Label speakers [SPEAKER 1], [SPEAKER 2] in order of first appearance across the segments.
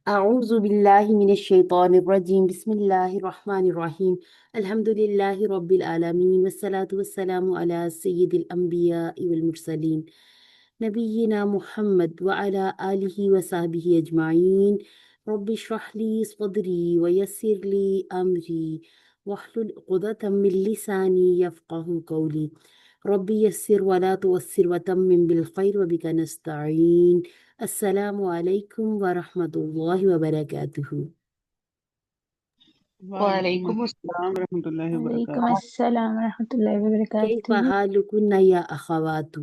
[SPEAKER 1] أعوذ بالله من الشيطان الرجيم بسم الله الرحمن الرحيم الحمد لله رب العالمين والصلاة والسلام على سيد الأنبياء والمرسلين نبينا محمد وعلى آله وصحبه أجمعين رب اشرح لي صدري ويسر لي أمري واحلل عقدة من لساني يفقه قولي ربي يسر ولا تعسر وتمم بالخير وبك نستعين السلام علیکم ورحمۃ اللہ وبرکاتہ۔
[SPEAKER 2] وعلیکم
[SPEAKER 3] وعلیکم
[SPEAKER 2] السلام ورحمۃ اللہ
[SPEAKER 4] وعلیکم
[SPEAKER 2] وبرکاتہ۔
[SPEAKER 4] السلام ورحمۃ اللہ
[SPEAKER 1] کیف
[SPEAKER 4] وبرکاتہ۔
[SPEAKER 1] حالکن یا اخوات؟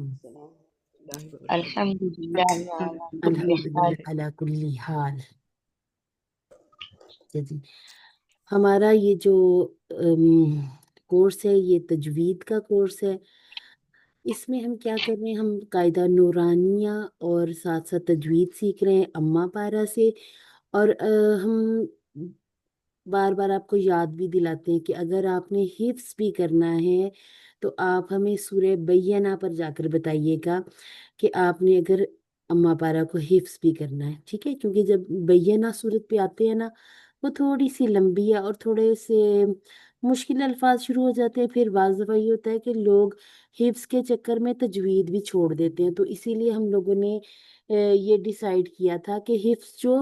[SPEAKER 3] الحمد للہ علی کل
[SPEAKER 1] الحمدللہ
[SPEAKER 3] حال۔
[SPEAKER 1] علی کل حال۔ جی ہمارا یہ جو کورس ہے یہ تجوید کا کورس ہے۔ اس میں ہم کیا کر رہے ہیں، ہم قاعدہ نورانیہ اور ساتھ ساتھ تجوید سیکھ رہے ہیں اماں پارہ سے، اور ہم بار بار آپ کو یاد بھی دلاتے ہیں کہ اگر آپ نے حفظ بھی کرنا ہے تو آپ ہمیں سورہ بینہ پر جا کر بتائیے گا کہ آپ نے اگر اماں پارہ کو حفظ بھی کرنا ہے، ٹھیک ہے؟ کیونکہ جب بینہ صورت پہ آتے ہیں نا، وہ تھوڑی سی لمبی ہے اور تھوڑے سے مشکل الفاظ شروع ہو جاتے ہیں، پھر بعض دفعہ یہ ہوتا ہے کہ لوگ حفظ کے چکر میں تجوید بھی چھوڑ دیتے ہیں، تو اسی لیے ہم لوگوں نے یہ ڈیسائیڈ کیا تھا کہ حفظ جو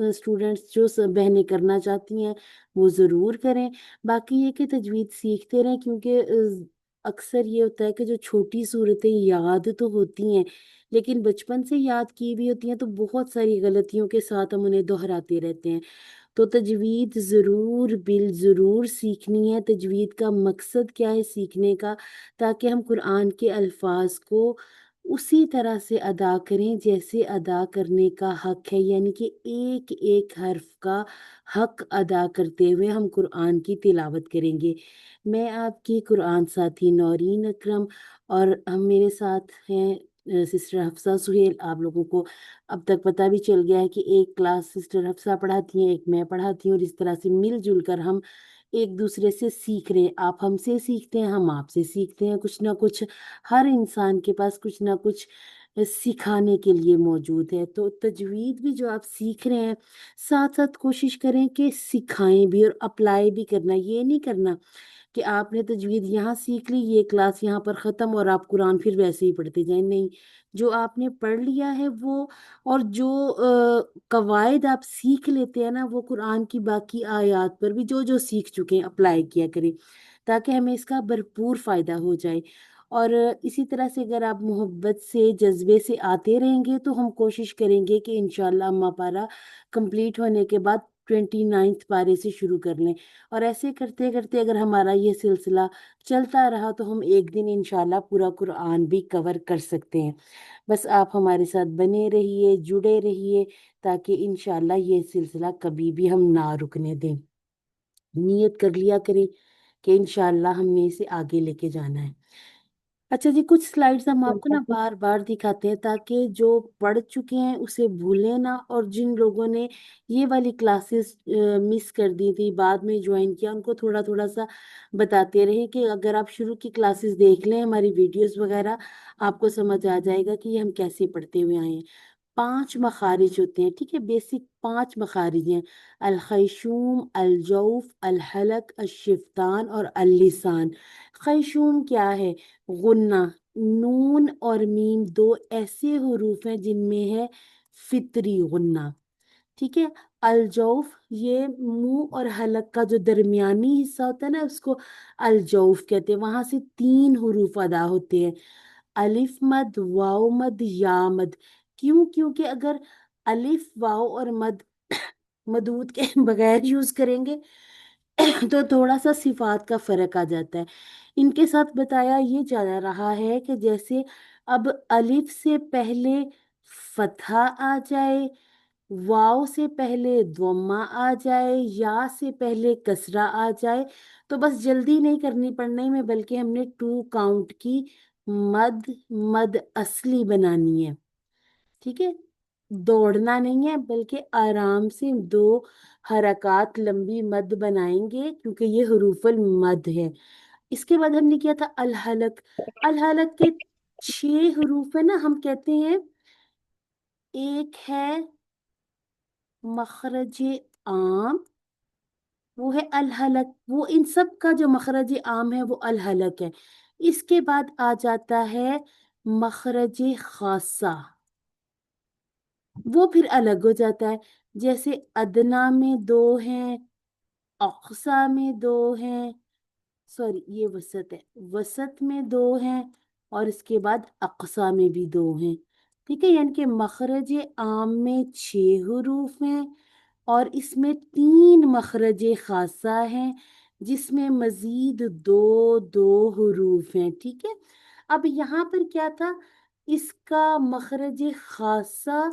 [SPEAKER 1] اسٹوڈنٹس جو بہنیں کرنا چاہتی ہیں وہ ضرور کریں، باقی یہ کہ تجوید سیکھتے رہیں، کیونکہ اکثر یہ ہوتا ہے کہ جو چھوٹی صورتیں یاد تو ہوتی ہیں لیکن بچپن سے یاد کی بھی ہوتی ہیں تو بہت ساری غلطیوں کے ساتھ ہم انہیں دہراتے رہتے ہیں۔ تو تجوید ضرور ضرور سیکھنی ہے۔ تجوید کا مقصد کیا ہے سیکھنے کا؟ تاکہ ہم قرآن کے الفاظ کو اسی طرح سے ادا کریں جیسے ادا کرنے کا حق ہے، یعنی کہ ایک ایک حرف کا حق ادا کرتے ہوئے ہم قرآن کی تلاوت کریں گے۔ میں آپ کی قرآن ساتھی نورین اکرم، اور ہم میرے ساتھ ہیں سسٹر حفصہ سہیل۔ آپ لوگوں کو اب تک پتہ بھی چل گیا ہے کہ ایک کلاس سسٹر حفصہ پڑھاتی ہیں، ایک میں پڑھاتی ہوں، اور اس طرح سے مل جل کر ہم ایک دوسرے سے سیکھ رہے ہیں۔ آپ ہم سے سیکھتے ہیں، ہم آپ سے سیکھتے ہیں، کچھ نہ کچھ ہر انسان کے پاس کچھ نہ کچھ سکھانے کے لیے موجود ہے۔ تو تجوید بھی جو آپ سیکھ رہے ہیں ساتھ ساتھ کوشش کریں کہ سکھائیں بھی اور اپلائی بھی کرنا۔ یہ نہیں کرنا کہ آپ نے تجوید یہاں سیکھ لی، یہ کلاس یہاں پر ختم اور آپ قرآن پھر ویسے ہی پڑھتے جائیں، نہیں۔ جو آپ نے پڑھ لیا ہے وہ، اور جو قواعد آپ سیکھ لیتے ہیں نا، وہ قرآن کی باقی آیات پر بھی جو جو سیکھ چکے ہیں اپلائی کیا کریں، تاکہ ہمیں اس کا بھرپور فائدہ ہو جائے۔ اور اسی طرح سے اگر آپ محبت سے جذبے سے آتے رہیں گے تو ہم کوشش کریں گے کہ انشاءاللہ اماں پارہ کمپلیٹ ہونے کے بعد 29 پارے سے شروع کر لیں، اور ایسے کرتے کرتے اگر ہمارا یہ سلسلہ چلتا رہا تو ہم ایک دن انشاءاللہ پورا قرآن بھی کور کر سکتے ہیں۔ بس آپ ہمارے ساتھ بنے رہیے، جڑے رہیے، تاکہ انشاءاللہ یہ سلسلہ کبھی بھی ہم نہ رکنے دیں۔ نیت کر لیا کریں کہ انشاءاللہ ہم نے اسے آگے لے کے جانا ہے۔ اچھا جی، کچھ سلائیڈز ہم آپ کو نا بار بار دکھاتے ہیں تاکہ جو پڑھ چکے ہیں اسے بھولیں نہ، اور جن لوگوں نے یہ والی کلاسز مس کر دی تھی بعد میں جوائن کیا، ان کو تھوڑا تھوڑا سا بتاتے رہیں کہ اگر آپ شروع کی کلاسز دیکھ لیں ہماری ویڈیوز وغیرہ، آپ کو سمجھ آ جائے گا کہ یہ ہم کیسے پڑھتے ہوئے آئے ہیں۔ 5 مخارج ہوتے ہیں، ٹھیک ہے؟ بیسک 5 مخارج ہیں: الخیشوم، الجوف، الحلق، الشفتان اور اللسان۔ خیشوم کیا ہے؟ غنہ۔ نون اور میم 2 ایسے حروف ہیں جن میں ہے فطری غنہ، ٹھیک ہے؟ الجوف یہ منہ اور حلق کا جو درمیانی حصہ ہوتا ہے نا، اس کو الجوف کہتے ہیں، وہاں سے 3 حروف ادا ہوتے ہیں: الف مد، واو مد، یا مد۔ کیوں؟ کیونکہ اگر الف، واو اور مد مدود کے بغیر یوز کریں گے تو تھوڑا سا صفات کا فرق آ جاتا ہے۔ ان کے ساتھ بتایا یہ جا رہا ہے کہ جیسے اب الف سے پہلے فتحہ آ جائے، واو سے پہلے ضمہ آ جائے، یا سے پہلے کسرہ آ جائے، تو بس جلدی نہیں کرنی پڑھنے میں، بلکہ ہم نے 2 کاؤنٹ کی مد مد اصلی بنانی ہے، ٹھیک ہے؟ دوڑنا نہیں ہے، بلکہ آرام سے 2 حرکات لمبی مد بنائیں گے، کیونکہ یہ حروف المد ہے۔ اس کے بعد ہم نے کیا تھا الحلق۔ الحلق کے 6 حروف ہے نا، ہم کہتے ہیں ایک ہے मखरज आम वो है अल हलक, वो इन सब का जो मखरज आम है वो अल हलक है। इसके बाद आ जाता है मखरज खासा, वो फिर अलग हो जाता है। जैसे अदना में दो हैं, अक्सा में दो हैं, सॉरी ये वसत है, वसत में दो हैं, और इसके बाद अक्सा में भी दो हैं। ठीक है, यानी कि मखरज आम में 6 हरूफ हैं, और इसमें 3 मखरज खासा हैं, जिसमें मजीद दो दो हरूफ हैं। ठीक है, अब यहाँ पर क्या था, इसका मखरज खासा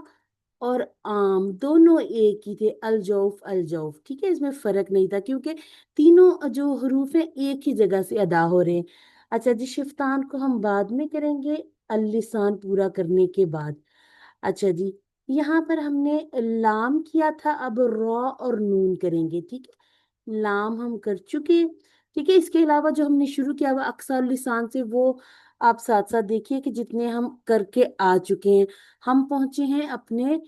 [SPEAKER 1] और आम दोनों एक ही थे, अलजौफ अलजौफ। ठीक है, इसमें फर्क नहीं था, क्योंकि तीनों जो हरूफ हैं एक ही जगह से अदा हो रहे हैं। अच्छा जी, शिफ्तान को हम बाद में करेंगे, अल-लिसान पूरा करने के बाद। अच्छा जी, यहाँ पर हमने लाम किया था, अब रॉ और नून करेंगे। ठीक है, लाम हम कर चुके। ठीक है, इसके अलावा जो हमने शुरू किया हुआ अक्सर लिसान से, वो आप साथ साथ देखिए कि जितने हम करके आ चुके हैं। हम पहुंचे हैं अपने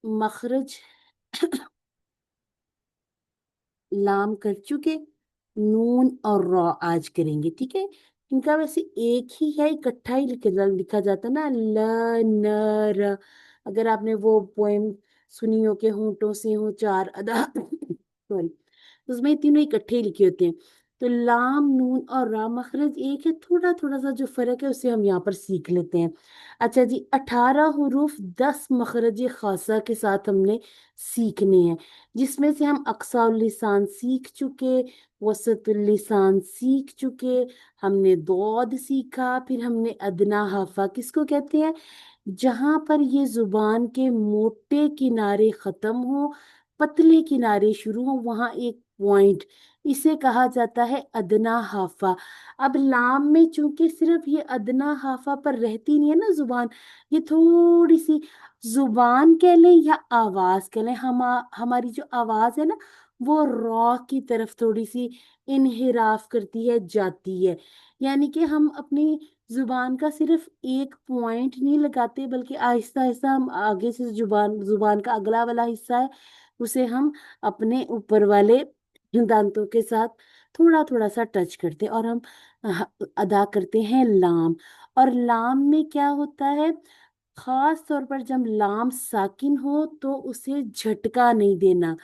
[SPEAKER 1] मखरज लाम कर चुके, नून और रॉ आज करेंगे। ठीक है, इनका वैसे एक ही है, इकट्ठा ही लिखा जाता ना, ल न र। अगर आपने वो पोएम सुनी हो के होंठों से हो चार अदा सॉरी, उसमें ये तीनों इकट्ठे ही लिखे होते हैं। तो लाम नून और रा मखरज एक है, थोड़ा थोड़ा सा जो फर्क है उसे हम यहाँ पर सीख लेते हैं। अच्छा जी, 18 हरूफ 10 मखरज खासा के साथ हमने सीखने हैं, जिसमें से हम अक्साउल लिसान सीख चुके, वसतुल लिसान सीख चुके, हमने दौद सीखा, फिर हमने अदना हाफा किसको कहते हैं, जहां पर ये जुबान के मोटे किनारे खत्म हो, पतले किनारे शुरू हो, वहां एक पॉइंट, इसे कहा जाता है अदना हाफा। अब लाम में चूंकि सिर्फ ये अदना हाफा पर रहती नहीं है ना जुबान, ये थोड़ी सी जुबान कह लें या आवाज कह लें, हमारी जो आवाज है ना, वो रॉ की तरफ थोड़ी सी इनहिराफ करती है, जाती है। यानी कि हम अपनी जुबान का सिर्फ एक पॉइंट नहीं लगाते, बल्कि आहिस्ता आहिस्ता हम आगे से जुबान जुबान का अगला वाला हिस्सा है, उसे हम अपने ऊपर वाले दांतों के साथ थोड़ा थोड़ा सा टच करते हैं, और हम अदा करते हैं लाम। और लाम में क्या होता है, खास तौर पर जब लाम साकिन हो तो उसे झटका नहीं देना,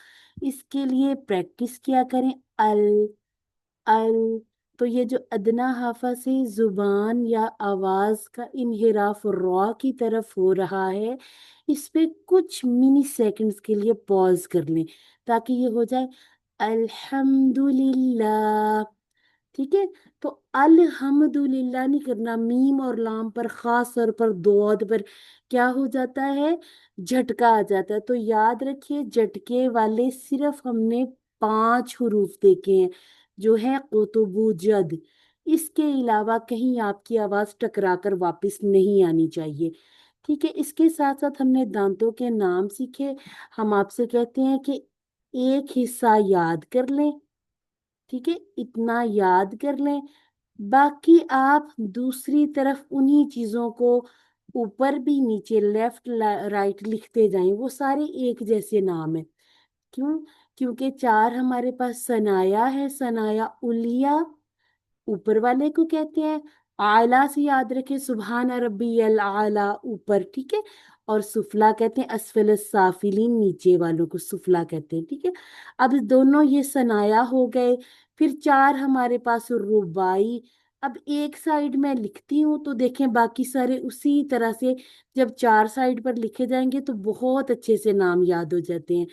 [SPEAKER 1] इसके लिए प्रैक्टिस किया करें। अल अल, तो ये जो अदना हाफा से जुबान या आवाज का इनहिराफ रॉ की तरफ हो रहा है, इस पे कुछ मिनी सेकंड्स के लिए पॉज कर लें, ताकि ये हो जाए अल्हम्दुलिल्लाह। ठीक है, तो अल्हम्दुलिल्लाह नहीं करना, मीम और लाम पर खास तौर पर दोद पर क्या हो जाता है, झटका आ जाता है। तो याद रखिए, झटके वाले सिर्फ हमने 5 हरूफ देखे हैं, जो है कुतुबु जद। इसके अलावा कहीं आपकी आवाज टकरा कर वापस नहीं आनी चाहिए। ठीक है, इसके साथ साथ हमने दांतों के नाम सीखे। हम आपसे कहते हैं कि एक हिस्सा याद कर लें। ठीक है, इतना याद कर लें, बाकी आप दूसरी तरफ उन्हीं चीजों को ऊपर भी नीचे लेफ्ट राइट लिखते जाएं, वो सारे एक जैसे नाम है। क्यों, क्योंकि 4 हमारे पास सनाया है, सनाया उलिया ऊपर वाले को कहते हैं, आला से याद रखें, सुबहान रब्बियल आला ऊपर। ठीक है, और सुफला कहते हैं असफल साफिलीन, नीचे वालों को सुफला कहते हैं। ठीक है, अब दोनों ये सनाया हो गए। फिर 4 हमारे पास रुबाई। अब एक साइड में लिखती हूँ तो देखें बाकी सारे उसी तरह से, जब 4 साइड पर लिखे जाएंगे तो बहुत अच्छे से नाम याद हो जाते हैं।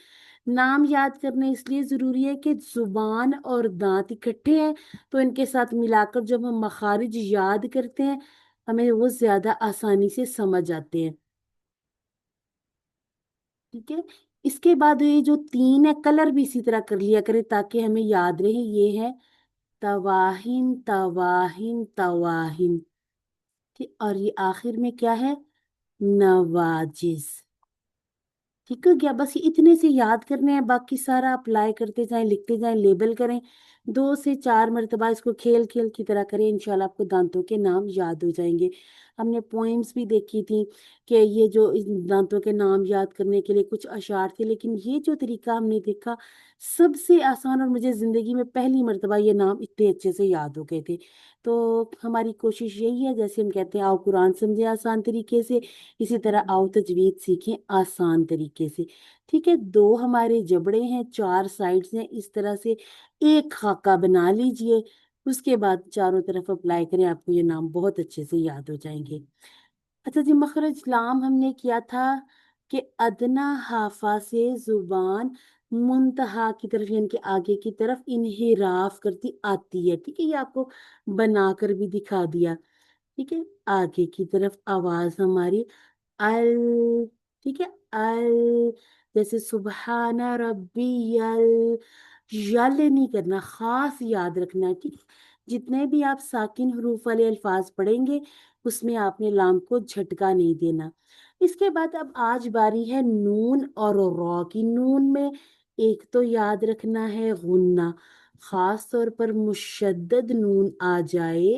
[SPEAKER 1] नाम याद करने इसलिए जरूरी है कि जुबान और दांत इकट्ठे हैं, तो इनके साथ मिलाकर जब हम मखारिज याद करते हैं, हमें वो ज्यादा आसानी से समझ आते हैं। ठीक है, इसके बाद ये जो 3 है, कलर भी इसी तरह कर लिया करें ताकि हमें याद रहे। ये है तवाहिन तवाहिन तवाहिन। ठीक, और ये आखिर में क्या है, नवाजिस। ठीक है क्या, बस ये इतने से याद करने हैं, बाकी सारा अप्लाई करते जाएं, लिखते जाएं, लेबल करें। 2 से 4 मरतबा इसको खेल खेल की तरह करें, इंशाल्लाह आपको दांतों के नाम याद हो जाएंगे। हमने पोइम्स भी देखी थी कि ये जो इन दांतों के नाम याद करने के लिए कुछ अशार थे, लेकिन ये जो तरीका हमने देखा सबसे आसान, और मुझे जिंदगी में पहली मर्तबा ये नाम इतने अच्छे से याद हो गए थे। तो हमारी कोशिश यही है, जैसे हम कहते हैं आओ कुरान समझे आसान तरीके से, इसी तरह आओ तजवीद सीखें आसान तरीके से। ठीक है, दो हमारे जबड़े हैं, चार साइड्स हैं, इस तरह से एक खाका बना लीजिए। उसके बाद चारों तरफ अप्लाई करें, आपको ये नाम बहुत अच्छे से याद हो जाएंगे। अच्छा जी, मखरज लाम हमने किया था कि अदना हाफा से जुबान मुंतहा की तरफ यानी कि आगे की तरफ इन्हिराफ करती आती है। ठीक है, ये आपको बनाकर भी दिखा दिया। ठीक है, आगे की तरफ आवाज हमारी अल, ठीक है, अल, जैसे सुबहाना रब्बियल, यल नहीं करना, खास याद रखना है। ठीक है, जितने भी आप साकिन हरूफ वाले अल्फाज पढ़ेंगे उसमें आपने लाम को झटका नहीं देना। इसके बाद अब आज बारी है नून और रॉ की। नून में एक तो याद रखना है गुन्ना, खास तौर पर मुशद्दद नून आ जाए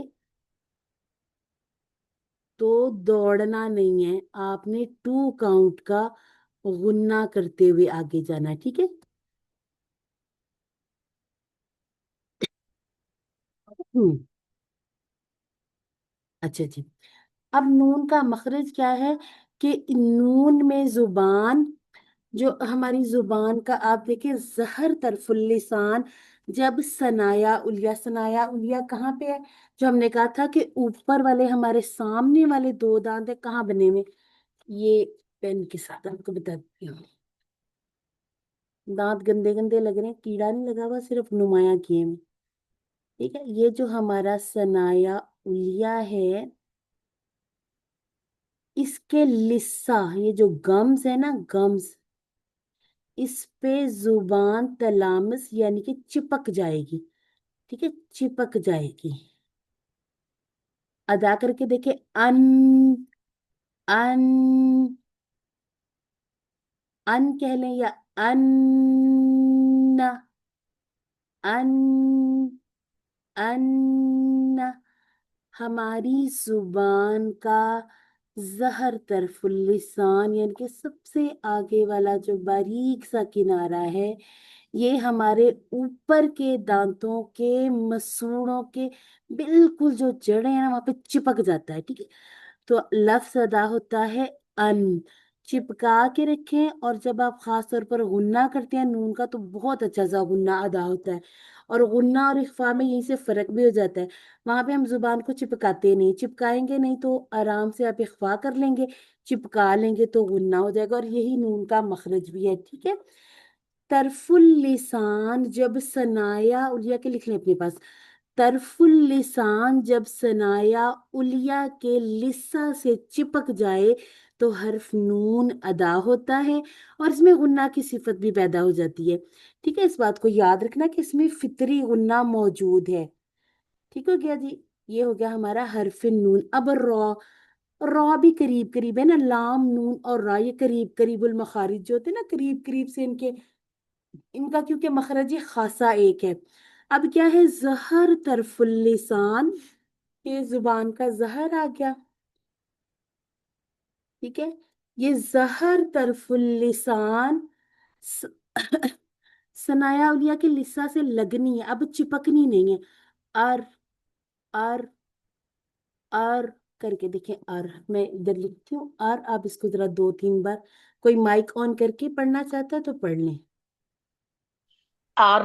[SPEAKER 1] तो दौड़ना नहीं है, आपने टू काउंट का गुन्ना करते हुए आगे जाना है। ठीक है। हम्म। अच्छा जी, अब नून का मखरज क्या है कि नून में जुबान, जो हमारी जुबान का आप देखिए जहर तरफुल लिसान, जब सनाया उलिया, सनाया उलिया कहाँ पे है? जो हमने कहा था कि ऊपर वाले हमारे सामने वाले दो दांत है, कहाँ बने हुए? ये पेन के साथ आपको बताती हूँ। दांत गंदे गंदे लग रहे हैं, कीड़ा नहीं लगा हुआ, सिर्फ नुमाया किए हैं। ठीक है, ये जो हमारा सनाया उलिया है, इसके लिस्सा, ये जो गम्स है ना, गम्स, इस पे जुबान तलामस यानी कि चिपक जाएगी। ठीक है, चिपक जाएगी। अदा करके देखे, अन, अन, अन कह लें या अन्ना, अन, अन्ना। हमारी जुबान का जहर तरफुल लिसान यानी कि सबसे आगे वाला जो बारीक सा किनारा है, ये हमारे ऊपर के दांतों के मसूड़ों के बिल्कुल जो जड़ें हैं ना, वहां पे चिपक जाता है। ठीक है, तो लफ्ज अदा होता है अन, चिपका के रखें। और जब आप खास तौर पर गुन्ना करते हैं नून का, तो बहुत अच्छा सा गुन्ना अदा होता है। और गुन्ना और इख्फा में यहीं से फर्क भी हो जाता है। वहां पे हम जुबान को चिपकाते नहीं, चिपकाएंगे नहीं तो आराम से आप इख्फा कर लेंगे, चिपका लेंगे तो गुन्ना हो जाएगा, और यही नून का मखरज भी है। ठीक है, तरफुल लिसान जब सनाया उलिया के लिख लें अपने पास, तरफुल लिसान जब सनाया उलिया के लिस्सा से चिपक जाए तो हर्फ नून अदा होता है, और इसमें गुन्ना की सिफत भी पैदा हो जाती है। ठीक है, इस बात को याद रखना कि इसमें फितरी गुन्ना मौजूद है। ठीक हो गया जी, ये हो गया हमारा हर्फ नून। अब रॉ, रॉ भी करीब करीब है ना, लाम नून और रा ये करीब करीबुल मखारिज जो होते हैं ना, करीब करीब से इनके, इनका क्योंकि मखरज खासा एक है। अब क्या है, जहर तरफुल लिसान, ये जुबान का जहर आ गया। ठीक है, ये जहर तरफुल लिसान स- सनाया उलिया के लिसा से लगनी है, अब चिपकनी नहीं है। अर, अर, अर करके देखें, अर मैं इधर लिखती हूँ अर, आप इसको जरा दो तीन बार, कोई माइक ऑन करके पढ़ना चाहता है तो पढ़ लें।
[SPEAKER 3] आर,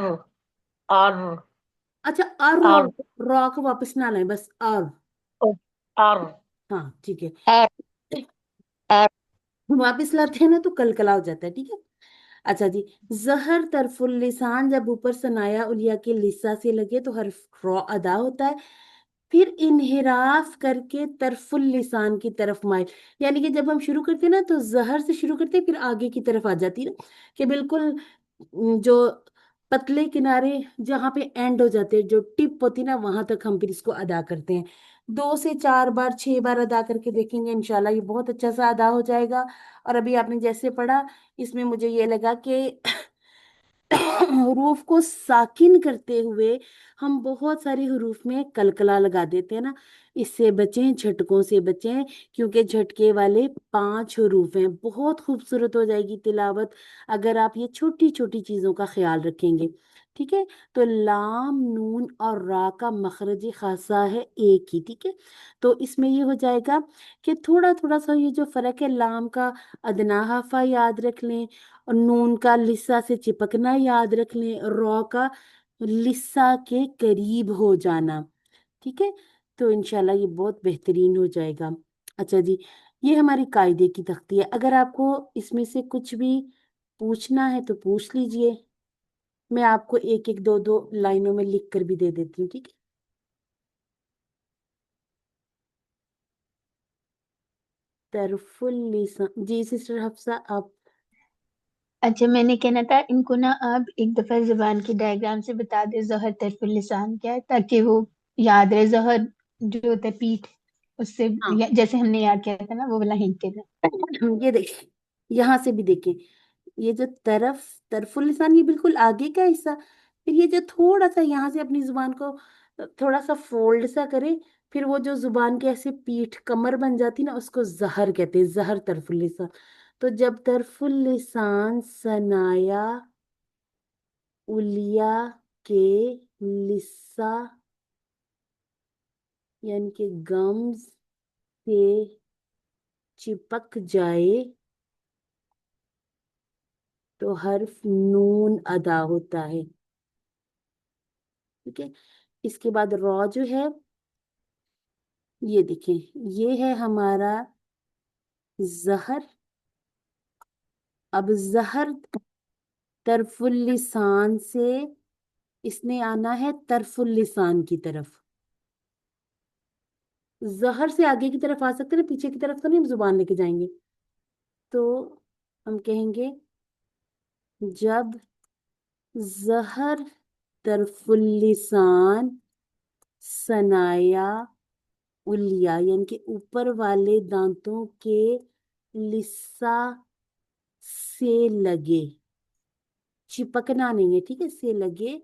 [SPEAKER 3] आर,
[SPEAKER 1] अच्छा, अर,
[SPEAKER 3] आर,
[SPEAKER 1] रॉ को वापस ना लाएं, बस अर।
[SPEAKER 3] आर,
[SPEAKER 1] हाँ ठीक है,
[SPEAKER 3] आर, आर।
[SPEAKER 1] वापस लाते हैं ना तो कलकला हो जाता है। ठीक है, अच्छा जी, जहर तरफुल लिसान जब ऊपर सनाया उलिया के लिसा से लगे तो हर्फ रॉ अदा होता है। फिर इन्हिराफ करके तरफुल लिसान की तरफ माइल, यानी कि जब हम शुरू करते हैं ना तो जहर से शुरू करते हैं, फिर आगे की तरफ आ जाती है ना, कि बिल्कुल जो पतले किनारे जहाँ पे एंड हो जाते हैं, जो टिप होती है ना, वहां तक हम फिर इसको अदा करते हैं। दो से चार बार, छह बार अदा करके देखेंगे, इंशाल्लाह ये बहुत अच्छा सा अदा हो जाएगा। और अभी आपने जैसे पढ़ा, इसमें मुझे ये लगा कि हरूफ को साकिन करते हुए हम बहुत सारे हरूफ में कलकला लगा देते हैं ना, इससे बचें, झटकों से बचें, क्योंकि झटके वाले 5 हरूफ हैं। बहुत खूबसूरत हो जाएगी तिलावत अगर आप ये छोटी छोटी चीजों का ख्याल रखेंगे। ठीक है। तो लाम, नून और रा का मखरजी खासा है एक ही। ठीक है। तो इसमें ये हो जाएगा कि थोड़ा थोड़ा सा ये जो फर्क है, लाम का अदना हाफा याद रख लें, और नून का लिस्सा से चिपकना याद रख लें, रॉ का लिस्सा के करीब हो जाना। ठीक है। तो इंशाल्लाह ये बहुत बेहतरीन हो जाएगा। अच्छा जी, ये हमारी कायदे की तख्ती है। अगर आपको इसमें से कुछ भी पूछना है तो पूछ लीजिए। मैं आपको एक एक दो दो लाइनों में लिख कर भी दे देती हूँ। ठीक है। तरफुल लिसान जी, सिस्टर हफ्सा आप।
[SPEAKER 2] अच्छा, मैंने कहना था इनको ना आप एक दफा जुबान की डायग्राम से बता दे जहर तरफुल लिसान क्या है, ताकि वो याद रहे। जहर जो होता है पीठ, उससे
[SPEAKER 1] हाँ।
[SPEAKER 2] जैसे हमने याद किया था ना, वो वाला हिंट देना।
[SPEAKER 1] ये देखिए, यहाँ से भी देखें, ये जो तरफुल लिसान, ये बिल्कुल आगे का हिस्सा। फिर ये जो थोड़ा सा यहाँ से अपनी जुबान को थोड़ा सा फोल्ड सा करे, फिर वो जो जुबान के ऐसे पीठ कमर बन जाती ना, उसको जहर कहते हैं, जहर तरफुल लिसान। तो जब तरफुल लिसान सनाया उलिया के लिस्सा, यानी कि गम्स से चिपक जाए, तो हर्फ नून अदा होता है। ठीक है। इसके बाद रॉ जो है, ये देखें, ये है हमारा जहर। अब जहर तरफुल लिसान से इसने आना है तरफुल लिसान की तरफ। जहर से आगे की तरफ आ सकते हैं ना, पीछे की तरफ तो नहीं हम जुबान लेके जाएंगे। तो हम कहेंगे जब जहर तरफुल लिसान सनाया उलिया, यानी कि ऊपर वाले दांतों के लिस्सा से लगे, चिपकना नहीं है, ठीक है, से लगे,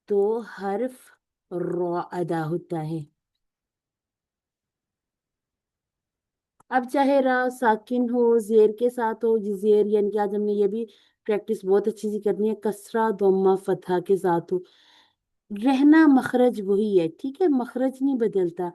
[SPEAKER 1] तो हर्फ रॉ अदा होता है। अब चाहे रा साकिन हो, जेर के साथ हो, जेर यानी कि आज हमने ये भी प्रैक्टिस बहुत अच्छी सी करनी है, कसरा दोमा फतहा के साथ हो, रहना मखरज वही है। ठीक है, मखरज नहीं बदलता।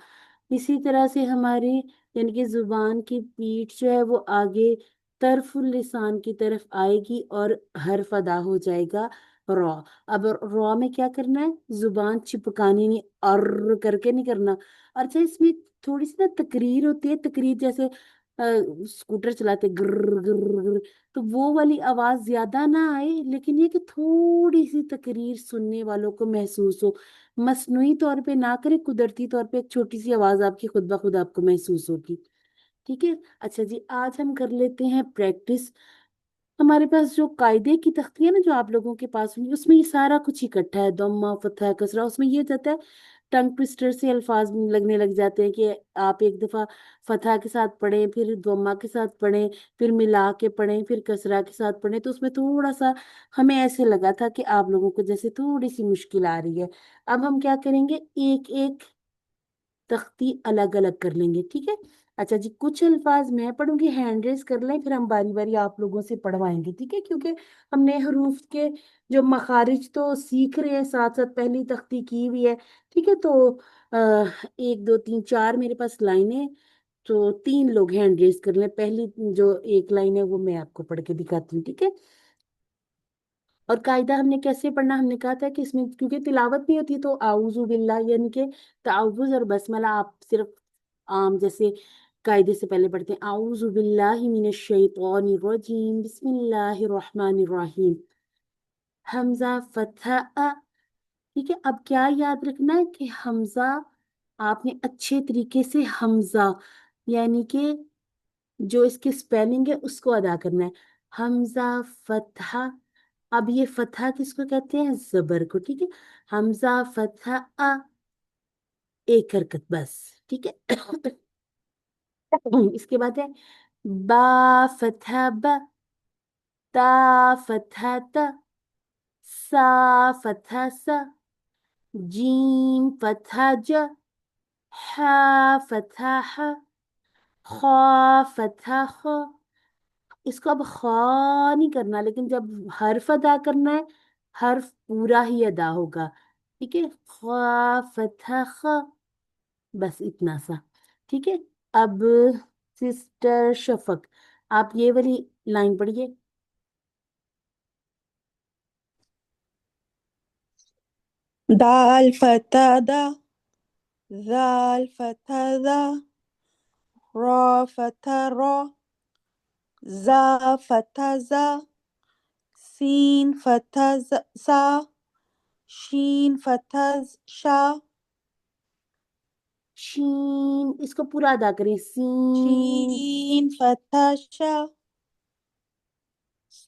[SPEAKER 1] इसी तरह से हमारी यानी कि जुबान की पीठ जो है वो आगे तरफुल लिसान की तरफ आएगी और हर्फ अदा हो जाएगा रॉ। अब रॉ में क्या करना है, जुबान चिपकानी नहीं, और करके नहीं करना। अच्छा, इसमें थोड़ी सी ना तकरीर होती है, तकरीर जैसे स्कूटर चलाते गिर गिर, तो वो वाली आवाज ज्यादा ना आए, लेकिन ये कि थोड़ी सी तकरीर सुनने वालों को महसूस हो। मसनूई तौर पे ना करे, कुदरती तौर पे एक छोटी सी आवाज आपकी खुद ब खुद आपको महसूस होगी। ठीक है। अच्छा जी, आज हम कर लेते हैं प्रैक्टिस। हमारे पास जो कायदे की तख्ती है ना, जो आप लोगों के पास होंगी, उसमें ये सारा कुछ इकट्ठा है, दम्मा फतहा कसरा। उसमें ये जाता है, टंग ट्विस्टर से अल्फाज लगने लग जाते हैं कि आप एक दफा फतहा के साथ पढ़ें, फिर दम्मा के साथ पढ़ें, फिर मिला के पढ़ें, फिर कसरा के साथ पढ़ें। तो उसमें थोड़ा सा हमें ऐसे लगा था कि आप लोगों को जैसे थोड़ी सी मुश्किल आ रही है। अब हम क्या करेंगे, एक एक तख्ती अलग अलग कर लेंगे। ठीक है। अच्छा जी, कुछ अल्फाज मैं पढ़ूंगी, हैंड रेस कर लें, फिर हम बारी बारी आप लोगों से पढ़वाएंगे। ठीक है, क्योंकि हमने हरूफ के जो मखारिज तो सीख रहे हैं, साथ साथ पहली तख्ती की हुई है। ठीक है। तो एक दो तीन चार मेरे पास लाइनें, तो 3 लोग हैंड रेस कर लें। पहली जो एक लाइन है वो मैं आपको पढ़ के दिखाती हूँ। ठीक है। और कायदा हमने कैसे पढ़ना, हमने कहा था कि इसमें क्योंकि तिलावत नहीं होती, तो आऊज़ु बिल्लाह यानी कि ताउज़ और बसमला आप सिर्फ आम जैसे कायदे से पहले पढ़ते हैं, आऊज़ु बिल्लाहि मिनश शैतानिर रजीम, बिस्मिल्लाहिर रहमानिर रहीम, हमजा फतहा अ। ठीक है। अब क्या याद रखना है कि हमजा आपने अच्छे तरीके से हमजा यानी कि जो इसकी स्पेलिंग है उसको अदा करना है, हमजा फतहा। अब ये फतहा किसको कहते हैं, जबर को। ठीक है। हमजा फतहा अ, एक हरकत बस। ठीक है। इसके बाद है बा फतहा ब, ता फतहा त, सा फतहा सा, जीम फतहा ज, حا فتحہ ح، خا فتحہ خ. اس کو اب خا نہیں کرنا، لیکن جب حرف ادا کرنا ہے حرف پورا ہی ادا ہوگا. ٹھیک ہے، خا فتح خ، بس اتنا سا. ٹھیک ہے. اب سسٹر شفق، آپ یہ والی لائن پڑھیے.
[SPEAKER 4] دال فتح دا، ذال فتح ذا، را فتح را، زا فتح زا، سین فتح سا، شین فتح شا،
[SPEAKER 1] شین، اس کو پورا ادا کریں، سین.
[SPEAKER 4] شین فتح شا،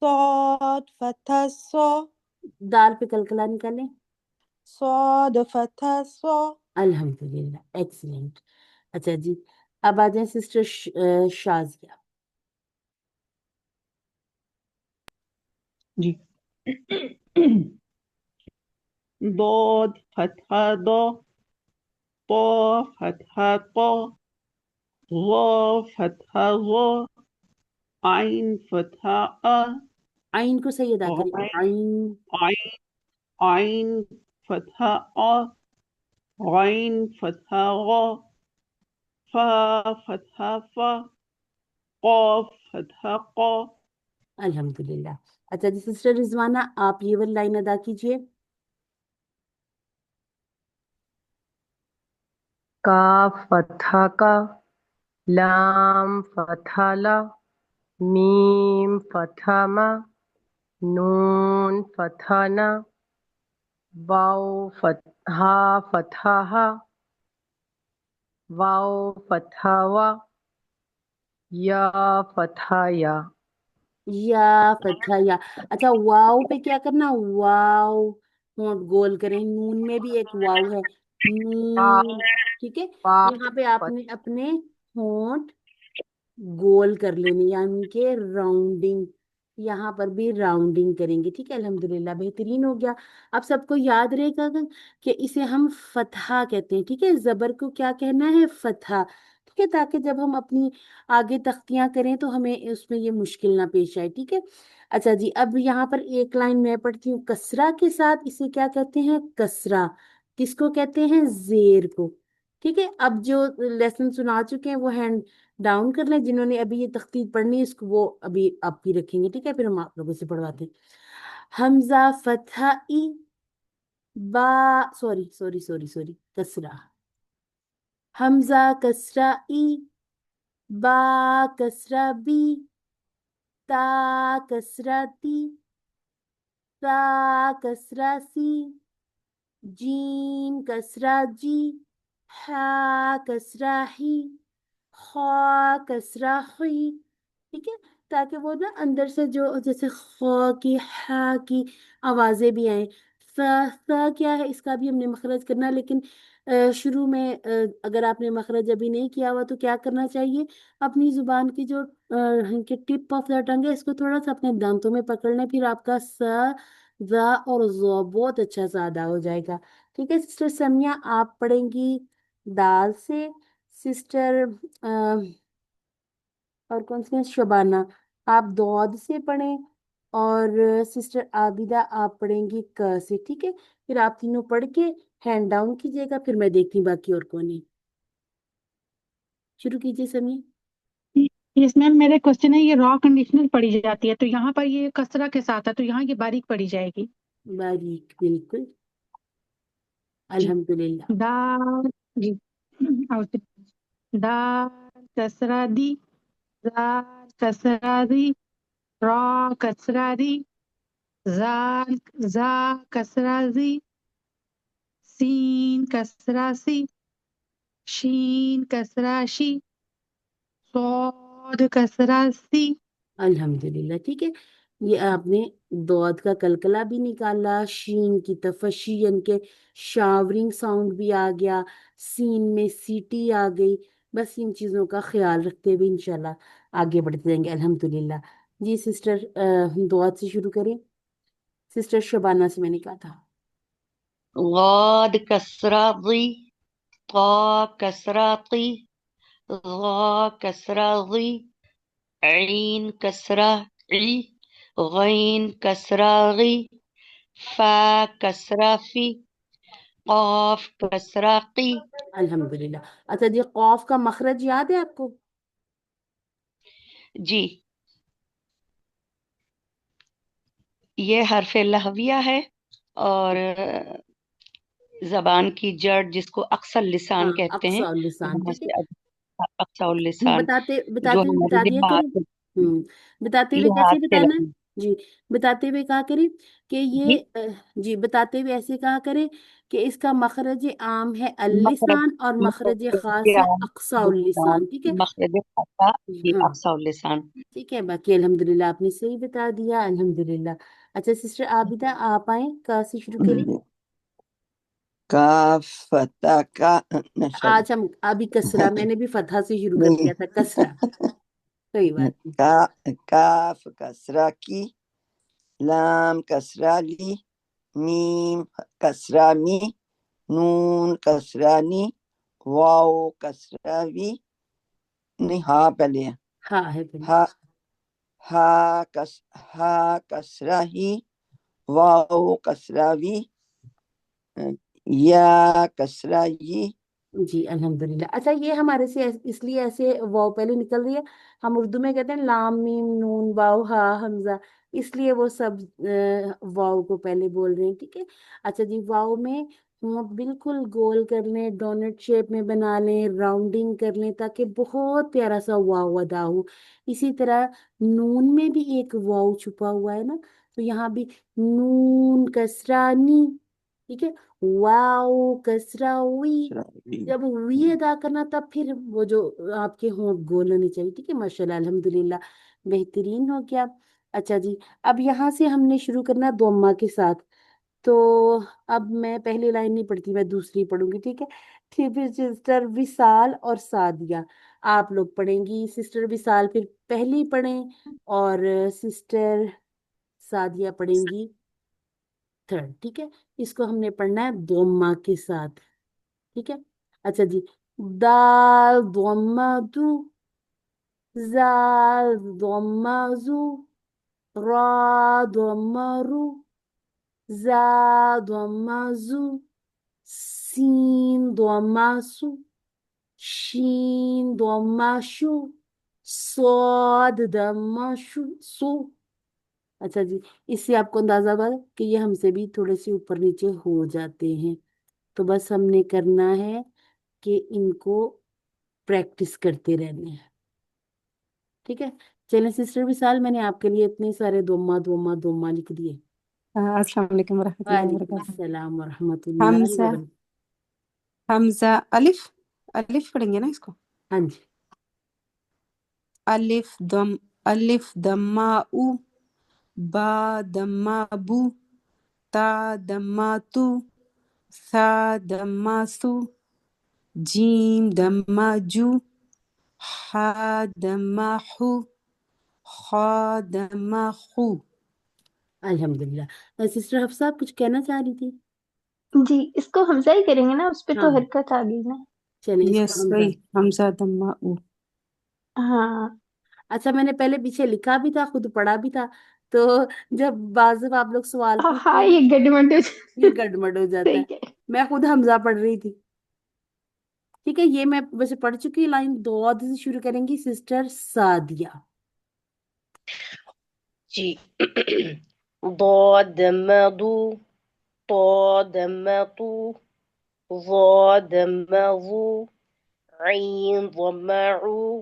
[SPEAKER 4] صاد فتح سا،
[SPEAKER 1] دال پہ کلکلا نکالیں.
[SPEAKER 4] صاد فتح سا.
[SPEAKER 1] الحمدللہ، ایکسیلنٹ. اچھا جی، اب آ جائیں سسٹر شازیہ.
[SPEAKER 5] جی ضاد فتحہ دو، طا فتحہ طا، ظا فتحہ ظا، عین فتحہ آ،
[SPEAKER 1] عین کو صحیح ادا کریں،
[SPEAKER 5] عین
[SPEAKER 1] عین.
[SPEAKER 5] عین عین فتحہ آ، غین فتحہ غا، فا فتحہ فا، قاف فتحہ قا.
[SPEAKER 1] الحمدللہ. اچھا جی سسٹر رضوانہ، آپ یہ والی لائن ادا کیجئے.
[SPEAKER 3] کاف فتحہ کا، لام فتحہ لا، میم فتحہ ما، نون فتحہ نا، واو فتحہ فتحہ ہا، واو فتحہ وا، یا فتحہ یا.
[SPEAKER 1] یا فتحہ یا. اچھا واو پہ کیا کرنا، واو ہونٹ گول کریں. نون میں بھی ایک واو ہے، نون. ٹھیک ہے،
[SPEAKER 3] واو
[SPEAKER 1] یہاں پہ آپ نے اپنے ہونٹ گول کر لینی، یعنی کہ راؤنڈنگ. یہاں پر بھی راؤنڈنگ کریں گے. ٹھیک ہے، الحمدللہ بہترین ہو گیا. اب سب کو یاد رہے گا کہ اسے ہم فتحہ کہتے ہیں. ٹھیک ہے، زبر کو کیا کہنا ہے، فتحہ. ٹھیک ہے، تاکہ جب ہم اپنی آگے تختیاں کریں تو ہمیں اس میں یہ مشکل نہ پیش آئے. ٹھیک ہے. اچھا جی، اب یہاں پر ایک لائن میں پڑھتی ہوں کسرہ کے ساتھ. اسے کیا کہتے ہیں، کسرہ. کس کو کہتے ہیں، زیر کو. ٹھیک ہے، اب جو لیسن سنا چکے ہیں وہ ہینڈ ڈاؤن کر لیں. جنہوں نے ابھی یہ تختید پڑھنی ہے اس کو وہ ابھی آپ ہی رکھیں گے. ٹھیک ہے، پھر ہم آپ لوگوں سے پڑھواتے ہیں. حمزہ فتح ای، با سوری سوری سوری سوری کسرہ. حمزہ کسرہ ای، با کسرہ بی، تا کسرہ تی، سا کسرہ سی، جیم کسرہ جی، ہا کسرہ ہی، خا کسرہ خی. ٹھیک ہے، تاکہ وہ نا اندر سے جو جیسے خا کی، ہا کی آوازیں بھی آئیں. سا کیا ہے، اس کا بھی ہم نے مخرج کرنا، لیکن شروع میں اگر آپ نے مخرج ابھی نہیں کیا ہوا تو کیا کرنا چاہیے، اپنی زبان کی جو ٹپ آف دا ٹنگ ہے اس کو تھوڑا سا اپنے دانتوں میں پکڑ لیں، پھر آپ کا سا، ذا اور ذا بہت اچھا سا ادا ہو جائے گا. ٹھیک ہے سسٹر سمیہ، آپ پڑھیں گی دال سے. سسٹر اور کون سی ہیں، شبانہ، آپ دعود سے پڑھیں. اور سسٹر عابدہ آپ پڑھیں گی ک سے. ٹھیک ہے، پھر آپ تینوں پڑھ کے ہینڈ ڈاؤن کیجیے گا، پھر میں دیکھتی ہوں باقی اور کون ہے. شروع کیجیے سمیہ.
[SPEAKER 6] یس میم، میرا کوشچن ہے یہ را کنڈیشنل پڑھی جاتی ہے تو یہاں پر یہ کسرہ کے ساتھ ہے تو یہاں یہ باریک پڑھی جائے گی.
[SPEAKER 1] باریک، بالکل.
[SPEAKER 6] جی
[SPEAKER 1] الحمدللہ.
[SPEAKER 6] دال، جی دال کسرہ دی، زال کسرہ دی، را کسرہ دی، زال زا کسرہ زی، سین کسرہ سی، شین کسرہ شی، صاد کسرہ سی.
[SPEAKER 1] الحمدللہ. ٹھیک ہے، یہ آپ نے دعود کا کلکلا بھی نکالا، شین کی تفشی یعنی کہ شاورنگ ساؤنڈ بھی آ گیا، سین میں سیٹی آ گئی. بس ان چیزوں کا خیال رکھتے ہوئے انشاءاللہ آگے بڑھتے جائیں گے الحمدللہ. جی سسٹر دعود سے شروع کریں. سسٹر شبانہ سے میں نے کہا تھا.
[SPEAKER 3] غاد کسرہ ضی،
[SPEAKER 7] طا کسرہ قی غا کسرہ غی عین کسرہ عی غین کسرہ غی فا کسرہ فی قاف کسرہ قی.
[SPEAKER 1] الحمدللہ. اچھا جی، قوف کا مخرج یاد ہے آپ کو؟
[SPEAKER 7] جی یہ حرف لہویہ ہے اور زبان کی جڑ جس کو اقصی اللسان
[SPEAKER 1] ہاں،
[SPEAKER 7] کہتے ہیں،
[SPEAKER 1] اقصا اللسان.
[SPEAKER 7] وہاں
[SPEAKER 1] ٹھیک ہے،
[SPEAKER 7] سے اقصی اللسان
[SPEAKER 1] بتا
[SPEAKER 7] جو ہمارے
[SPEAKER 1] دیا کریں.
[SPEAKER 7] لحاظ
[SPEAKER 1] بتاتے ہوئے کیسے
[SPEAKER 7] لحاظ سے
[SPEAKER 1] بتانا
[SPEAKER 7] لگی.
[SPEAKER 1] ہے جی؟ بتاتے ہوئے کہا کریں کہ
[SPEAKER 7] جی
[SPEAKER 1] جی بتاتے ہوئے ایسے کہا کریں کہ اس کا مخرج عام ہے
[SPEAKER 7] مخرج
[SPEAKER 1] اللسان اور مخرج خاص ہے
[SPEAKER 7] عام
[SPEAKER 1] اقصا
[SPEAKER 7] لسان
[SPEAKER 1] اللسان. ٹھیک ہے،
[SPEAKER 7] مخرج خطا بھی
[SPEAKER 1] ہاں
[SPEAKER 7] اقصی اللسان.
[SPEAKER 1] ٹھیک ہے. باقی الحمدللہ آپ نے صحیح بتا دیا، الحمدللہ. اچھا سسٹر عابدہ آپ آئیں، کہاں سے شروع کریں؟
[SPEAKER 8] کاف فتح کا سوری
[SPEAKER 1] آج ہم ابھی کسرہ، میں نے بھی فتحہ سے شروع کر
[SPEAKER 8] نہیں
[SPEAKER 1] دیا تھا، کسرہ. کوئی بات نہیں.
[SPEAKER 8] کاف کسرہ کی، لام کسرہ لی، میم کسرہ می، نون کسرہ نی، واو کسرہ وی، نہیں ہاں پہلے ہے،
[SPEAKER 1] ہاں ہے پہلے.
[SPEAKER 8] ہا ہا کسرہ ہی، واو کسرہ وی، یا کسرہ یی.
[SPEAKER 1] جی الحمدللہ. اچھا یہ ہمارے سے اس لیے ایسے واو پہلے نکل رہی ہے، ہم اردو میں کہتے ہیں لام میم نون واو ہا حمزہ، اس لیے وہ سب واو کو پہلے بول رہے ہیں. ٹھیک ہے. اچھا جی، واو میں بالکل گول کر لیں، ڈونٹ شیپ میں بنا لیں، راؤنڈنگ کر لیں تاکہ بہت پیارا سا واو ادا ہو. اسی طرح نون میں بھی ایک واو چھپا ہوا ہے نا، تو یہاں بھی نون کسرہ نی. ٹھیک ہے، واو کسرہ وی. جب وی ادا کرنا تب پھر وہ جو آپ کے ہوں گول ہونی چاہیے. ٹھیک ہے، ماشاءاللہ الحمدللہ بہترین ہو گیا. اچھا جی، اب یہاں سے ہم نے شروع کرنا دوما کے ساتھ. تو اب میں پہلی لائن نہیں پڑھتی، میں دوسری پڑھوں گی. ٹھیک ہے، پھر سسٹر وصال اور سعدیہ آپ لوگ پڑھیں گی. سسٹر وصال پھر پہلی پڑھیں اور سسٹر سعدیہ پڑھیں گی تھرڈ. ٹھیک ہے، اس کو ہم نے پڑھنا ہے دوما کے ساتھ. ٹھیک ہے. اچھا جی، دال ضمہ دو، زال ضمہ زو، را ضمہ رو، زا ضمہ زو، سین ضمہ سو، شین ضمہ شو، صاد ضمہ شو سو. اچھا جی، اس سے آپ کو اندازہ ہوا کہ یہ ہم سے بھی تھوڑے سے اوپر نیچے ہو جاتے ہیں. تو بس ہم نے کرنا ہے کہ ان کو پریکٹس کرتے رہنے ہیں. ٹھیک ہے. چلیں سسٹر وصال، میں نے آپ کے لیے اتنے سارے دوما دوما دوما لکھ دیے.
[SPEAKER 6] السلام علیکم ورحمۃ اللہ
[SPEAKER 1] وعلیکم
[SPEAKER 6] وبرکاتہ.
[SPEAKER 1] السلام ورحمۃ اللہ
[SPEAKER 6] حمزہ
[SPEAKER 1] وبرکاتہ.
[SPEAKER 6] حمزہ الف پڑھیں گے نا اس کو.
[SPEAKER 1] ہاں جی،
[SPEAKER 6] الف دمہ او، با دمہ بو، تا دمہ تو، ثا دمہ سو، جیم دمہ جو، حا دمہ حو، خا دمہ خو.
[SPEAKER 1] الحمدللہ. سسٹر حفصہ آپ کچھ کہنا چاہ رہی تھی؟
[SPEAKER 2] جی اس کو حمزہ ہی کریں گے نا، اس پہ
[SPEAKER 1] ہاں
[SPEAKER 2] تو حرکت آ گئی نا.
[SPEAKER 1] چلیں اس
[SPEAKER 6] یس
[SPEAKER 1] کو حمزہ.
[SPEAKER 6] وہی حمزہ دمہ او.
[SPEAKER 2] ہاں
[SPEAKER 1] اچھا میں نے پہلے پیچھے لکھا بھی تھا، خود پڑھا بھی تھا، تو جب بعض دفعہ آپ لوگ سوال پوچھتے
[SPEAKER 2] ہاں
[SPEAKER 1] ہیں نا،
[SPEAKER 2] یہ گڈمنٹ
[SPEAKER 1] یہ گڑبڑ ہو جاتا
[SPEAKER 2] صحیح
[SPEAKER 1] ہے.
[SPEAKER 2] ہے.
[SPEAKER 1] میں خود حمزہ پڑھ رہی تھی. ٹھیک ہے، یہ میں ویسے پڑھ چکی. لائن دعا سے شروع کریں گی سسٹر سعدیہ.
[SPEAKER 7] جی ضاد مدو، طاد مطو، ظا ضمظو، عين ضمعو،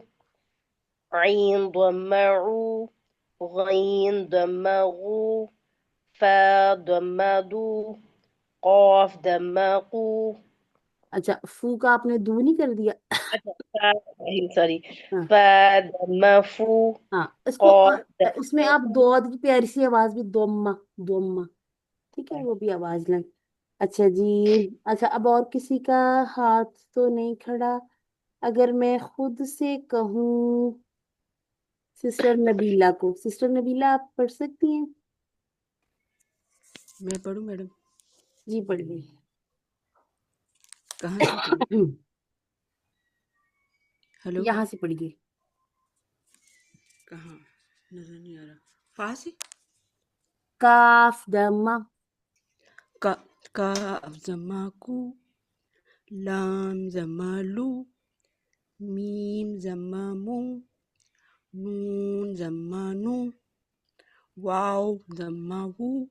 [SPEAKER 7] عين ضمعو، غين ضمغو، فا ضمدو، قاف ضمقو.
[SPEAKER 1] اچھا فو کا آپ نے دو نہیں کر دیا؟
[SPEAKER 7] سوری،
[SPEAKER 1] ہاں
[SPEAKER 7] فا ضمفو،
[SPEAKER 1] ہاں، اس کو
[SPEAKER 7] قاف
[SPEAKER 1] اس میں آپ
[SPEAKER 7] ضمفو.
[SPEAKER 1] دود کی پیاری سی آواز بھی دوما دوما. ٹھیک ہے، وہ بھی آواز لیں. اچھا جی. اچھا اب اور کسی کا ہاتھ تو نہیں کھڑا. اگر میں خود سے کہوں سسٹر نبیلہ کو، سسٹر نبیلہ آپ پڑھ سکتی ہیں؟
[SPEAKER 9] میں پڑھوں میڈم؟
[SPEAKER 1] جی پڑھیے.
[SPEAKER 9] کہاں سے پڑھیں؟ ہلو
[SPEAKER 1] یہاں سے پڑھیے.
[SPEAKER 9] کہاں نظر نہیں آ رہا. فا سے
[SPEAKER 1] کاف دما
[SPEAKER 9] کاف زما کو، لام زما لو، میم زما مو، نون زما نو، واو زما وو،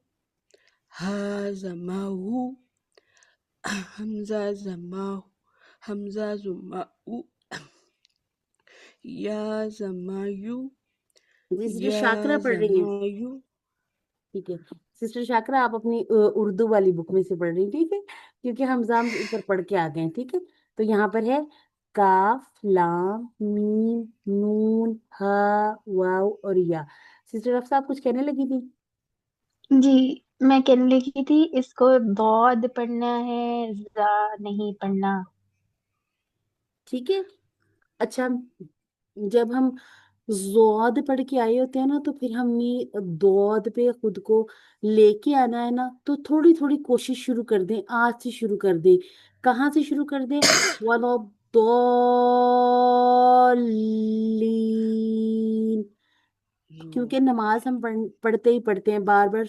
[SPEAKER 9] ہا زما ہو، حمزہ زما او، یا زما یو،
[SPEAKER 1] جی سسٹر
[SPEAKER 9] یا
[SPEAKER 1] شاکرہ پڑھ رہی ہیں.
[SPEAKER 9] زما یو.
[SPEAKER 1] ٹھیک ہے سسٹر شاکرہ آپ اپنی اردو والی بک میں سے پڑھ رہی ہیں. ٹھیک ہے کیونکہ ہم اوپر پڑھ کے آ گئے ہیں. ٹھیک ہے تو یہاں پر ہے کاف لام میم نون ہا واو اور یا. سسٹر افسا آپ کچھ کہنے لگی تھی.
[SPEAKER 2] جی میں کہنے لگی تھی اس کو ضاد پڑھنا ہے، زا نہیں پڑھنا.
[SPEAKER 1] ٹھیک ہے اچھا جب ہم زود پڑھ کے آئے ہوتے ہیں نا تو پھر ہم نے دود پہ خود کو لے کے آنا ہے نا، تو تھوڑی تھوڑی کوشش شروع کر دیں. آج سے شروع کر دیں. کہاں سے شروع کر دیں؟ وَلَا الضَّالِّينَ. کیونکہ نماز ہم پڑھتے ہی پڑھتے ہیں، بار بار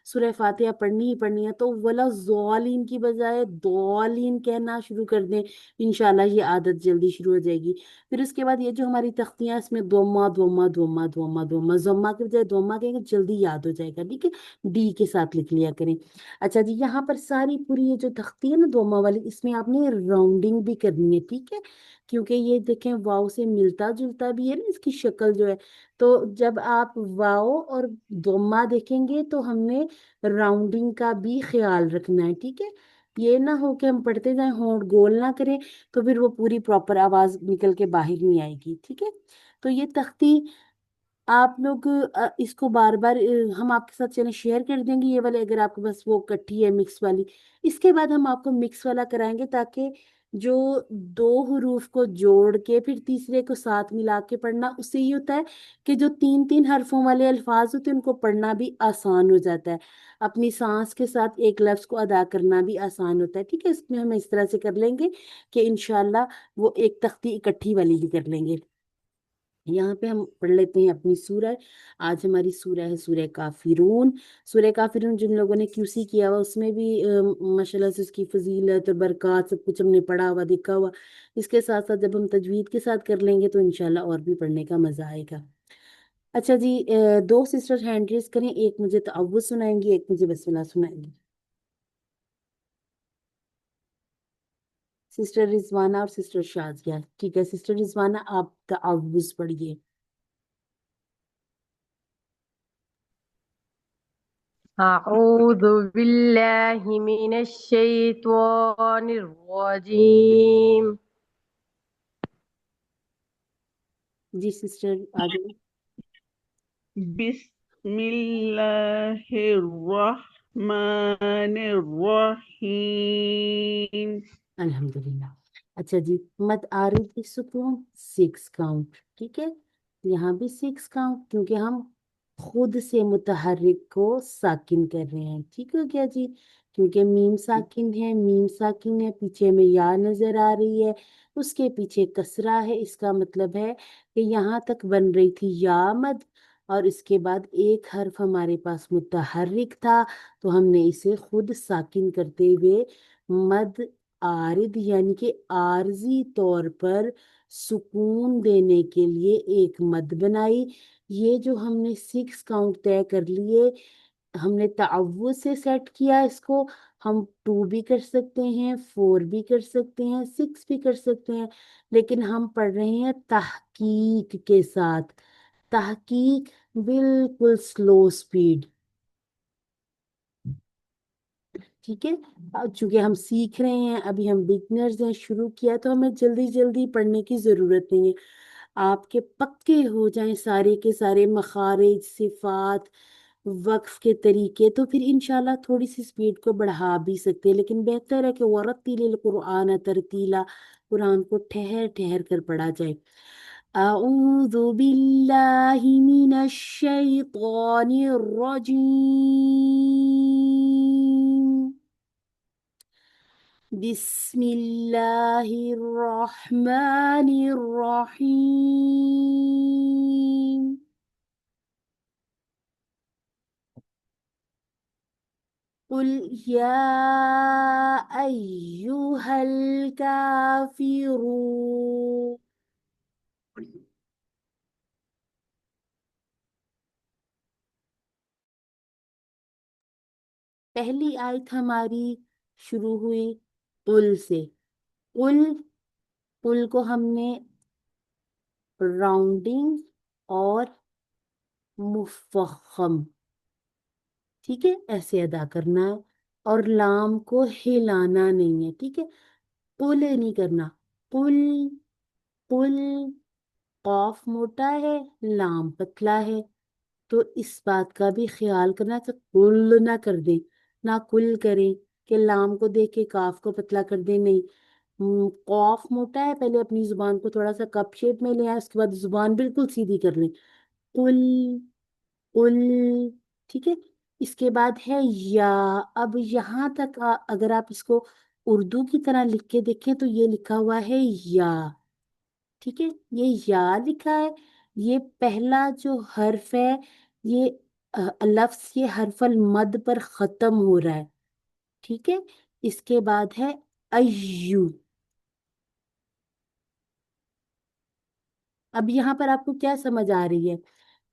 [SPEAKER 1] سورہ فاتحہ پڑھنی ہی پڑھنی ہے، تو ولا ضالین کی بجائے ضالین کہنا شروع کر دیں. انشاءاللہ یہ عادت جلدی شروع ہو جائے گی. پھر اس کے بعد یہ جو ہماری تختیاں اس میں دوما دوما دوما دوما دوما زما کے بجائے دوما کہیں گے، جلدی یاد ہو جائے گا. ٹھیک ہے ڈی کے ساتھ لکھ لیا کریں. اچھا جی یہاں پر ساری پوری یہ جو تختی ہے نا دوما والی، اس میں آپ نے راؤنڈنگ بھی کرنی ہے. ٹھیک ہے کیونکہ یہ دیکھیں واؤ سے ملتا جلتا بھی ہے نا اس کی شکل جو ہے. تو جب آپ واؤ اور دوما دیکھیں گے تو ہم نے راؤنڈنگ کا بھی خیال رکھنا ہے. ٹھیک ہے یہ نہ ہو کہ ہم پڑھتے جائیں ہونٹ گول نہ کریں تو پھر وہ پوری پراپر آواز نکل کے باہر نہیں آئے گی. ٹھیک ہے تو یہ تختی آپ لوگ اس کو بار بار ہم آپ کے ساتھ چلیں شیئر کر دیں گے یہ والے، اگر آپ کے بس وہ کٹھی ہے مکس والی. اس کے بعد ہم آپ کو مکس والا کرائیں گے تاکہ جو دو حروف کو جوڑ کے پھر تیسرے کو ساتھ ملا کے پڑھنا، اس سے یہ ہوتا ہے کہ جو تین تین حرفوں والے الفاظ ہوتے ہیں ان کو پڑھنا بھی آسان ہو جاتا ہے. اپنی سانس کے ساتھ ایک لفظ کو ادا کرنا بھی آسان ہوتا ہے. ٹھیک ہے اس میں ہم اس طرح سے کر لیں گے کہ انشاءاللہ وہ ایک تختی اکٹھی والی بھی کر لیں گے. یہاں پہ ہم پڑھ لیتے ہیں اپنی سورہ. آج ہماری سورہ ہے سورہ کافرون. سورہ کافرون جن لوگوں نے QC کیا ہوا اس میں بھی ماشاءاللہ سے اس کی فضیلت برکات سب کچھ ہم نے پڑھا ہوا دیکھا ہوا. اس کے ساتھ ساتھ جب ہم تجوید کے ساتھ کر لیں گے تو انشاءاللہ اور بھی پڑھنے کا مزہ آئے گا. اچھا جی دو سسٹر ہینڈ ریز کریں، ایک مجھے تعوذ سنائیں گی، ایک مجھے بسم اللہ سنائیں گی. سسٹر رضوانہ اور سسٹر شازیہ. ٹھیک ہے سسٹر رضوانہ آپ تعوذ پڑھیے.
[SPEAKER 3] أعوذ بالله من الشيطان الرجيم.
[SPEAKER 1] جی سسٹر آگے.
[SPEAKER 5] بسم اللہ الرحمن الرحیم.
[SPEAKER 1] الحمدللہ. اچھا جی مد عارض کی سکون 6 کاؤنٹ. ٹھیک ہے یہاں بھی 6 کاؤنٹ کیونکہ ہم خود سے متحرک کو ساکن کر رہے ہیں. ٹھیک ہو گیا جی کیونکہ میم ساکن ہے، میم ساکن ہے، پیچھے میں یا نظر آ رہی ہے، اس کے پیچھے کسرہ ہے. اس کا مطلب ہے کہ یہاں تک بن رہی تھی یا مد اور اس کے بعد ایک حرف ہمارے پاس متحرک تھا تو ہم نے اسے خود ساکن کرتے ہوئے مد عارض یعنی کہ عارضی طور پر سکون دینے کے لیے ایک مد بنائی. یہ جو ہم نے 6 کاؤنٹ طے کر لیے، ہم نے تعوذ سے سیٹ کیا اس کو. ہم 2 بھی کر سکتے ہیں، 4 بھی کر سکتے ہیں، 6 بھی کر سکتے ہیں، لیکن ہم پڑھ رہے ہیں تحقیق کے ساتھ. تحقیق بالکل سلو سپیڈ. ٹھیک ہے چونکہ ہم سیکھ رہے ہیں، ابھی ہم بگنرز ہیں، شروع کیا تو ہمیں جلدی جلدی پڑھنے کی ضرورت نہیں ہے. آپ کے پکے ہو جائیں سارے کے سارے مخارج صفات وقف کے طریقے تو پھر انشاءاللہ تھوڑی سی سپیڈ کو بڑھا بھی سکتے ہیں، لیکن بہتر ہے کہ وَرَتِّلِ الْقُرْآنَ تَرْتِیلًا قرآن کو ٹھہر ٹھہر کر پڑھا جائے. اعوذ باللہ من الشیطان الرجیم. بسم اللہ الرحمن الرحیم. قل یا ایہا الکافرون. پہلی آیت ہماری شروع ہوئی قل سے. قل قل کو ہم نے راؤنڈنگ اور مفخم، ٹھیک ہے، ایسے ادا کرنا ہے، اور لام کو ہلانا نہیں ہے، ٹھیک ہے. قل نہیں کرنا. قل قل، قاف موٹا ہے، لام پتلا ہے، تو اس بات کا بھی خیال کرنا کہ قل نہ کر دیں، نہ کل کریں کہ لام کو دیکھ کے کاف کو پتلا کر دیں، نہیں. قاف موٹا ہے، پہلے اپنی زبان کو تھوڑا سا کپ شیپ میں لے آئیں، اس کے بعد زبان بالکل سیدھی کر لیں. قل قل، ٹھیک ہے. اس کے بعد ہے یا. اب یہاں تک اگر آپ اس کو اردو کی طرح لکھ کے دیکھیں تو یہ لکھا ہوا ہے یا، ٹھیک ہے. یہ یا لکھا ہے، یہ پہلا جو حرف ہے، یہ لفظ یہ حرف المد پر ختم ہو رہا ہے، ٹھیک ہے. اس کے بعد ہے ایو. اب یہاں پر آپ کو کیا سمجھ آ رہی ہے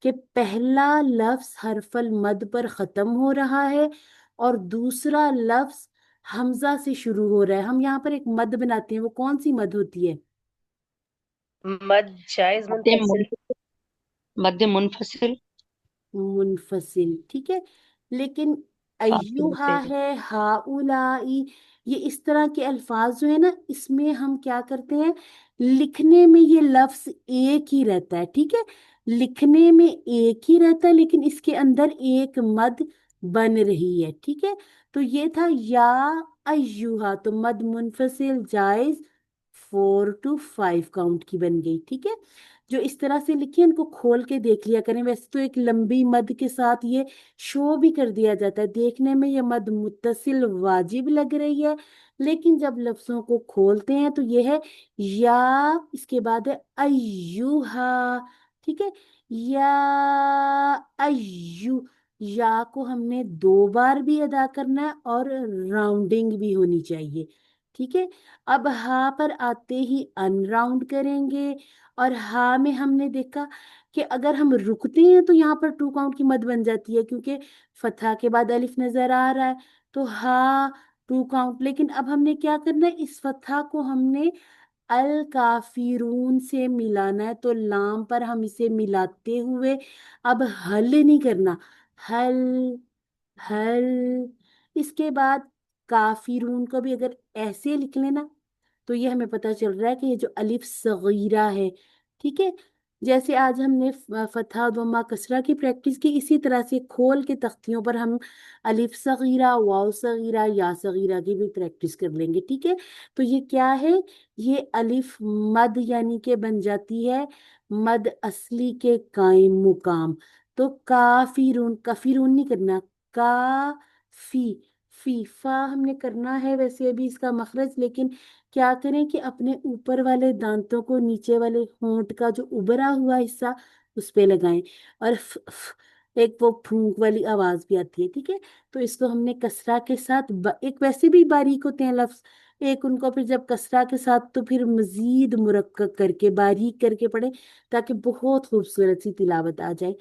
[SPEAKER 1] کہ پہلا لفظ حرف المد پر ختم ہو رہا ہے اور دوسرا لفظ حمزہ سے شروع ہو رہا ہے. ہم یہاں پر ایک مد بناتے ہیں، وہ کون سی مد ہوتی ہے؟
[SPEAKER 7] مد جائز منفصل.
[SPEAKER 10] مد منفصل.
[SPEAKER 1] منفصل، ٹھیک ہے. لیکن
[SPEAKER 10] فاصلے
[SPEAKER 1] ایوہا
[SPEAKER 10] سے.
[SPEAKER 1] ہے، ہاؤلائی، یہ اس طرح کے الفاظ جو ہے نا، اس میں ہم کیا کرتے ہیں، لکھنے میں یہ لفظ ایک ہی رہتا ہے، ٹھیک ہے. لکھنے میں ایک ہی رہتا ہے لیکن اس کے اندر ایک مد بن رہی ہے، ٹھیک ہے. تو یہ تھا یا ایوہا، تو مد منفصل جائز 4 to 5 کاؤنٹ کی بن گئی، ٹھیک ہے. جو اس طرح سے لکھے ان کو کھول کے دیکھ لیا کریں. ویسے تو ایک لمبی مد کے ساتھ یہ شو بھی کر دیا جاتا ہے، دیکھنے میں یہ مد متصل واجب لگ رہی ہے، لیکن جب لفظوں کو کھولتے ہیں تو یہ ہے یا، اس کے بعد ہے ایوہا، ٹھیک ہے. یا ایو، یا کو ہم نے 2 بار بھی ادا کرنا ہے اور راؤنڈنگ بھی ہونی چاہیے، ٹھیک ہے. اب ہا پر آتے ہی ان راؤنڈ کریں گے، اور ہا میں ہم نے دیکھا کہ اگر ہم رکتے ہیں تو یہاں پر 2 کاؤنٹ کی مد بن جاتی ہے، کیونکہ فتحہ کے بعد الف نظر آ رہا ہے تو ہا 2 کاؤنٹ. لیکن اب ہم نے کیا کرنا ہے، اس فتحہ کو ہم نے الکافرون سے ملانا ہے، تو لام پر ہم اسے ملاتے ہوئے اب حل نہیں کرنا، حل حل. اس کے بعد کافرون کو بھی اگر ایسے لکھ لینا تو یہ ہمیں پتہ چل رہا ہے کہ یہ جو الف صغیرہ ہے، ٹھیک ہے. جیسے آج ہم نے فتحہ ضمہ کسرہ کی پریکٹس کی، اسی طرح سے کھول کے تختیوں پر ہم الف صغیرہ، واو صغیرہ، یا صغیرہ کی بھی پریکٹس کر لیں گے، ٹھیک ہے. تو یہ کیا ہے، یہ الف مد یعنی کہ بن جاتی ہے مد اصلی کے قائم مقام. تو کافرون، کفیرون نہیں کرنا، کافی، فی فا ہم نے کرنا ہے ویسے ابھی اس کا مخرج، لیکن کیا کریں کہ اپنے اوپر والے دانتوں کو نیچے والے ہونٹ کا جو ابھرا ہوا حصہ اس پہ لگائیں، اور ایک وہ پھونک والی آواز بھی آتی ہے، ٹھیک ہے. تو اس کو ہم نے کسرہ کے ساتھ ایک ویسے بھی باریک ہوتے ہیں لفظ، ایک ان کو پھر جب کسرہ کے ساتھ تو پھر مزید مرکب کر کے باریک کر کے پڑھیں تاکہ بہت خوبصورت سی تلاوت آ جائے.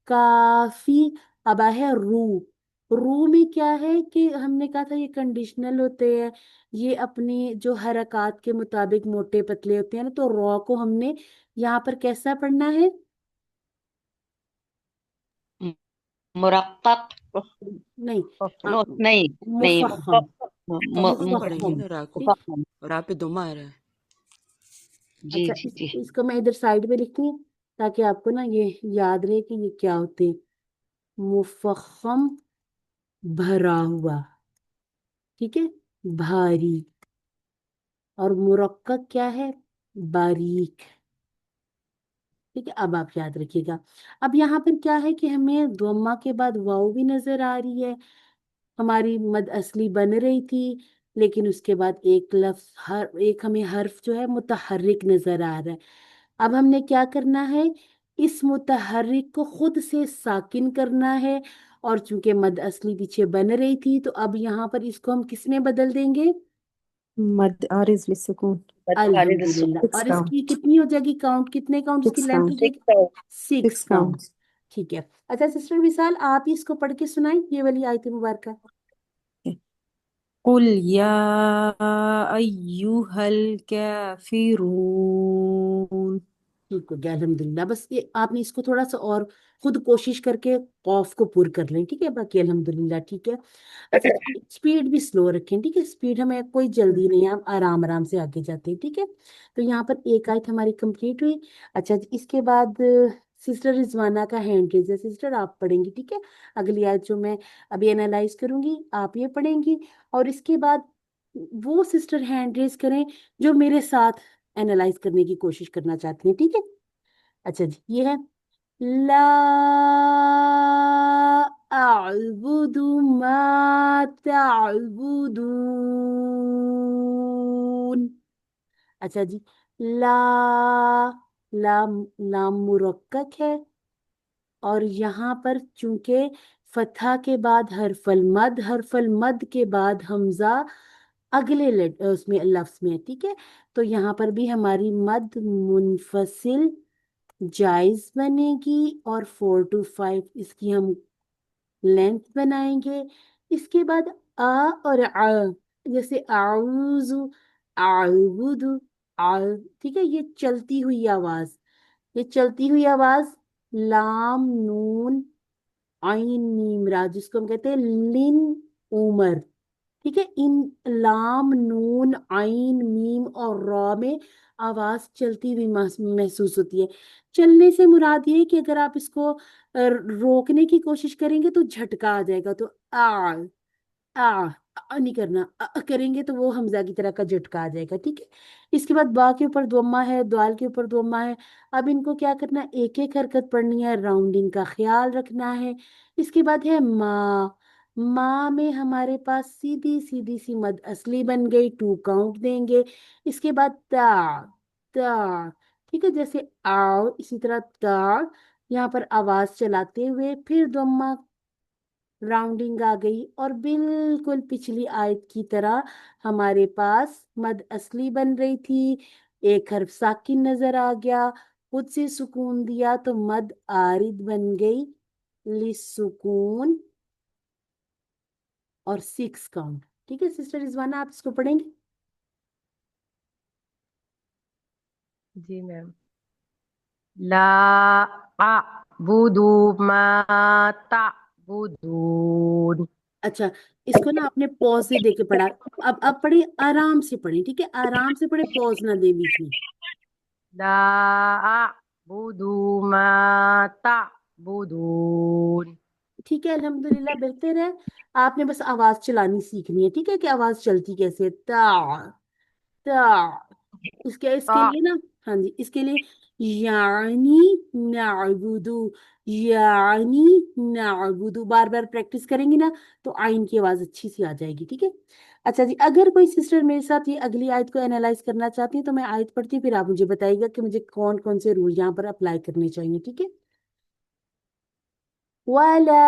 [SPEAKER 1] کافی. اب ہے رو. رو میں کیا ہے کہ ہم نے کہا تھا یہ کنڈیشنل ہوتے ہیں، یہ اپنی جو حرکات کے مطابق موٹے پتلے ہوتے ہیں نا، تو رو کو ہم نے یہاں پر کیسا پڑھنا ہے،
[SPEAKER 10] مرقق.
[SPEAKER 1] نہیں
[SPEAKER 10] نہیں نہیں.
[SPEAKER 1] مفخم،
[SPEAKER 9] مفخم پڑھیں گے
[SPEAKER 1] مفخم.
[SPEAKER 9] نا را کو،
[SPEAKER 10] مفخم.
[SPEAKER 9] را پہ دمہ آ رہا ہے.
[SPEAKER 10] جی
[SPEAKER 1] اچھا
[SPEAKER 10] جی جی.
[SPEAKER 1] اس کو میں ادھر سائڈ پہ لکھتی ہوں تاکہ آپ کو نا یہ یاد رہے کہ یہ کیا ہوتے ہیں. مفخم، بھرا ہوا، ٹھیک ہے، بھاری. اور مرکب کیا ہے، باریک، ٹھیک ہے. اب آپ یاد رکھیے گا. اب یہاں پر کیا ہے کہ ہمیں ضمہ کے بعد واو بھی نظر آ رہی ہے، ہماری مد اصلی بن رہی تھی लेकिन उसके बाद एक लफ्ज हर एक हमें हर्फ जो है मुतहर्रिक नजर आ रहा है। अब हमने क्या करना है, इस मुतहर्रिक को खुद से साकिन करना है। और चूंकि मद असली पीछे बन रही थी, तो अब यहाँ पर इसको हम किस में बदल देंगे?
[SPEAKER 11] मद आरिज लिसुकून।
[SPEAKER 7] खालिद
[SPEAKER 1] अल्हम्दुलिल्लाह।
[SPEAKER 11] सिक्स
[SPEAKER 1] और इसकी
[SPEAKER 11] काउंट।
[SPEAKER 1] कितनी हो जाएगी काउंट, कितने काउंट इसकी
[SPEAKER 11] सिक्स
[SPEAKER 1] लेंथ हो
[SPEAKER 11] काउंट।
[SPEAKER 1] जाएगी?
[SPEAKER 7] 6
[SPEAKER 1] सिक्स
[SPEAKER 11] सिक्स
[SPEAKER 1] काउंट।
[SPEAKER 11] काउंट।
[SPEAKER 1] ठीक है। अच्छा सिस्टर विशाल, आप ही इसको पढ़ के सुनाएं, ये वाली आयत मुबारक।
[SPEAKER 11] कुल या अय्युहल काफिरून।
[SPEAKER 1] ठीक हो गया अल्हम्दुलिल्लाह। बस ये आपने इसको थोड़ा सा और खुद कोशिश करके कॉफ को पुर कर लें, ठीक है, बाकी अल्हम्दुलिल्लाह ठीक है। अच्छा स्पीड भी स्लो रखें, ठीक है, स्पीड हमें कोई जल्दी नहीं है, हम आराम आराम से आगे जाते हैं, ठीक है। तो यहाँ पर एक आयत हमारी कंप्लीट हुई। अच्छा जी, इसके बाद सिस्टर रिजवाना का हैंड रेज है, सिस्टर आप पढ़ेंगी, ठीक है। अगली आयत जो मैं अभी एनालाइज करूंगी आप ये पढ़ेंगी, और इसके बाद वो सिस्टर हैंड रेज करें जो मेरे साथ एनालाइज करने की कोशिश करना चाहती हैं, ठीक है। अच्छा जी, ये है ला अअबुदु मा तअबुदून। अच्छा जी, ला लाम लाम मुरक्कक है, और यहाँ पर चूंकि फतहा के बाद हरफल मद के बाद हमजा अगले उसमें लफ्ज में है, ठीक है। तो यहाँ पर भी हमारी मद मुनफसिल जायज बनेगी, और 4 to 5 इसकी हम लेंथ बनाएंगे। इसके बाद आ और आ, जैसे आउजु आउबुदु आ, ठीक है, ये चलती हुई आवाज, ये चलती हुई आवाज लाम नून आइन मीम रा, जिसको हम कहते हैं लिन उमर, ठीक है। इन लाम नून आइन मीम और रॉ में आवाज चलती हुई महसूस होती है। चलने से मुराद ये है कि अगर आप इसको रोकने की कोशिश करेंगे तो झटका आ जाएगा, तो आ नहीं करना, करेंगे तो वो हमजा की तरह का झटका आ जाएगा, ठीक है। इसके बाद बा के ऊपर दोमा है, द्वाल के ऊपर दोमा है। अब इनको क्या करना है, एक एक हरकत पढ़नी है, राउंडिंग का ख्याल रखना है। इसके बाद है माँ में हमारे पास सीधी सीधी सी मद असली बन गई, 2 काउंट देंगे। इसके बाद ता, ठीक है, जैसे आओ इसी तरह ता, यहाँ पर आवाज चलाते हुए फिर दोमा, राउंडिंग आ गई, और बिल्कुल पिछली आयत की तरह हमारे पास मद असली बन रही थी, एक हर्फ साकिन नजर आ गया, खुद से सुकून दिया तो मद आरिद बन गई लिसुकून, और 6 काउंट, ठीक है। सिस्टर रिजवाना आप इसको पढ़ेंगे?
[SPEAKER 3] जी मैम। ला अअबुदु मा तअबुदून।
[SPEAKER 1] अच्छा, इसको ना आपने पॉज से देके पढ़ा। अब पढ़े, आराम से पढ़े, ठीक है, आराम से पढ़े, पॉज ना दे बीच में।
[SPEAKER 3] ला अअबुदु मा तअबुदून।
[SPEAKER 1] ठीक है अल्हम्दुलिल्लाह, बेहतर है। आपने बस आवाज चलानी सीखनी है, ठीक है, कि आवाज चलती कैसे है। ता इसके
[SPEAKER 3] ता
[SPEAKER 1] लिए ना, हाँ जी, इसके लिए यानी नाबुदू, यानी नाबुदू बार बार प्रैक्टिस करेंगी ना, तो आइन की आवाज अच्छी सी आ जाएगी, ठीक है। अच्छा जी, अगर कोई सिस्टर मेरे साथ ये अगली आयत को एनालाइज करना चाहती है तो मैं आयत पढ़ती हूँ, फिर आप मुझे बताइएगा कि मुझे कौन कौन से रूल यहाँ पर अप्लाई करने चाहिए, ठीक है। वला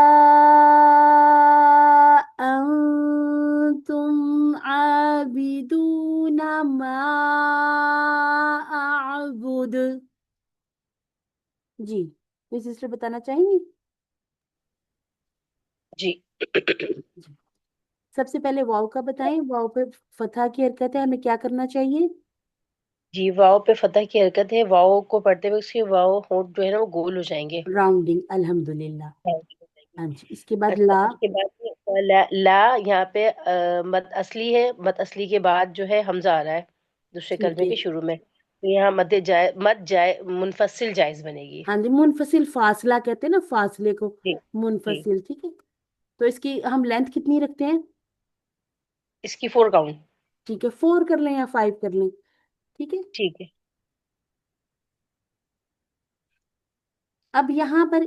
[SPEAKER 1] अंतुम आबिदूना मा अअबुद। जी, कोई सिस्टर बताना चाहेंगी?
[SPEAKER 7] जी।
[SPEAKER 1] जी। सबसे पहले वाव का बताएं, वाव पे फतहा की हरकत है, हमें क्या करना चाहिए?
[SPEAKER 7] जी, वाव पे फतह की हरकत है, वाव को पढ़ते हुए उसके वाव होंठ जो है ना वो गोल हो जाएंगे।
[SPEAKER 1] राउंडिंग, अल्हम्दुलिल्लाह। हाँ जी, इसके बाद
[SPEAKER 7] अच्छा,
[SPEAKER 1] ला,
[SPEAKER 7] उसके बाद ला यहाँ पे मद असली है, मद असली के बाद जो है हमजा आ रहा है दूसरे
[SPEAKER 1] ठीक
[SPEAKER 7] कलमे
[SPEAKER 1] है।
[SPEAKER 7] के शुरू में, तो यहाँ मद जाए मुनफसिल जायज बनेगी।
[SPEAKER 1] हाँ जी, मुनफसिल फासला कहते हैं ना, फासले को
[SPEAKER 7] जी। जी,
[SPEAKER 1] मुनफसिल, ठीक है। तो इसकी हम लेंथ कितनी रखते हैं?
[SPEAKER 7] इसकी 4 काउंट।
[SPEAKER 1] ठीक है, 4 कर लें या 5 कर लें, ठीक है।
[SPEAKER 7] ठीक है।
[SPEAKER 1] अब यहाँ पर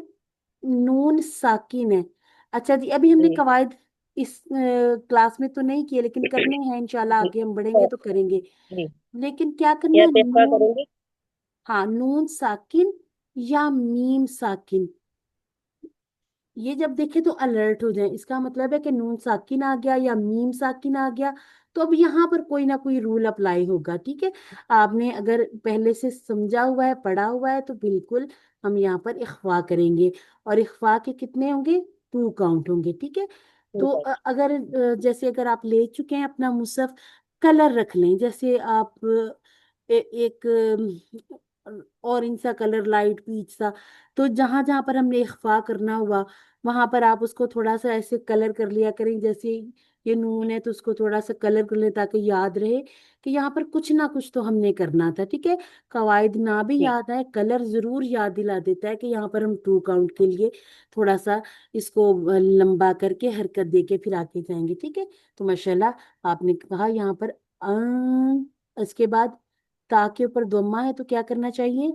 [SPEAKER 1] नून साकिन है। अच्छा जी, अभी हमने
[SPEAKER 7] जी।
[SPEAKER 1] कवायद इस क्लास में तो नहीं किए, लेकिन करने हैं इंशाल्लाह,
[SPEAKER 7] जी
[SPEAKER 1] आगे हम बढ़ेंगे तो करेंगे।
[SPEAKER 7] जी
[SPEAKER 1] लेकिन क्या करना
[SPEAKER 7] यहाँ
[SPEAKER 1] है,
[SPEAKER 7] पे क्या
[SPEAKER 1] नून,
[SPEAKER 7] करेंगे?
[SPEAKER 1] हाँ नून साकिन या मीम साकिन, ये जब देखे तो अलर्ट हो जाए। इसका मतलब है कि नून साकिन आ गया या मीम साकिन आ गया, तो अब यहाँ पर कोई ना कोई रूल अप्लाई होगा। ठीक है, आपने अगर पहले से समझा हुआ है, पढ़ा हुआ है, तो बिल्कुल हम यहाँ पर इख्फा करेंगे। और इख्फा के कितने होंगे, 2 काउंट होंगे। ठीक है, तो
[SPEAKER 7] ठीक है।
[SPEAKER 1] अगर जैसे अगर आप ले चुके हैं अपना मुसहफ, कलर रख लें। जैसे आप एक ऑरेंज सा कलर, लाइट पीच सा, तो जहां जहां पर हमने इख्फा करना हुआ, वहां पर आप उसको थोड़ा सा ऐसे कलर कर लिया करें। जैसे ये नून है तो उसको थोड़ा सा कलर कर लें, ताकि याद रहे कि यहाँ पर कुछ ना कुछ तो हमने करना था। ठीक है, कवायद ना भी
[SPEAKER 7] ठीक।
[SPEAKER 1] याद आए, कलर जरूर याद दिला देता है कि यहाँ पर हम 2 काउंट के लिए थोड़ा सा इसको लंबा करके हरकत दे के फिर आगे जाएंगे। ठीक है, तो माशाल्लाह आपने कहा यहाँ पर इसके बाद ता के ऊपर दम्मा है, तो क्या करना चाहिए?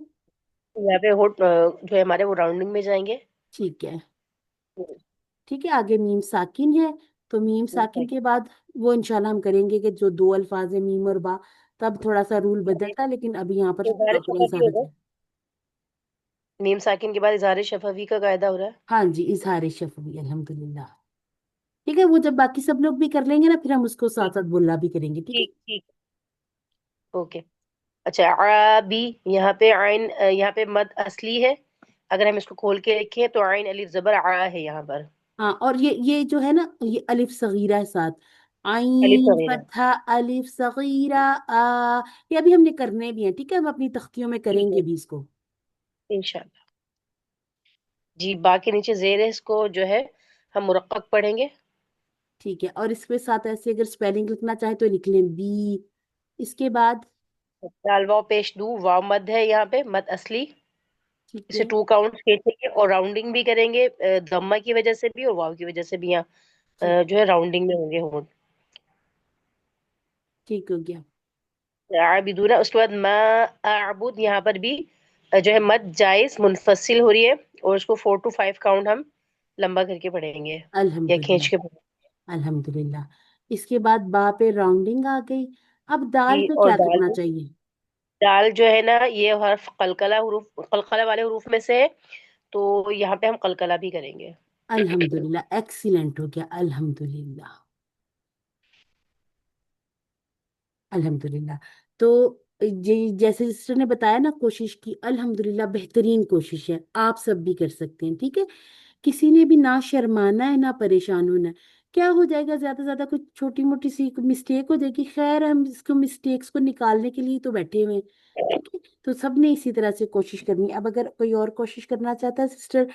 [SPEAKER 7] यहाँ पे जो है हमारे वो राउंडिंग में जाएंगे।
[SPEAKER 1] ठीक है,
[SPEAKER 7] हम्म,
[SPEAKER 1] ठीक है, आगे मीम साकिन है, तो मीम साकिन के बाद वो इंशाल्लाह हम करेंगे कि जो 2 अल्फाज है मीम और बा, तब थोड़ा सा रूल बदलता है, लेकिन अभी यहाँ पर
[SPEAKER 7] इजहार
[SPEAKER 1] पूरा
[SPEAKER 7] शफवी
[SPEAKER 1] इजाजत
[SPEAKER 7] होगा।
[SPEAKER 1] है।
[SPEAKER 7] मीम साकिन के बाद इजहार शफवी का कायदा हो रहा है।
[SPEAKER 1] हाँ जी, इजहार शफवी, अल्हम्दुलिल्लाह। ठीक है, वो जब बाकी सब लोग भी कर लेंगे ना, फिर हम उसको साथ
[SPEAKER 7] ठीक
[SPEAKER 1] साथ बोलना भी करेंगे। ठीक है,
[SPEAKER 7] ठीक ठीक। ओके। अच्छा, आबी, यहाँ पे आइन, यहाँ पे मद असली है। अगर हम इसको खोल के लिखें तो आइन अलिफ जबर आ है यहाँ पर।
[SPEAKER 1] हाँ, और ये जो है ना, ये अलिफ सगीरा है साथ,
[SPEAKER 7] अलिफ
[SPEAKER 1] आइन
[SPEAKER 7] सगीरा।
[SPEAKER 1] फतहा अलिफ सगीरा आ, ये अभी हमने करने भी है। ठीक है, हम अपनी तख्तियों में
[SPEAKER 7] ठीक
[SPEAKER 1] करेंगे
[SPEAKER 7] है,
[SPEAKER 1] भी इसको।
[SPEAKER 7] इंशाल्लाह। जी, बाकी नीचे जेर है, इसको जो है हम मुरक्कक पढ़ेंगे।
[SPEAKER 1] ठीक है, और इसके साथ ऐसे अगर स्पेलिंग लिखना चाहे तो लिख लें बी। इसके बाद
[SPEAKER 7] दाल वाव पेश दू, वाव मद है यहाँ पे, मद असली।
[SPEAKER 1] ठीक
[SPEAKER 7] इसे
[SPEAKER 1] है,
[SPEAKER 7] 2 काउंट खींचेंगे और राउंडिंग भी करेंगे, दम्मा की वजह से भी और वाव की वजह से भी। यहाँ
[SPEAKER 1] ठीक,
[SPEAKER 7] जो है राउंडिंग में होंगे होंठ।
[SPEAKER 1] ठीक हो गया।
[SPEAKER 7] आबिदूना, उसके बाद मा आबुद, यहाँ पर भी जो है मद जायज मुनफसिल हो रही है, और उसको 4 to 5 काउंट हम लंबा करके पढ़ेंगे या खींच के
[SPEAKER 1] अल्हम्दुलिल्लाह,
[SPEAKER 7] पढ़ेंगे।
[SPEAKER 1] अल्हम्दुलिल्लाह। इसके बाद बा पे राउंडिंग आ गई। अब दाल
[SPEAKER 7] जी,
[SPEAKER 1] पे
[SPEAKER 7] और
[SPEAKER 1] क्या
[SPEAKER 7] दाल
[SPEAKER 1] करना
[SPEAKER 7] में,
[SPEAKER 1] चाहिए?
[SPEAKER 7] दाल जो है ना, ये हर्फ कलकला हरूफ, कलकला वाले हरूफ में से है, तो यहाँ पे हम कलकला भी करेंगे।
[SPEAKER 1] अल्हम्दुलिल्लाह, एक्सीलेंट हो गया, अल्हम्दुलिल्लाह, अल्हम्दुलिल्लाह। तो ये जैसे सिस्टर ने बताया ना, कोशिश की, अल्हम्दुलिल्लाह बेहतरीन कोशिश है, आप सब भी कर सकते हैं। ठीक है, किसी ने भी ना शर्माना है, ना परेशान होना है। क्या हो जाएगा, ज्यादा से ज्यादा कुछ छोटी मोटी सी मिस्टेक हो जाएगी, खैर हम इसको मिस्टेक्स को निकालने के लिए तो बैठे हुए हैं। ठीक है, तो सबने इसी तरह से कोशिश करनी है। अब अगर कोई और कोशिश करना चाहता है, सिस्टर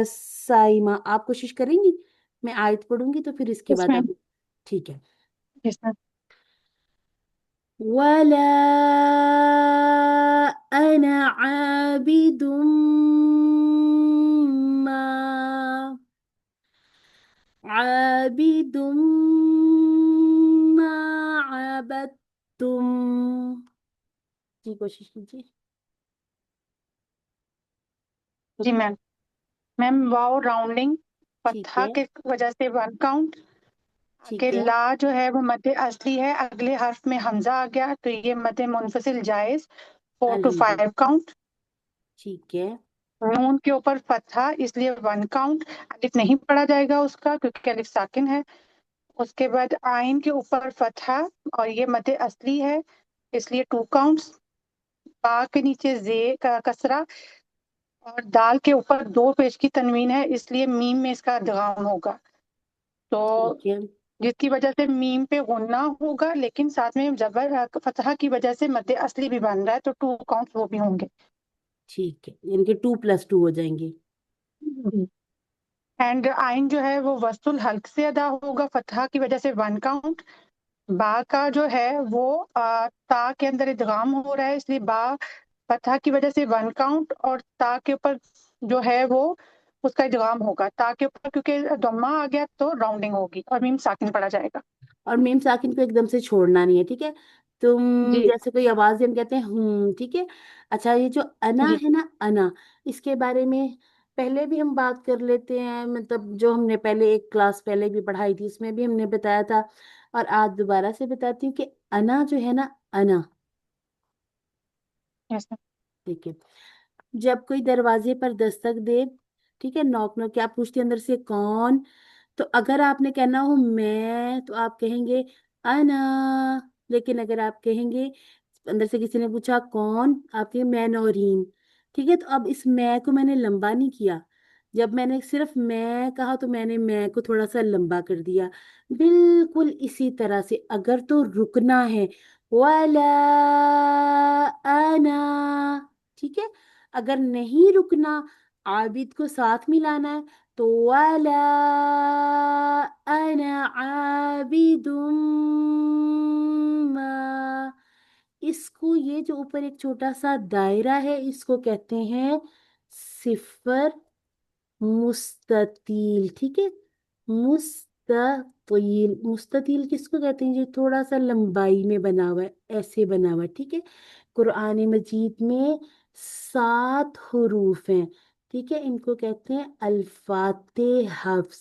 [SPEAKER 1] साइमा, आप कोशिश करेंगी? मैं आयत पढ़ूंगी तो फिर इसके
[SPEAKER 6] यस
[SPEAKER 1] बाद
[SPEAKER 6] मैम।
[SPEAKER 1] आप। ठीक है,
[SPEAKER 6] यस मैम।
[SPEAKER 1] ولا أنا عابد ما عابد ما عبدتم। जी कोशिश कीजिए।
[SPEAKER 6] जी मैम। मैम वाओ राउंडिंग,
[SPEAKER 1] ठीक
[SPEAKER 6] फतहा
[SPEAKER 1] है,
[SPEAKER 6] के वजह से 1 काउंट। आगे
[SPEAKER 1] ठीक है,
[SPEAKER 6] ला जो है वो मद्दे असली है, अगले हर्फ में हमजा आ गया तो ये मद्दे मुनफसिल जायज, 4 to
[SPEAKER 1] अल्हम्दुलिल्लाह,
[SPEAKER 6] 5 काउंट।
[SPEAKER 1] ठीक है,
[SPEAKER 6] नून के ऊपर फतहा इसलिए 1 काउंट, अलिफ नहीं पढ़ा जाएगा उसका क्योंकि अलिफ साकिन है। उसके बाद आइन के ऊपर फतहा और ये मद्दे असली है इसलिए 2 काउंट्स। बा के नीचे जे का कसरा और दाल के ऊपर 2 पेश की तनवीन है इसलिए मीम में इसका इदगाम होगा, तो
[SPEAKER 1] ठीक है,
[SPEAKER 6] जिसकी वजह से मीम पे गुन्ना होगा, लेकिन साथ में जबर फतहा की वजह से मद्दे असली भी बन रहा है तो 2 काउंट्स वो भी होंगे।
[SPEAKER 1] ठीक है, यानी कि 2 + 2 हो जाएंगे।
[SPEAKER 6] एंड आइन जो है वो वस्तुल हल्क से अदा होगा, फतहा की वजह से 1 काउंट। बा का जो है वो ता के अंदर इदगाम हो रहा है इसलिए बा फतहा की वजह से 1 काउंट, और ता के ऊपर जो है वो उसका इदगाम होगा, ता के ऊपर क्योंकि दम्मा आ गया तो राउंडिंग होगी और मीम साकिन पढ़ा जाएगा।
[SPEAKER 1] और मीम साकिन को एकदम से छोड़ना नहीं है। ठीक है, तुम,
[SPEAKER 6] जी
[SPEAKER 1] जैसे कोई आवाज हम कहते हैं, ठीक है। अच्छा, ये जो अना
[SPEAKER 6] जी
[SPEAKER 1] है ना, अना, इसके बारे में پہلے بھی ہم بات کر لیتے ہیں، مطلب جو ہم نے پہلے ایک کلاس پہلے بھی پڑھائی تھی اس میں بھی ہم نے بتایا تھا، اور آج دوبارہ سے بتاتی ہوں کہ انا جو ہے نا، انا،
[SPEAKER 6] یس میم.
[SPEAKER 1] ٹھیک ہے، جب کوئی دروازے پر دستک دے، ٹھیک ہے، نوک نوک، کیا پوچھتے اندر سے کون، تو اگر آپ نے کہنا ہو میں تو آپ کہیں گے انا، لیکن اگر آپ کہیں گے اندر سے کسی نے پوچھا کون، آپ کہیں میں نورین، ٹھیک ہے، تو اب اس میں کو میں نے لمبا نہیں کیا، جب میں نے صرف میں کہا تو میں نے میں کو تھوڑا سا لمبا کر دیا، بالکل اسی طرح سے اگر تو رکنا ہے ولا انا، ٹھیک ہے، اگر نہیں رکنا، عابد کو ساتھ ملانا ہے تو ولا انا عابد ما، اس کو یہ جو اوپر ایک چھوٹا سا دائرہ ہے اس کو کہتے ہیں صفر مستطیل، ٹھیک ہے، مستطیل، مستطیل کس کو کہتے ہیں، جو تھوڑا سا لمبائی میں بنا ہوا ہے، ایسے بنا ہوا ہے، ٹھیک ہے، قرآن مجید میں 7 حروف ہیں، ٹھیک ہے، ان کو کہتے ہیں الفات حفظ،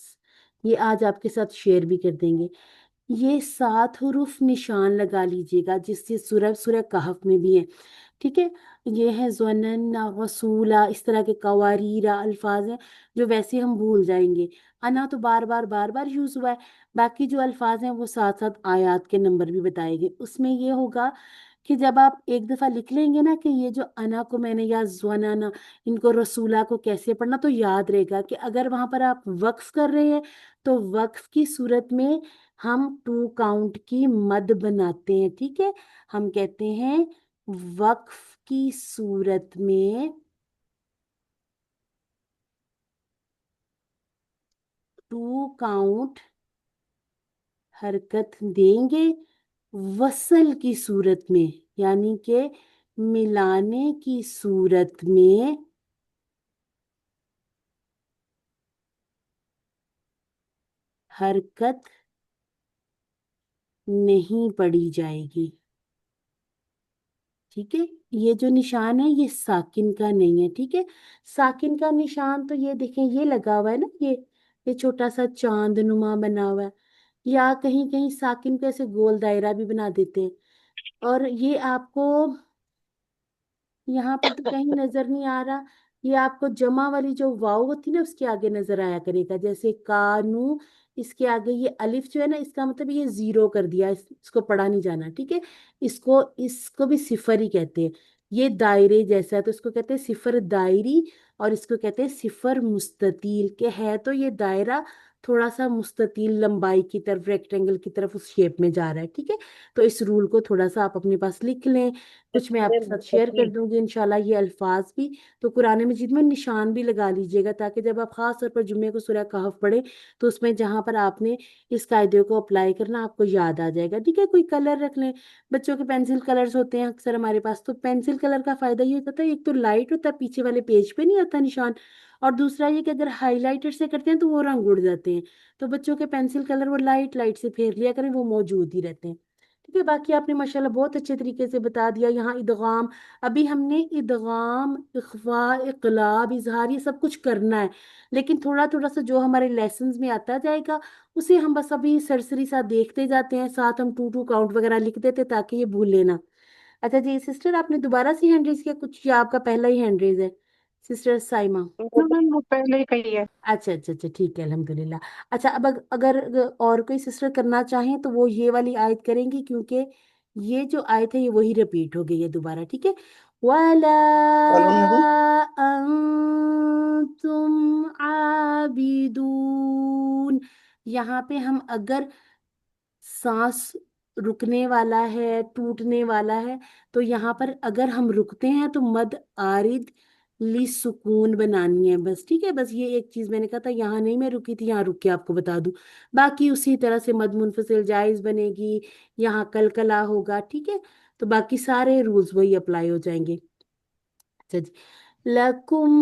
[SPEAKER 1] یہ آج آپ کے ساتھ شیئر بھی کر دیں گے، یہ 7 حروف نشان لگا لیجئے گا جس سے سورہ کہف میں بھی ہے، ٹھیک ہے، یہ ہے زنن، غسولہ، اس طرح کے قواریرا الفاظ ہیں جو ویسے ہم بھول جائیں گے، انا تو بار بار بار بار یوز ہوا ہے، باقی جو الفاظ ہیں وہ ساتھ ساتھ آیات کے نمبر بھی بتائے گے، اس میں یہ ہوگا کہ جب آپ ایک دفعہ لکھ لیں گے نا کہ یہ جو انا کو میں نے یا زننا ان کو رسولہ کو کیسے پڑھنا، تو یاد رہے گا کہ اگر وہاں پر آپ وقف کر رہے ہیں تو وقف کی صورت میں ہم 2 کاؤنٹ کی مد بناتے ہیں، ٹھیک ہے، ہم کہتے ہیں وقف کی صورت میں 2 کاؤنٹ حرکت دیں گے، وصل کی صورت میں یعنی کہ ملانے کی صورت میں حرکت نہیں پڑی جائے گی، ٹھیک ہے، یہ جو نشان ہے یہ ساکن کا نہیں ہے، ٹھیک ہے، ساکن کا نشان تو یہ دیکھیں یہ لگا ہوا ہے نا، یہ چھوٹا سا چاند نما بنا ہوا ہے، یا کہیں کہیں ساکن کو ایسے گول دائرہ بھی بنا دیتے ہیں، اور یہ آپ کو یہاں پر تو کہیں نظر نہیں آ رہا، یہ آپ کو جمع والی جو واو ہوتی نا اس کے آگے نظر آیا کرے گا، جیسے کانو، اس کے آگے یہ الف جو ہے نا اس کا مطلب یہ زیرو کر دیا، اس کو پڑھا نہیں جانا، ٹھیک ہے، اس کو بھی صفر ہی کہتے ہیں، یہ دائرے جیسا ہے تو اس کو کہتے ہیں صفر دائری، اور اس کو کہتے ہیں صفر مستطیل، کہ ہے تو یہ دائرہ تھوڑا سا مستطیل لمبائی کی طرف، ریکٹینگل کی طرف اس شیپ میں جا رہا ہے، ٹھیک ہے، تو اس رول کو تھوڑا سا آپ اپنے پاس لکھ لیں، کچھ میں آپ کے ساتھ شیئر کر دوں گی انشاءاللہ یہ الفاظ بھی، تو قرآن مجید میں نشان بھی لگا لیجئے گا تاکہ جب آپ خاص طور پر جمعے کو سورہ کہف پڑھیں تو اس میں جہاں پر آپ نے اس قاعدے کو اپلائی کرنا آپ کو یاد آ جائے گا، ٹھیک ہے، کوئی کلر رکھ لیں، بچوں کے پینسل کلرز ہوتے ہیں اکثر ہمارے پاس، تو پینسل کلر کا فائدہ یہ ہوتا ہے ایک تو لائٹ ہوتا ہے، پیچھے والے پیج پہ نہیں آتا نشان، اور دوسرا یہ کہ اگر ہائی لائٹر سے کرتے ہیں تو وہ رنگ اڑ جاتے ہیں، تو بچوں کے پینسل کلر وہ لائٹ لائٹ سے پھیر لیا کریں، وہ موجود ہی رہتے ہیں، ٹھیک ہے، باقی آپ نے ماشاءاللہ بہت اچھے طریقے سے بتا دیا، یہاں ادغام، ابھی ہم نے ادغام، اخفاء، اقلاب، اظہار یہ سب کچھ کرنا ہے، لیکن تھوڑا تھوڑا سا جو ہمارے لیسنز میں آتا جائے گا اسے ہم بس ابھی سرسری سا دیکھتے جاتے ہیں، ساتھ ہم 2 کاؤنٹ وغیرہ لکھ دیتے تاکہ یہ بھول لینا۔ اچھا جی سسٹر، آپ نے دوبارہ سے ہینڈ ریز کیا کچھ، یا آپ کا پہلا ہی ہینڈ ریز ہے سسٹر سائمہ؟
[SPEAKER 6] میم وہ پہلے ہی کہی ہے.
[SPEAKER 1] اچھا اچھا اچھا، ٹھیک ہے، الحمدللہ، اچھا اب اگر اور کوئی سسٹر کرنا چاہیں تو وہ یہ والی آیت کریں گی، کیونکہ یہ جو آیت ہے یہ وہی ریپیٹ ہو گئی ہے دوبارہ، ٹھیک ہے، وَلَا
[SPEAKER 8] قالوا
[SPEAKER 1] أَنْتُمْ عَابِدُونَ، یہاں پہ ہم اگر سانس رکنے والا ہے، ٹوٹنے والا ہے، تو یہاں پر اگر ہم رکتے ہیں تو مد آرد لی سکون بنانی ہے بس، ٹھیک ہے، بس یہ ایک چیز میں نے کہا تھا، یہاں نہیں میں رکی تھی، یہاں رک کے آپ کو بتا دوں، باقی اسی طرح سے مد منفصل جائز بنے گی، یہاں کلکلا ہوگا، ٹھیک ہے، تو باقی سارے رولز وہی اپلائی ہو جائیں گے۔ اچھا جی، لکم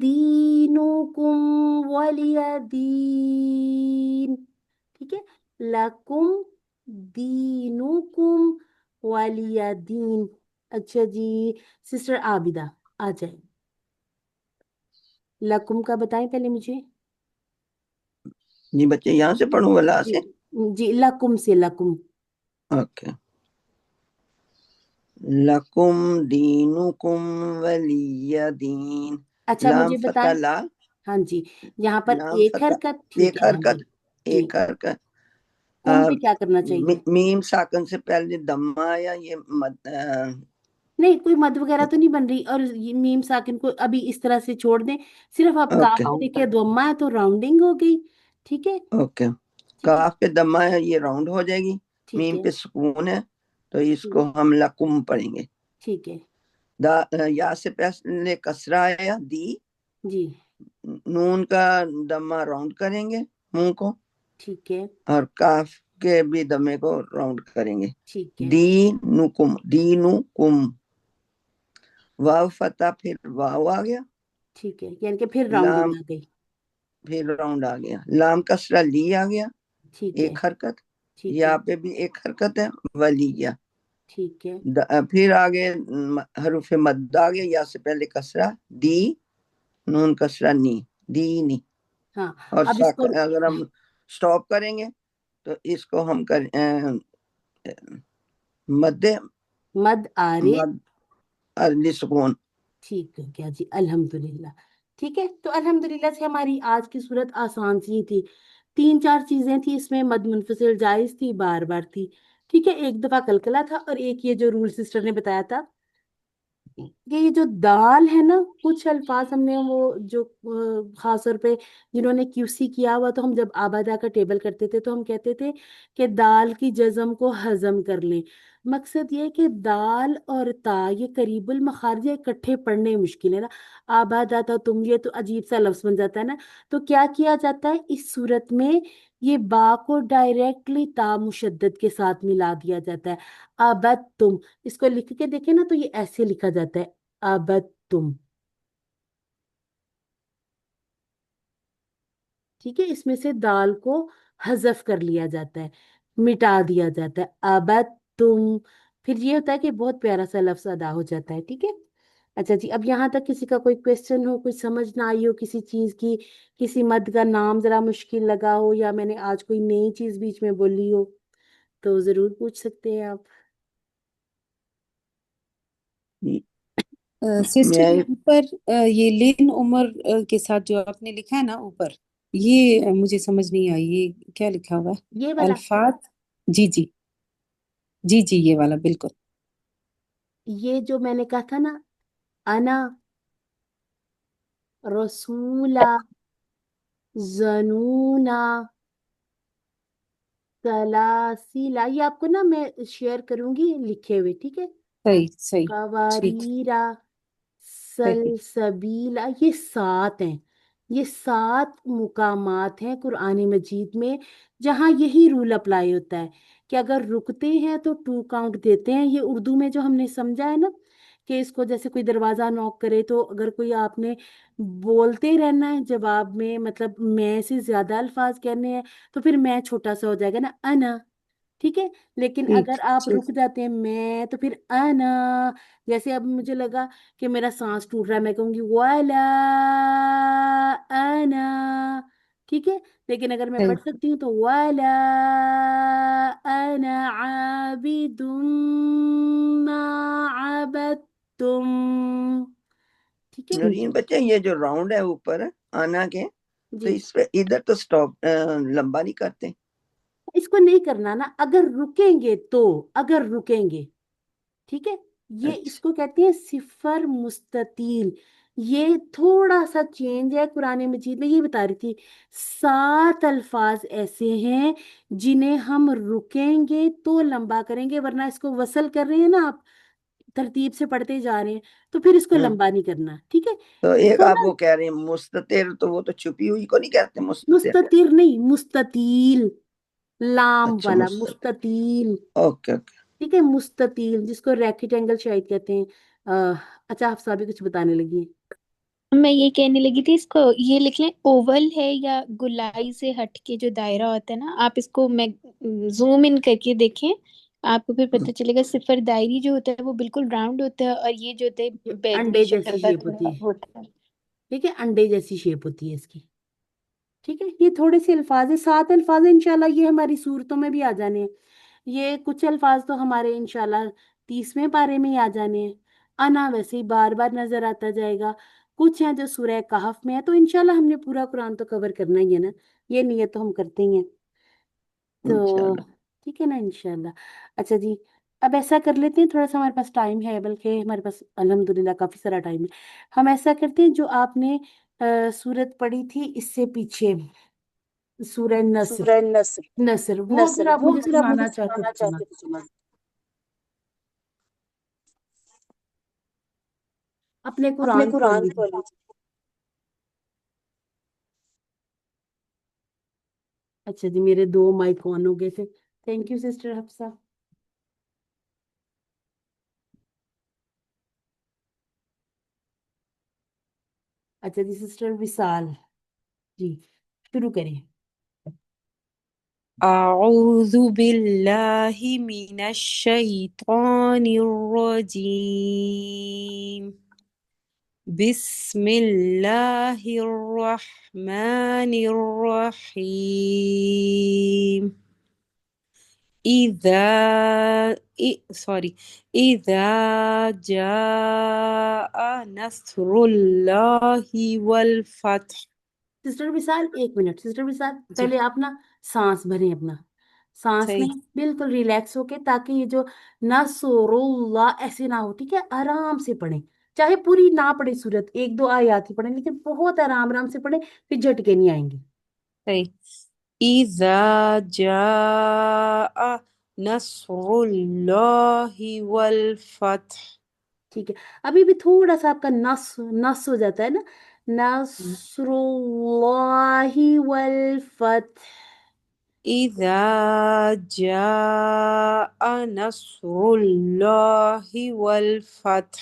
[SPEAKER 1] دینکم ولی دین، ٹھیک ہے، لکم دینکم ولی دین۔ اچھا جی سسٹر عابدہ آ جائیں۔ लकुम का बताएं पहले मुझे।
[SPEAKER 8] जी बच्चे यहाँ से पढ़ूं वला
[SPEAKER 1] जी
[SPEAKER 8] से?
[SPEAKER 1] जी, लकुम से, लकुम।
[SPEAKER 8] ओके। लकुम दीनुकुम वलिय दीन।
[SPEAKER 1] अच्छा
[SPEAKER 8] लाम
[SPEAKER 1] मुझे
[SPEAKER 8] फतह
[SPEAKER 1] बताएं।
[SPEAKER 8] ला,
[SPEAKER 1] हाँ जी, यहाँ पर
[SPEAKER 8] लाम
[SPEAKER 1] एक
[SPEAKER 8] फतह
[SPEAKER 1] हरकत, ठीक
[SPEAKER 8] एक
[SPEAKER 1] है, हाँ
[SPEAKER 8] हरकत,
[SPEAKER 1] जी। जी,
[SPEAKER 8] एक हरकत।
[SPEAKER 1] कुम पे क्या करना चाहिए?
[SPEAKER 8] मीम साकन से पहले दम्मा या ये
[SPEAKER 1] नहीं, कोई मद वगैरह तो नहीं बन रही, और ये मीम साकिन को अभी इस तरह से छोड़ दें। सिर्फ आप काफ
[SPEAKER 8] ओके
[SPEAKER 1] पे देखिए दुम्मा है तो राउंडिंग हो गई। ठीक है,
[SPEAKER 8] ओके।
[SPEAKER 1] ठीक है,
[SPEAKER 8] काफ पे दम्मा है, ये राउंड हो जाएगी।
[SPEAKER 1] ठीक
[SPEAKER 8] मीम
[SPEAKER 1] है,
[SPEAKER 8] पे सुकून है, तो इसको
[SPEAKER 1] ठीक
[SPEAKER 8] हम लकुम पढ़ेंगे।
[SPEAKER 1] ठीक है।
[SPEAKER 8] या से पहले कसरा आया दी,
[SPEAKER 1] जी,
[SPEAKER 8] नून का दम्मा राउंड करेंगे मुंह को,
[SPEAKER 1] ठीक है,
[SPEAKER 8] और काफ के भी दमे को राउंड करेंगे।
[SPEAKER 1] ठीक है,
[SPEAKER 8] दी नुकुम, दी नुकुम। वाव फतह, फिर वाव आ गया।
[SPEAKER 1] ठीक है, यानी कि फिर राउंडिंग
[SPEAKER 8] लाम,
[SPEAKER 1] आ गई।
[SPEAKER 8] फिर राउंड आ गया। लाम कसरा ली आ गया,
[SPEAKER 1] ठीक है,
[SPEAKER 8] एक हरकत।
[SPEAKER 1] ठीक है,
[SPEAKER 8] यहाँ पे भी एक हरकत है, वलिया।
[SPEAKER 1] ठीक है।
[SPEAKER 8] फिर आगे हरूफ मद आ गया, या से पहले कसरा दी, नून कसरा नी, दीनी।
[SPEAKER 1] हाँ,
[SPEAKER 8] और
[SPEAKER 1] अब इसको
[SPEAKER 8] अगर हम स्टॉप करेंगे तो इसको हम कर मध्य
[SPEAKER 1] मद आरे।
[SPEAKER 8] मद अरली सुकून।
[SPEAKER 1] ठीक हो गया जी, अल्हम्दुलिल्लाह। ठीक है, तो अल्हम्दुलिल्लाह से हमारी आज की सूरत आसान सी थी। तीन चार चीजें थी इसमें, मद मुनफसिल जायज थी, बार बार थी। ठीक है, एक दफा कलकला था, और एक ये जो रूल सिस्टर ने बताया था कि ये जो दाल है ना, कुछ अल्फाज हमने वो जो खास तौर पे जिन्होंने क्यूसी किया हुआ, तो हम जब आबादा का टेबल करते थे तो हम कहते थे कि दाल की जज़म को हजम कर लें। मकसद ये है कि दाल और ता ये करीबुल मखारिज है, इकट्ठे पढ़ने मुश्किल है ना। आबादा था तुम, ये तो अजीब सा लफ्ज बन जाता है ना। तो क्या किया जाता है इस सूरत में, ये बा को डायरेक्टली ता मुशद्दद के साथ मिला दिया जाता है। अबद तुम, इसको लिख के देखे ना तो ये ऐसे लिखा जाता है, अबद तुम। ठीक है, इसमें से दाल को हजफ कर लिया जाता है, मिटा दिया जाता है, अबद तुम। फिर ये होता है कि बहुत प्यारा सा लफ्ज अदा हो जाता है। ठीक है। अच्छा जी, अब यहाँ तक किसी का कोई क्वेश्चन हो, कुछ समझ ना आई हो किसी चीज की, किसी मद का नाम जरा मुश्किल लगा हो, या मैंने आज कोई नई चीज बीच में बोली हो, तो जरूर पूछ सकते हैं आप।
[SPEAKER 11] सिस्टर
[SPEAKER 8] मैं
[SPEAKER 11] यहाँ पर ये लिन उमर के साथ जो आपने लिखा है ना ऊपर, ये मुझे समझ नहीं आई, ये क्या लिखा हुआ है?
[SPEAKER 1] ये वाला,
[SPEAKER 11] अल्फाज। जी जी, जी जी, ये वाला बिल्कुल।
[SPEAKER 1] ये जो मैंने कहा था ना, अना रसूला जनूना सलासीला, ये आपको ना मैं शेयर करूंगी लिखे हुए। ठीक है।
[SPEAKER 11] सही सही। ठीक।
[SPEAKER 1] कवारीरा
[SPEAKER 11] सही।
[SPEAKER 1] सलसबीला, ये सात हैं। ये सात मुकामात हैं कुरान मजीद में जहाँ यही रूल अप्लाई होता है कि अगर रुकते हैं तो टू काउंट देते हैं। ये उर्दू में जो हमने समझा है ना, कि इसको जैसे कोई दरवाजा नॉक करे तो अगर कोई आपने बोलते रहना है जवाब में, मतलब मैं से ज्यादा अल्फाज कहने हैं, तो फिर मैं छोटा सा हो जाएगा ना, अना। ठीक है। लेकिन
[SPEAKER 11] ठीक
[SPEAKER 1] अगर आप
[SPEAKER 11] ठीक।
[SPEAKER 1] रुक जाते हैं मैं, तो फिर अना। जैसे अब मुझे लगा कि मेरा सांस टूट रहा है, मैं कहूंगी वाला अना। ठीक है। लेकिन अगर मैं
[SPEAKER 11] सही।
[SPEAKER 1] पढ़ सकती हूँ तो वाला अना आबिदुम मा अबदतुम। ठीक है
[SPEAKER 8] नौरीन बच्चे, ये जो राउंड है ऊपर आना के, तो
[SPEAKER 1] जी।
[SPEAKER 8] इस पे इधर तो स्टॉप लंबा नहीं करते।
[SPEAKER 1] इसको नहीं करना ना, अगर रुकेंगे तो, अगर रुकेंगे। ठीक है। ये
[SPEAKER 8] अच्छा
[SPEAKER 1] इसको कहते हैं सिफर मुस्ततील। ये थोड़ा सा चेंज है कुरान मजीद में, ये बता रही थी। सात अल्फाज ऐसे हैं जिन्हें हम रुकेंगे तो लंबा करेंगे, वरना इसको वसल कर रहे हैं ना आप, तरतीब से पढ़ते जा रहे हैं, तो फिर इसको लंबा नहीं करना। ठीक है।
[SPEAKER 8] तो एक
[SPEAKER 1] इसको
[SPEAKER 8] आप
[SPEAKER 1] ना
[SPEAKER 8] वो कह रहे हैं मुस्ततिर, तो वो तो छुपी हुई को नहीं कहते मुस्ततिर।
[SPEAKER 1] मुस्ततिर नहीं, मुस्ततील, लाम
[SPEAKER 8] अच्छा
[SPEAKER 1] वाला
[SPEAKER 8] मुस्ततिर,
[SPEAKER 1] मुस्ततील।
[SPEAKER 8] Okay okay.
[SPEAKER 1] ठीक है, मुस्ततील, जिसको रेक्टेंगल शायद कहते हैं। अच्छा, आप भी कुछ बताने लगी हैं।
[SPEAKER 2] मैं ये कहने लगी थी, इसको ये लिख लें, ओवल है या गुलाई से हट के जो दायरा होता है ना, आप इसको मैं जूम इन करके देखें, आपको फिर पता चलेगा सिफर दायरी जो होता है वो बिल्कुल राउंड होता है, और ये जो होता
[SPEAKER 1] ये
[SPEAKER 2] है बैगनी
[SPEAKER 1] अंडे जैसी
[SPEAKER 2] शक्ल का
[SPEAKER 1] शेप होती
[SPEAKER 2] थोड़ा
[SPEAKER 1] है।
[SPEAKER 2] होता है।
[SPEAKER 1] ठीक है, अंडे जैसी शेप होती है इसकी। ठीक है, ये थोड़े से अल्फाज है, 7 अल्फाज है, इंशाल्लाह ये हमारी सूरतों में भी आ जाने हैं। ये कुछ अल्फाज तो हमारे इंशाल्लाह 30वें पारे में ही आ जाने हैं। अना वैसे ही बार बार नजर आता जाएगा। कुछ हैं जो सूरह कहफ में है, तो इंशाल्लाह हमने पूरा कुरान तो कवर करना ही है ना, ये नियत तो हम करते ही हैं। तो
[SPEAKER 8] इंशाल्लाह।
[SPEAKER 1] ठीक है ना, इंशाल्लाह। अच्छा जी, अब ऐसा कर लेते हैं, थोड़ा सा हमारे पास टाइम है, बल्कि हमारे पास अल्हम्दुलिल्लाह काफी सारा टाइम है। हम ऐसा करते हैं, जो आपने सूरत पढ़ी थी इससे पीछे, सूरह नस्र,
[SPEAKER 12] सूरह नस्र
[SPEAKER 1] नस्र वो
[SPEAKER 12] नस्र
[SPEAKER 1] अगर आप
[SPEAKER 12] वो
[SPEAKER 1] मुझे
[SPEAKER 12] अगर आप मुझे
[SPEAKER 1] सुनाना चाहते
[SPEAKER 12] सुनाना
[SPEAKER 1] तो सुना।
[SPEAKER 12] चाहते तो सुना।
[SPEAKER 1] अपने
[SPEAKER 12] अपने
[SPEAKER 1] कुरान खोल
[SPEAKER 12] कुरान
[SPEAKER 1] लीजिए।
[SPEAKER 12] खोल लीजिए।
[SPEAKER 1] अच्छा जी, मेरे 2 माइक ऑन हो गए थे। Thank you sister Hafsa. अच्छा जी, सिस्टर विशाल जी शुरू करें।
[SPEAKER 11] أعوذ بالله من الشيطان الرجيم بسم الله الرحمن الرحيم إذا جاء نصر الله والفتح
[SPEAKER 1] सिस्टर विशाल 1 मिनट, सिस्टर विशाल
[SPEAKER 11] जी
[SPEAKER 1] पहले आप ना सांस भरें अपना, सांस
[SPEAKER 11] सही
[SPEAKER 1] लें बिल्कुल रिलैक्स होके, ताकि ये जो नसरुल्लाह ऐसे ना हो, ठीक है, आराम से पढ़ें। चाहे पूरी ना पढ़े सूरत, 1 2 आयत ही पढ़ें, लेकिन बहुत आराम आराम से पढ़ें, फिर झटके नहीं आएंगे।
[SPEAKER 11] सही إذا جاء نصر الله والفتح
[SPEAKER 1] ठीक है, अभी भी थोड़ा सा आपका नस नस हो जाता है ना, नसरुल्लाहि वल फतह।
[SPEAKER 11] إذا جاء نصر الله والفتح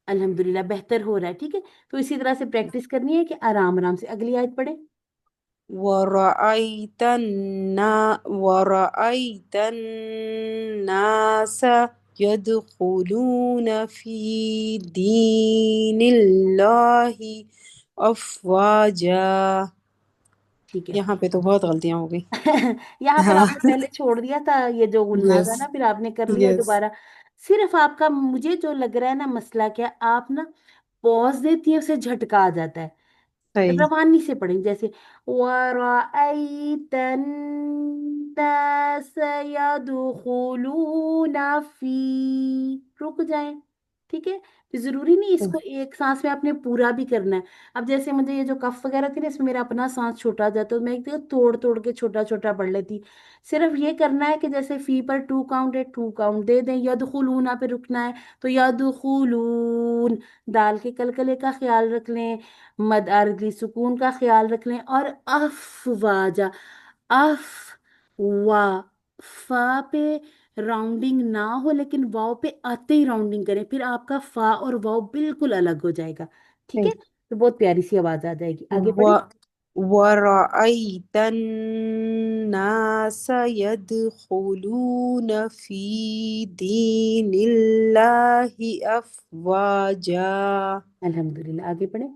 [SPEAKER 1] अल्हम्दुलिल्लाह बेहतर हो रहा है। ठीक है, तो इसी तरह से प्रैक्टिस करनी है कि आराम आराम से। अगली आयत पढ़े।
[SPEAKER 11] ورأيت الناس يدخلون في دين الله أفواجا
[SPEAKER 1] ठीक है।
[SPEAKER 11] यहाँ पे तो बहुत गलतियां हो गई
[SPEAKER 1] यहाँ पर
[SPEAKER 11] हाँ
[SPEAKER 1] आपने पहले छोड़ दिया था ये जो गुन्ना
[SPEAKER 11] यस
[SPEAKER 1] था ना, फिर आपने कर लिया
[SPEAKER 11] यस
[SPEAKER 1] दोबारा। सिर्फ आपका, मुझे जो लग रहा है ना मसला, क्या आप ना पॉज देती है, उसे झटका आ जाता है।
[SPEAKER 11] सही
[SPEAKER 1] रवानी से पढ़ें, जैसे वरअयतन्नास यदखुलूना फी, रुक जाएं। ठीक है, फिर जरूरी नहीं इसको एक सांस में आपने पूरा भी करना है। अब जैसे मुझे ये जो कफ वगैरह थी ना, इसमें मेरा अपना सांस छोटा जाता है, तो मैं एक देखो तोड़ तोड़ के छोटा छोटा पढ़ लेती। सिर्फ ये करना है कि जैसे फी पर 2 काउंट है, 2 काउंट दे दें। यदखुलूना पे रुकना है, तो यदखुलून, दाल के कलकले का ख्याल रख लें, मद अर्गली सुकून का ख्याल रख लें, और अफवाजा, अफ वा, फा पे राउंडिंग ना हो, लेकिन वाव पे आते ही राउंडिंग करें, फिर आपका फा और वाव बिल्कुल अलग हो जाएगा। ठीक है,
[SPEAKER 11] सही
[SPEAKER 1] तो बहुत प्यारी सी आवाज आ जाएगी। आगे
[SPEAKER 11] व
[SPEAKER 1] पढ़े।
[SPEAKER 11] ورأيت الناس يدخلون في دين الله أفواجا
[SPEAKER 1] अल्हम्दुलिल्लाह, आगे पढ़े।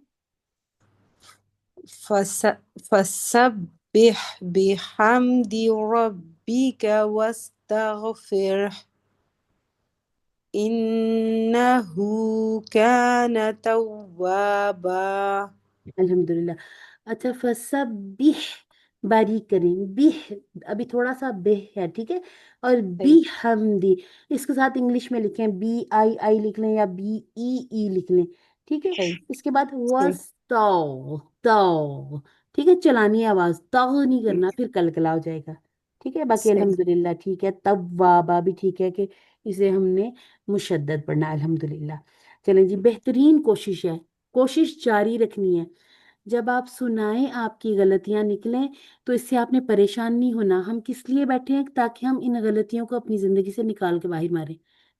[SPEAKER 11] فس فسبح بحمد ربك واستغفره إنه كان توابا
[SPEAKER 1] अल्हम्दुलिल्लाह। अच्छा, फसब्बिह, बारीक करें, बिह, अभी थोड़ा सा बेह है, ठीक है, और बी
[SPEAKER 11] सही
[SPEAKER 1] हमदी, इसके साथ इंग्लिश में लिखें, बी आई आई लिख लें या बी ई ई लिख लें। ठीक है,
[SPEAKER 11] सही
[SPEAKER 1] इसके बाद
[SPEAKER 11] सही
[SPEAKER 1] वस तो, तो, ठीक है, चलानी है आवाज, तो नहीं करना, फिर कलकला हो जाएगा। ठीक है, बाकी
[SPEAKER 11] सही
[SPEAKER 1] अल्हम्दुलिल्लाह ठीक है। तब वाबा भी ठीक है कि इसे हमने मुशद्दद पढ़ना, अल्हम्दुलिल्लाह। चलें जी, बेहतरीन कोशिश है, कोशिश जारी रखनी है। जब आप सुनाएं आपकी गलतियां निकलें, तो इससे आपने परेशान नहीं होना। हम किस लिए बैठे हैं, ताकि हम इन गलतियों को अपनी जिंदगी से निकाल के बाहर मारें।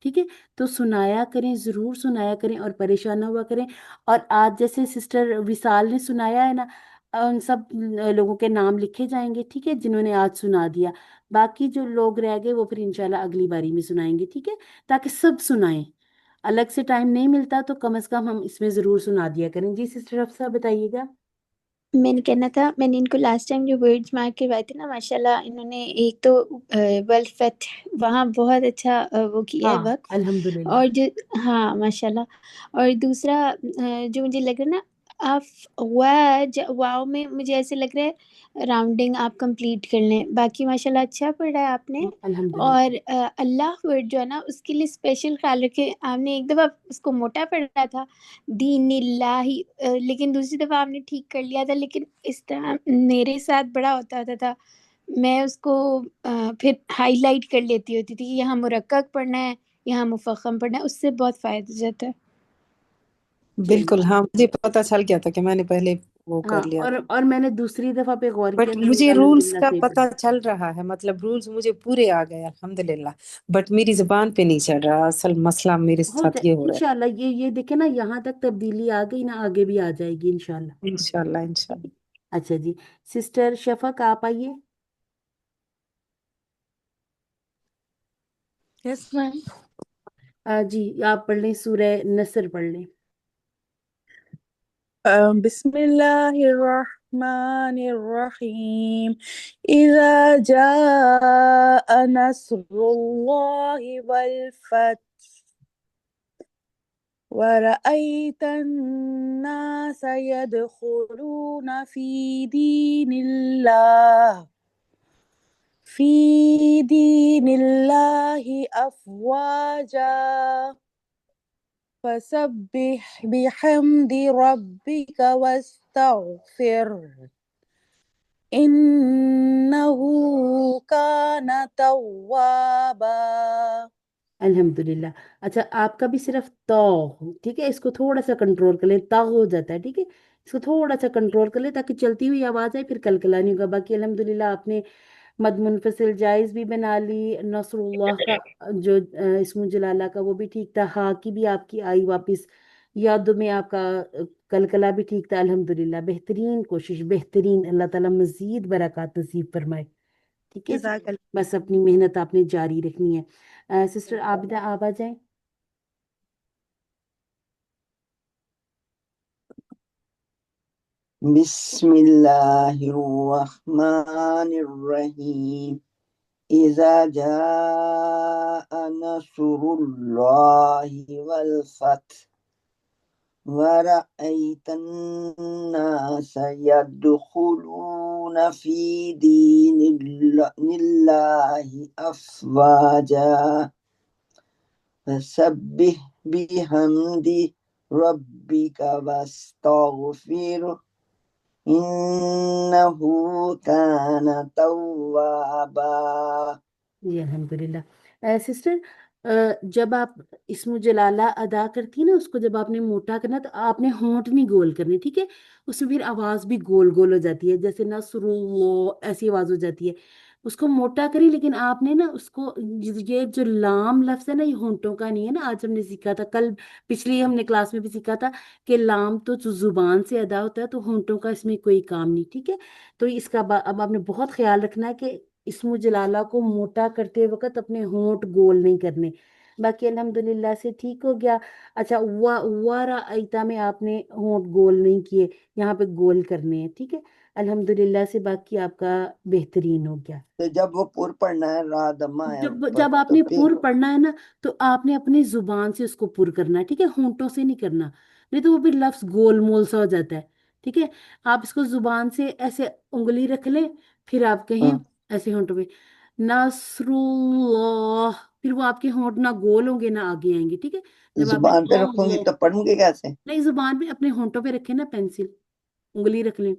[SPEAKER 1] ठीक है, तो सुनाया करें, जरूर सुनाया करें, और परेशान ना हुआ करें। और आज जैसे सिस्टर विशाल ने सुनाया है ना, उन सब लोगों के नाम लिखे जाएंगे, ठीक है, जिन्होंने आज सुना दिया। बाकी जो लोग रह गए वो फिर इंशाल्लाह अगली बारी में सुनाएंगे, ठीक है, ताकि सब सुनाएं। अलग से टाइम नहीं मिलता तो कम से कम हम इसमें जरूर सुना दिया करें। जी सिस्टर अफसा बताइएगा।
[SPEAKER 2] मैंने कहना था, मैंने इनको लास्ट टाइम जो वर्ड्स मार्क करवाए थे ना, माशाल्लाह इन्होंने एक तो वेल फेट वहाँ बहुत अच्छा वो किया है
[SPEAKER 1] हाँ
[SPEAKER 2] वक्त,
[SPEAKER 1] अल्हम्दुलिल्लाह।
[SPEAKER 2] और जो हाँ माशाल्लाह। और दूसरा जो मुझे लग रहा है ना, आप वाव में मुझे ऐसे लग रहा है राउंडिंग आप कंप्लीट कर लें। बाकी माशाल्लाह अच्छा पढ़ा है आपने।
[SPEAKER 1] अल्हम्दुलिल्लाह।
[SPEAKER 2] और अल्लाह वर्ड जो है ना उसके लिए स्पेशल ख्याल रखे। आपने एक दफ़ा उसको मोटा पढ़ा था दीनिल्लाही, लेकिन दूसरी दफ़ा आपने ठीक कर लिया था। लेकिन इस तरह मेरे साथ बड़ा होता था, मैं उसको फिर हाईलाइट कर लेती होती थी कि यहाँ मुरक्कक पढ़ना है, यहाँ मुफख्खम पढ़ना है, उससे बहुत फ़ायदा हो जाता है।
[SPEAKER 11] बिल्कुल हाँ, मुझे पता चल गया था कि मैंने पहले वो
[SPEAKER 1] हाँ
[SPEAKER 11] कर लिया था,
[SPEAKER 1] और मैंने दूसरी दफा पे गौर
[SPEAKER 11] बट
[SPEAKER 1] किया तो
[SPEAKER 11] मुझे
[SPEAKER 1] मैंने
[SPEAKER 11] रूल्स
[SPEAKER 1] अल्हम्दुलिल्लाह
[SPEAKER 11] का
[SPEAKER 1] सही
[SPEAKER 11] पता
[SPEAKER 1] पढ़ा।
[SPEAKER 11] चल रहा है, मतलब रूल्स मुझे पूरे आ गए अल्हम्दुलिल्लाह, बट मेरी जुबान पे नहीं चढ़ रहा। असल मसला मेरे
[SPEAKER 1] हो
[SPEAKER 11] साथ
[SPEAKER 1] जाए
[SPEAKER 11] ये हो रहा
[SPEAKER 1] इंशाल्लाह। ये देखे ना, यहाँ तक तब्दीली आ गई ना, आगे भी आ जाएगी इंशाल्लाह।
[SPEAKER 11] है। इंशाल्लाह इंशाल्लाह।
[SPEAKER 1] अच्छा जी, सिस्टर शफक आप आइए।
[SPEAKER 4] Yes ma'am.
[SPEAKER 1] जी आप पढ़ लें, सूरह नसर पढ़ लें।
[SPEAKER 4] बिस्मिल्लाहिर्रहमानिर्रहीम। इज़ा जाअ नस्रुल्लाहि वल फथ ورأيت الناس يدخلون في دين الله أفواجا فسبح بحمد ربك واستغفره إنه كان توابا।
[SPEAKER 1] अल्हम्दुलिल्लाह। अच्छा आपका भी सिर्फ तो, ठीक है, इसको थोड़ा सा कंट्रोल कर ले, ता हो जाता है, ठीक है, इसको थोड़ा सा कंट्रोल कर ले ताकि चलती हुई आवाज आए, फिर कलकला नहीं होगा। बाकी अल्हम्दुलिल्लाह आपने मद मुनफसिल जायज भी बना ली, नसरुल्लाह का जो इस्मु जलाला का वो भी ठीक था, हा की भी आपकी आई वापस, याद में आपका कलकला भी ठीक था। अल्हम्दुलिल्लाह बेहतरीन कोशिश, बेहतरीन। अल्लाह ताला मजीद बरकत नसीब फरमाए। ठीक है जी,
[SPEAKER 4] जज़ाकल्लाह।
[SPEAKER 1] बस अपनी मेहनत आपने जारी रखनी है। सिस्टर आबिदा आप आ जाएं।
[SPEAKER 8] बिस्मिल्लाहिर्रहमानिर्रहीम। इज़ा जाअ नस्रुल्लाहि वल फथ ورأيت الناس يدخلون في دين الله أفواجا فسبح بحمد ربك واستغفره إنه كان توابا।
[SPEAKER 1] जी अल्हम्दुलिल्लाह। सिस्टर जब आप इस्मु जलाला अदा करती है ना, उसको जब आपने मोटा करना तो आपने होंठ नहीं गोल करने, ठीक है, उसमें फिर आवाज भी गोल गोल हो जाती है, जैसे नसरुल्लाह ऐसी आवाज हो जाती है। उसको मोटा करी, लेकिन आपने ना उसको, ये जो लाम लफ्ज है ना, ये होंठों का नहीं है ना। आज हमने सीखा था, कल पिछली हमने क्लास में भी सीखा था कि लाम तो जो जुबान से अदा होता है, तो होंठों का इसमें कोई काम नहीं, ठीक है। तो इसका अब आपने बहुत ख्याल रखना है कि इस्मु जलाला को मोटा करते वक्त अपने होंठ गोल नहीं करने। बाकी अल्हम्दुलिल्लाह से ठीक हो गया। अच्छा वारा आयता में आपने होंठ गोल नहीं किए, यहाँ पे गोल करने हैं, ठीक है। अल्हम्दुलिल्लाह से बाकी आपका बेहतरीन हो गया।
[SPEAKER 8] तो जब वो पुर पढ़ना है, रा दम्मा है
[SPEAKER 1] जब
[SPEAKER 8] ऊपर,
[SPEAKER 1] जब
[SPEAKER 8] तो
[SPEAKER 1] आपने
[SPEAKER 8] फिर
[SPEAKER 1] पुर पढ़ना है ना, तो आपने अपनी जुबान से उसको पुर करना है, ठीक है, होंठों से नहीं करना, नहीं तो वो भी लफ्ज गोल मोल सा हो जाता है, ठीक है। आप इसको जुबान से ऐसे उंगली रख लें, फिर आप कहें
[SPEAKER 8] हाँ,
[SPEAKER 1] ऐसे होंठों पे नसरुल्लाह, फिर वो आपके होंठ ना गोल होंगे ना आगे आएंगे, ठीक है। जब आपने
[SPEAKER 8] जुबान पे रखूंगी
[SPEAKER 1] अल्लाह,
[SPEAKER 8] तो पढ़ूंगे कैसे?
[SPEAKER 1] नहीं जुबान पे अपने होंठों पे रखे ना, पेंसिल उंगली रख लें,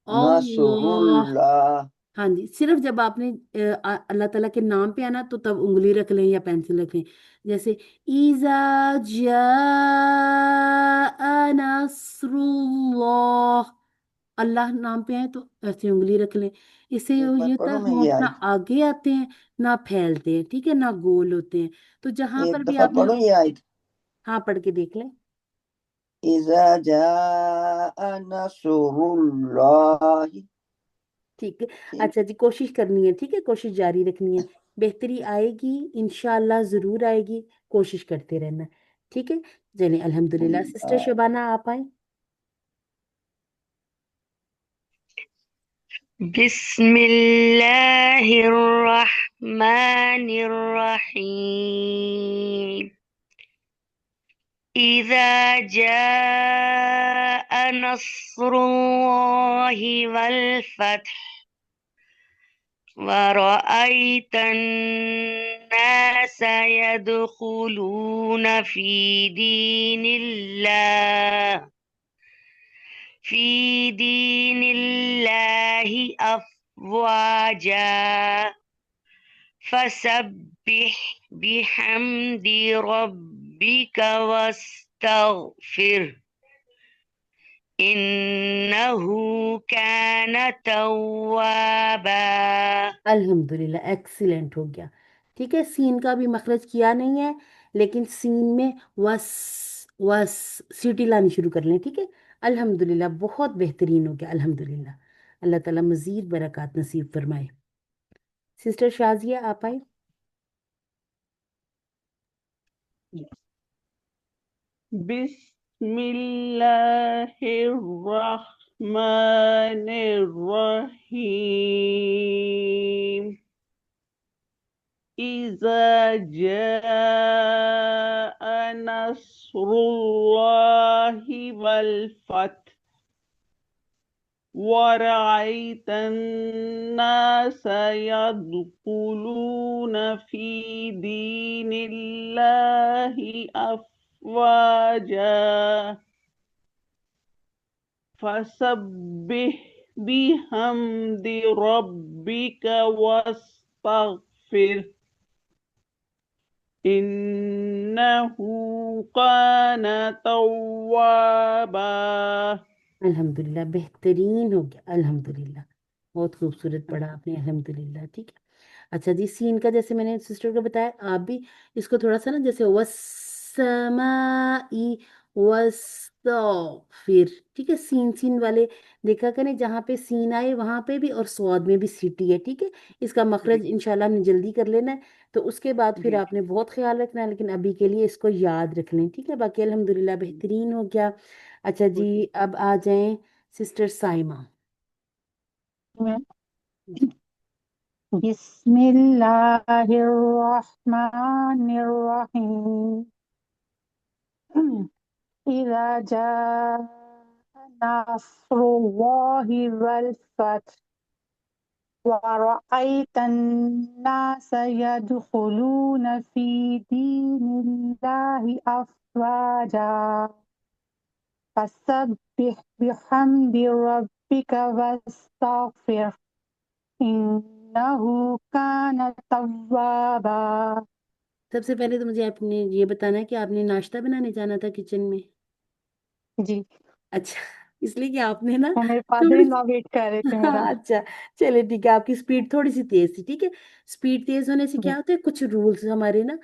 [SPEAKER 1] अल्लाह।
[SPEAKER 8] नसरुल्लाह।
[SPEAKER 1] हाँ जी, सिर्फ जब आपने अल्लाह ताला के नाम पे आना तो तब उंगली रख लें या पेंसिल रख लें। जैसे इज़ा जाअ नस्रुल्लाह, अल्लाह नाम पे आए तो ऐसे उंगली रख लें। इससे ये
[SPEAKER 8] एक बार
[SPEAKER 1] होता
[SPEAKER 8] पढ़ो
[SPEAKER 1] है
[SPEAKER 8] ना ये
[SPEAKER 1] होंठ ना
[SPEAKER 8] आयत,
[SPEAKER 1] आगे आते हैं ना फैलते हैं, ठीक है, ना गोल होते हैं। तो जहां
[SPEAKER 8] एक
[SPEAKER 1] पर भी
[SPEAKER 8] दफा
[SPEAKER 1] आपने,
[SPEAKER 8] पढ़ो ये आयत।
[SPEAKER 1] हाँ पढ़ के देख लें।
[SPEAKER 8] इज़ा जाअ नस्रुल्लाह।
[SPEAKER 1] ठीक है।
[SPEAKER 8] ठीक।
[SPEAKER 1] अच्छा जी, कोशिश करनी है, ठीक है, कोशिश जारी रखनी है, बेहतरी आएगी इंशाल्लाह, जरूर आएगी, कोशिश करते रहना। ठीक है, चलिए अल्हम्दुलिल्लाह। सिस्टर शबाना आप आए।
[SPEAKER 10] बिस्मिल्लाहिर्रहमानिर्रहीम إذا جاء نصر الله والفتح ورأيت الناس يدخلون في دين الله أفواجا فسبح بحمد ربك واستغفر إنه كان توابا
[SPEAKER 1] अल्हम्दुलिल्लाह, एक्सीलेंट हो गया। ठीक है, सीन का भी मखरज किया नहीं है, लेकिन सीन में वस वस सीटी लानी शुरू कर लें। ठीक है, अल्हम्दुलिल्लाह, बहुत बेहतरीन हो गया अल्हम्दुलिल्लाह। अल्लाह ताला मजीद बरकत नसीब फरमाए। सिस्टर शाजिया आप आए।
[SPEAKER 5] बिस्मिल्लाहिर्रहमानिर्रहीम إذا جاء نصر الله والفتح ورأيت الناس يدخلون في دين الله أفواجا فسبح بحمد ربك واستغفر إنه كان توابا
[SPEAKER 1] अल्हम्दुलिल्लाह, बेहतरीन हो गया अल्हम्दुलिल्लाह। बहुत खूबसूरत पढ़ा आपने अल्हम्दुलिल्लाह। ठीक है, अच्छा जी, सीन का जैसे मैंने सिस्टर को बताया, आप भी इसको थोड़ा सा ना, जैसे वस्समाई वस्तगफिर। ठीक है, सीन सीन वाले देखा करें, जहाँ पे सीन आए वहां पे भी, और स्वाद में भी सीटी है। ठीक है, इसका मखरज इंशाल्लाह हमने जल्दी कर लेना है, तो उसके बाद फिर आपने बहुत ख्याल रखना है, लेकिन अभी के लिए इसको याद रख लें। ठीक है, बाकी अल्हम्दुलिल्लाह बेहतरीन हो गया। अच्छा जी, अब आ जाएं सिस्टर साइमा।
[SPEAKER 6] बिस्मिल्लाहिर्रहमानिर्रहीम इज़ा जाअ नस्रुल्लाहि वल फत्ह ورأيت الناس يدخلون في دين الله أفواجا فسبح بحمد ربك واستغفر إنه كان توابا।
[SPEAKER 1] सबसे पहले तो मुझे आपने ये बताना है कि आपने नाश्ता बनाने जाना था किचन में।
[SPEAKER 6] जी,
[SPEAKER 1] अच्छा, इसलिए कि आपने ना
[SPEAKER 6] वो मेरे फादर
[SPEAKER 1] थोड़ी
[SPEAKER 6] इन लॉ वेट कर रहे थे मेरा।
[SPEAKER 1] हाँ, अच्छा, चलिए ठीक है, आपकी स्पीड थोड़ी सी तेज थी। ठीक है, स्पीड तेज होने से क्या
[SPEAKER 6] जी,
[SPEAKER 1] होता है, कुछ रूल्स हमारे ना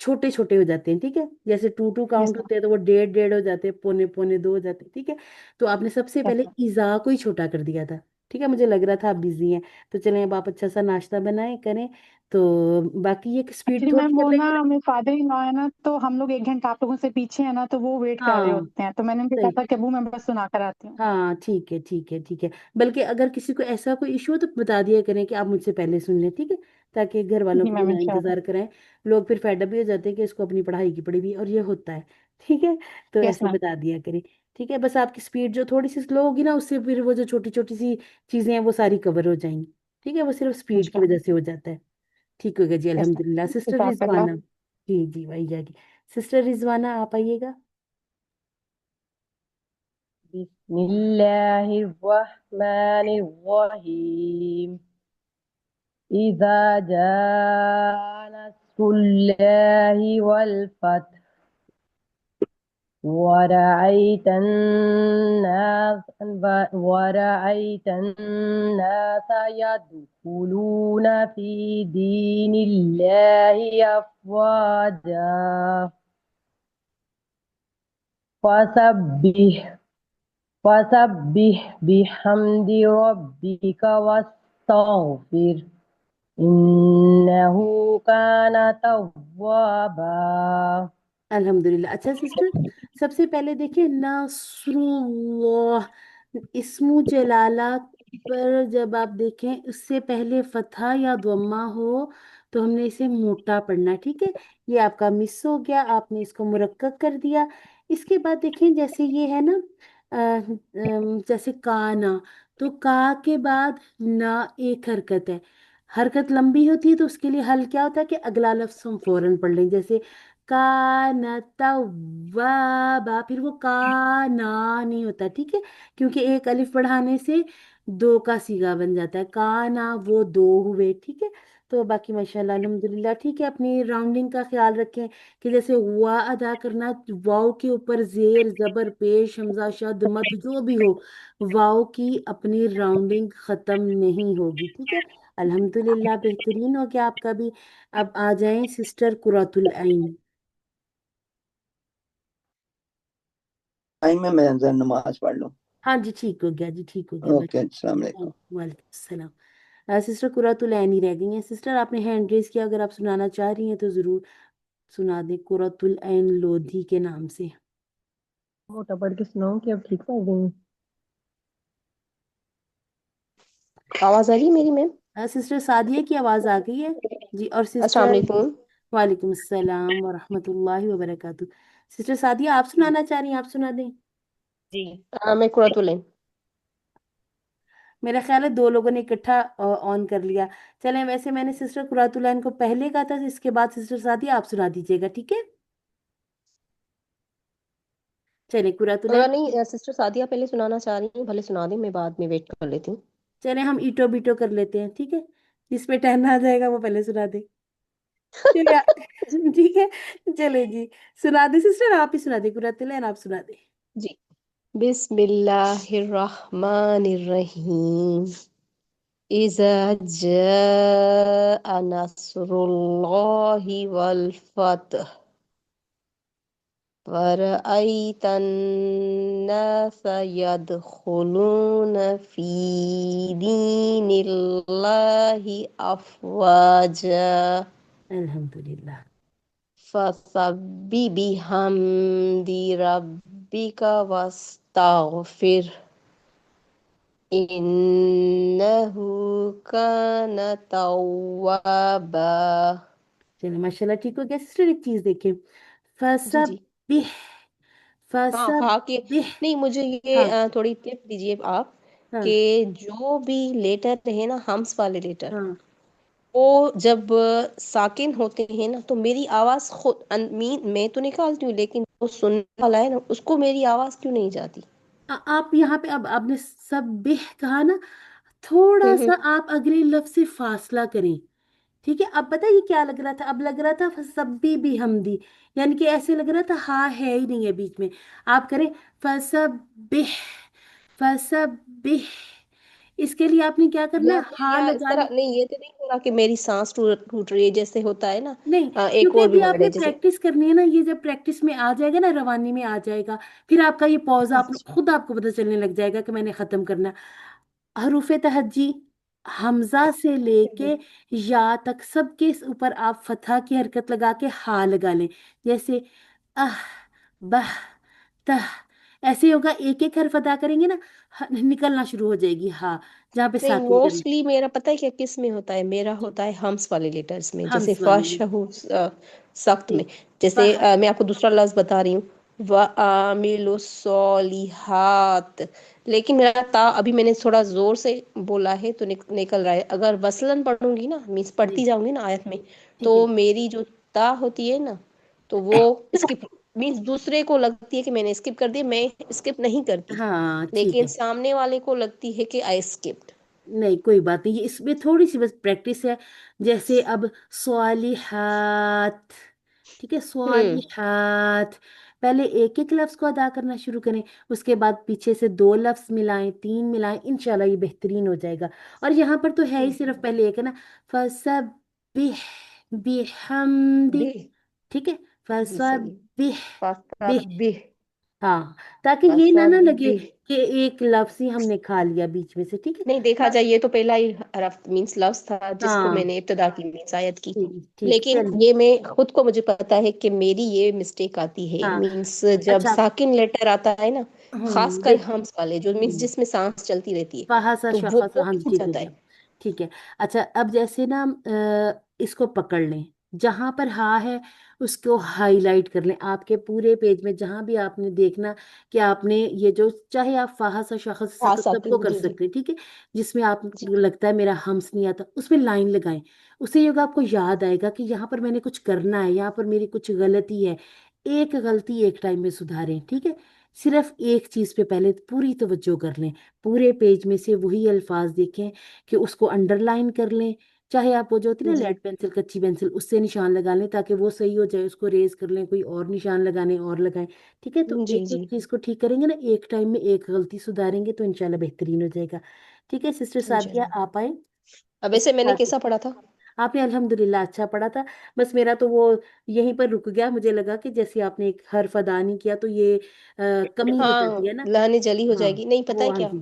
[SPEAKER 1] छोटे छोटे हो जाते हैं। ठीक है, जैसे टू टू
[SPEAKER 6] यस
[SPEAKER 1] काउंट होते हैं, तो वो डेढ़ डेढ़ हो जाते हैं, पौने पौने दो हो जाते हैं। ठीक है, तो आपने सबसे
[SPEAKER 6] यस
[SPEAKER 1] पहले इज़ा को ही छोटा कर दिया था। ठीक है, मुझे लग रहा था आप बिजी हैं, तो चलें अब आप अच्छा सा नाश्ता बनाएं करें, तो बाकी ये स्पीड
[SPEAKER 6] एक्चुअली
[SPEAKER 1] थोड़ी
[SPEAKER 6] मैम
[SPEAKER 1] कर
[SPEAKER 6] वो ना
[SPEAKER 1] लेंगे ना।
[SPEAKER 6] मेरे फादर इन लॉ है ना, तो हम लोग 1 घंटा आप लोगों से पीछे है ना, तो वो वेट कर रहे
[SPEAKER 1] हाँ,
[SPEAKER 6] होते हैं, तो मैंने उनसे कहा
[SPEAKER 1] सही,
[SPEAKER 6] था कि अबू मैं बस सुना कर आती हूँ।
[SPEAKER 1] हाँ, ठीक है, ठीक है, ठीक है। बल्कि अगर किसी को ऐसा कोई इशू हो तो बता दिया करें कि आप मुझसे पहले सुन लें। ठीक है, ताकि घर वालों
[SPEAKER 6] जी
[SPEAKER 1] को भी
[SPEAKER 6] मैम
[SPEAKER 1] ना
[SPEAKER 6] इंशाल्लाह।
[SPEAKER 1] इंतजार कराएं। लोग फिर फेडअप भी हो जाते हैं कि इसको अपनी पढ़ाई की पड़ी भी, और ये होता है। ठीक है, तो
[SPEAKER 6] यस
[SPEAKER 1] ऐसे
[SPEAKER 6] मैम।
[SPEAKER 1] बता दिया करें। ठीक है, बस आपकी स्पीड जो थोड़ी सी स्लो होगी ना, उससे फिर वो जो छोटी छोटी सी चीजें हैं वो सारी कवर हो जाएंगी। ठीक है, वो सिर्फ स्पीड की वजह
[SPEAKER 6] इंशाल्लाह।
[SPEAKER 1] से हो जाता है। ठीक हो गया जी,
[SPEAKER 6] यस
[SPEAKER 1] अल्हम्दुलिल्लाह।
[SPEAKER 6] मैम,
[SPEAKER 1] सिस्टर
[SPEAKER 6] जज़ाकल्लाह।
[SPEAKER 1] रिजवाना, जी जी, वही जाएगी। सिस्टर रिजवाना आप आइएगा।
[SPEAKER 3] बिस्मिल्लाहिर्रहमानिर्रहीम إذا جاء نصر الله والفتح ورأيت الناس يدخلون في دين الله أفواجا فسبح فسبح بحمد ربك واستغفر إنه كان توابا।
[SPEAKER 1] अल्हम्दुलिल्लाह। अच्छा सिस्टर, सबसे पहले देखिए नसरुल्लाह, इस्मु जलाला पर जब आप देखें उससे पहले फतहा या ضمہ हो तो हमने इसे मोटा पढ़ना है, ठीक है। ये आपका मिस हो गया, आपने इसको मुरक्कब कर दिया। इसके बाद देखें जैसे ये है ना जैसे काना, तो का के बाद ना एक हरकत है, हरकत लंबी होती है तो उसके लिए हल क्या होता है कि अगला लफ्ज हम फौरन पढ़ लें, जैसे काना तव्वाबा, फिर वो काना नहीं होता, ठीक है, क्योंकि एक अलिफ बढ़ाने से दो का सीगा बन जाता है, काना वो दो हुए, ठीक है। तो बाकी माशाल्लाह अल्हम्दुलिल्लाह ठीक है। अपनी राउंडिंग का ख्याल रखें कि जैसे वा अदा करना, वाव के ऊपर जेर जबर पेश हमजा शद मद जो भी हो, वाव की अपनी राउंडिंग खत्म नहीं होगी, ठीक है। अल्हम्दुलिल्लाह बेहतरीन हो गया आपका भी। अब आ जाएं सिस्टर कुरातुल आइन।
[SPEAKER 8] टाइम में मैं जरा नमाज पढ़ लूँ।
[SPEAKER 1] हाँ जी ठीक हो गया जी, ठीक हो गया बस।
[SPEAKER 8] ओके, अस्सलाम वालेकुम।
[SPEAKER 1] वालेकुम सलाम। सिस्टर कुरातुल ऐन ही रह गई हैं। सिस्टर आपने हैंड रेज किया, अगर आप सुनाना चाह रही हैं तो जरूर सुना दें, कुरातुल ऐन लोधी के नाम से।
[SPEAKER 3] मोटा पढ़ के सुनाऊं कि अब ठीक पढ़ रही हूँ? आवाज आ रही है मेरी मैम?
[SPEAKER 1] सिस्टर सादिया की आवाज आ गई है जी। और
[SPEAKER 3] अस्सलाम
[SPEAKER 1] सिस्टर
[SPEAKER 3] वालेकुम।
[SPEAKER 1] वालेकुम सलाम व रहमतुल्लाहि व बरकातुहू। सिस्टर सादिया आप सुनाना चाह रही हैं, आप सुना दें।
[SPEAKER 3] जी हाँ, मैं कुरातुल ऐन।
[SPEAKER 1] मेरा ख्याल है दो लोगों ने इकट्ठा ऑन कर लिया। चलें, वैसे मैंने सिस्टर कुरातुल ऐन को पहले कहा था, इसके बाद सिस्टर सादिया आप सुना दीजिएगा, ठीक है। चले कुरातुल ऐन।
[SPEAKER 3] अगर नहीं सिस्टर सादिया पहले सुनाना चाह रही हैं, भले सुना दें, मैं बाद में वेट कर लेती हूँ।
[SPEAKER 1] चले हम ईटो बीटो कर लेते हैं, ठीक है, जिसपे टाइम आ जाएगा वो पहले सुना दे। चलिए ठीक है, चले जी, सुना दे सिस्टर, आप ही सुना दे कुरातुल ऐन, आप सुना दे।
[SPEAKER 3] जी, बिस्मिल्लाहिर्रहमानिर्रहीम। इज़ा जाअ नस्रुल्लाहि वल फतह ورأيت الناس يدخلون في دين الله أفواجا
[SPEAKER 1] अल्हम्दुलिल्लाह।
[SPEAKER 3] فسبح بحمد ربك واستغفر إنه كان توابا।
[SPEAKER 1] चलिए माशाल्लाह ठीक हो गया सिस्टर। एक चीज देखें,
[SPEAKER 3] जी जी।
[SPEAKER 1] फसबिह,
[SPEAKER 3] हाँ हाँ कि
[SPEAKER 1] फसबिह।
[SPEAKER 3] नहीं, मुझे ये
[SPEAKER 1] हाँ
[SPEAKER 3] थोड़ी टिप दीजिए आप
[SPEAKER 1] हाँ
[SPEAKER 3] कि जो भी लेटर है ना, हम्स वाले लेटर,
[SPEAKER 1] हाँ।
[SPEAKER 3] वो जब साकिन होते हैं ना तो मेरी आवाज खुद मैं तो निकालती हूँ, लेकिन जो सुनने वाला है ना उसको मेरी आवाज क्यों नहीं जाती?
[SPEAKER 1] आप यहाँ पे अब आपने सबिह कहा ना, थोड़ा सा
[SPEAKER 3] हम्म।
[SPEAKER 1] आप अगले लफ्ज से फासला करें, ठीक है। अब पता है ये क्या लग रहा था, अब लग रहा था फसब्बी भी हमदी, यानी कि ऐसे लग रहा था हाँ है ही नहीं है बीच में। आप करें फसब्बिह, फसब्बिह, इसके लिए आपने क्या करना है, हाँ
[SPEAKER 3] या इस
[SPEAKER 1] लगा
[SPEAKER 3] तरह
[SPEAKER 1] ली।
[SPEAKER 3] नहीं, ये तो नहीं हो रहा कि मेरी सांस टूट टूट रही है जैसे होता है ना।
[SPEAKER 1] नहीं,
[SPEAKER 3] एक
[SPEAKER 1] क्योंकि
[SPEAKER 3] और भी
[SPEAKER 1] अभी
[SPEAKER 3] वर्ड
[SPEAKER 1] आपने
[SPEAKER 3] है जैसे।
[SPEAKER 1] प्रैक्टिस करनी है ना, ये जब प्रैक्टिस में आ जाएगा ना, रवानी में आ जाएगा, फिर आपका ये पॉज आप
[SPEAKER 3] अच्छा।
[SPEAKER 1] खुद आपको पता चलने लग जाएगा कि मैंने खत्म करना। हरूफे तहज्जी हमजा से लेके या तक सबके ऊपर आप फतहा की हरकत लगा के हा लगा लें, जैसे अह, बह, तह, ऐसे होगा। एक एक हर्फ अदा करेंगे ना, निकलना शुरू हो जाएगी हा, जहाँ पे
[SPEAKER 3] नहीं,
[SPEAKER 1] साकिन करें।
[SPEAKER 3] मोस्टली मेरा पता है क्या किस में होता है, मेरा
[SPEAKER 1] जी,
[SPEAKER 3] होता है हम्स वाले लेटर्स में, जैसे
[SPEAKER 1] हम्स वाले में।
[SPEAKER 3] सख्त
[SPEAKER 1] जी,
[SPEAKER 3] में। जैसे
[SPEAKER 1] फह,
[SPEAKER 3] मैं आपको दूसरा लफ्ज बता रही हूँ, व आमिलु सॉलिहात, लेकिन मेरा ता अभी मैंने थोड़ा जोर से बोला है तो निकल रहा है। अगर वसलन पढ़ूंगी ना, मीन्स पढ़ती
[SPEAKER 1] जी
[SPEAKER 3] जाऊंगी ना आयत में,
[SPEAKER 1] ठीक है।
[SPEAKER 3] तो मेरी जो ता होती है ना, तो वो स्किप, मीन्स दूसरे को लगती है कि मैंने स्किप कर दिया, मैं स्किप नहीं करती,
[SPEAKER 1] हाँ ठीक
[SPEAKER 3] लेकिन
[SPEAKER 1] है।
[SPEAKER 3] सामने वाले को लगती है कि आई स्किप्ड।
[SPEAKER 1] नहीं कोई बात नहीं, ये इसमें थोड़ी सी बस प्रैक्टिस है। जैसे अब स्वालिहात, ठीक है,
[SPEAKER 3] हम्म।
[SPEAKER 1] स्वालिहात, पहले एक एक लफ्ज को अदा करना शुरू करें, उसके बाद पीछे से दो लफ्ज मिलाएं, तीन मिलाएं, इंशाल्लाह ये बेहतरीन हो जाएगा। और यहाँ पर तो है ही सिर्फ पहले एक है ना, फसब्बिह बिहम्दी,
[SPEAKER 3] बे
[SPEAKER 1] ठीक है,
[SPEAKER 3] जी सही।
[SPEAKER 1] फसब्बिह
[SPEAKER 3] पास्ता
[SPEAKER 1] बिह
[SPEAKER 3] बे।
[SPEAKER 1] हाँ, ताकि ये ना लगे
[SPEAKER 3] फसब्बिह,
[SPEAKER 1] कि एक लफ्ज ही हमने खा लिया बीच में से, ठीक है।
[SPEAKER 3] नहीं देखा जाए ये तो पहला ही हरफ मीन्स लफ्ज था जिसको
[SPEAKER 1] हाँ,
[SPEAKER 3] मैंने इब्तिदा की मीन्स आयत की,
[SPEAKER 1] ठीक ठीक,
[SPEAKER 3] लेकिन
[SPEAKER 1] चलिए।
[SPEAKER 3] ये मैं खुद को मुझे पता है कि मेरी ये मिस्टेक आती है
[SPEAKER 1] हाँ,
[SPEAKER 3] मीन्स जब
[SPEAKER 1] अच्छा।
[SPEAKER 3] साकिन लेटर आता है ना, खासकर
[SPEAKER 1] देख,
[SPEAKER 3] हम्स वाले जो मीन्स जिसमें सांस चलती रहती है
[SPEAKER 1] फहासा
[SPEAKER 3] तो वो
[SPEAKER 1] शखस, हाँ जी,
[SPEAKER 3] छूट
[SPEAKER 1] ठीक हो
[SPEAKER 3] जाता
[SPEAKER 1] गया।
[SPEAKER 3] है।
[SPEAKER 1] ठीक है। अच्छा, अब जैसे ना इसको पकड़ लें, जहां पर हा है उसको हाईलाइट कर लें आपके पूरे पेज में, जहां भी आपने देखना कि आपने ये जो, चाहे आप फहासा शखस
[SPEAKER 3] हाँ
[SPEAKER 1] सबको
[SPEAKER 3] साकिन,
[SPEAKER 1] कर
[SPEAKER 3] जी जी
[SPEAKER 1] सकते हैं, ठीक है। जिसमें
[SPEAKER 3] जी।
[SPEAKER 1] आपको लगता है मेरा हम्स नहीं आता, उसमें लाइन लगाएं। उससे ये होगा, आपको याद आएगा कि यहाँ पर मैंने कुछ करना है, यहाँ पर मेरी कुछ गलती है। एक गलती एक टाइम में सुधारें, ठीक है। सिर्फ एक चीज पे पहले पूरी तवज्जो कर लें, पूरे पेज में से वही अल्फाज देखें कि उसको अंडरलाइन कर लें। चाहे आप वो जो होती है ना
[SPEAKER 3] जी
[SPEAKER 1] लेड पेंसिल, कच्ची पेंसिल, उससे निशान लगा लें ताकि वो सही हो जाए, उसको रेज कर लें, कोई और निशान लगाने और लगाएं। ठीक है, तो
[SPEAKER 3] जी
[SPEAKER 1] एक
[SPEAKER 3] जी।
[SPEAKER 1] एक चीज को ठीक करेंगे ना, एक टाइम में एक गलती सुधारेंगे तो इंशाल्लाह बेहतरीन हो जाएगा। ठीक है सिस्टर सादिया,
[SPEAKER 3] इंशाल्लाह।
[SPEAKER 1] आप आए
[SPEAKER 3] अब वैसे
[SPEAKER 1] इसके
[SPEAKER 3] मैंने
[SPEAKER 1] साथ।
[SPEAKER 3] कैसा पढ़ा था?
[SPEAKER 1] आपने अल्हम्दुलिल्लाह अच्छा पढ़ा था। बस मेरा तो वो यहीं पर रुक गया, मुझे लगा कि जैसे आपने एक हर्फ अदा नहीं किया तो ये कमी हो जाती
[SPEAKER 3] हाँ
[SPEAKER 1] है ना।
[SPEAKER 3] लाने जली हो
[SPEAKER 1] हाँ,
[SPEAKER 3] जाएगी, नहीं पता
[SPEAKER 1] वो,
[SPEAKER 3] है
[SPEAKER 1] हाँ
[SPEAKER 3] क्या,
[SPEAKER 1] जी,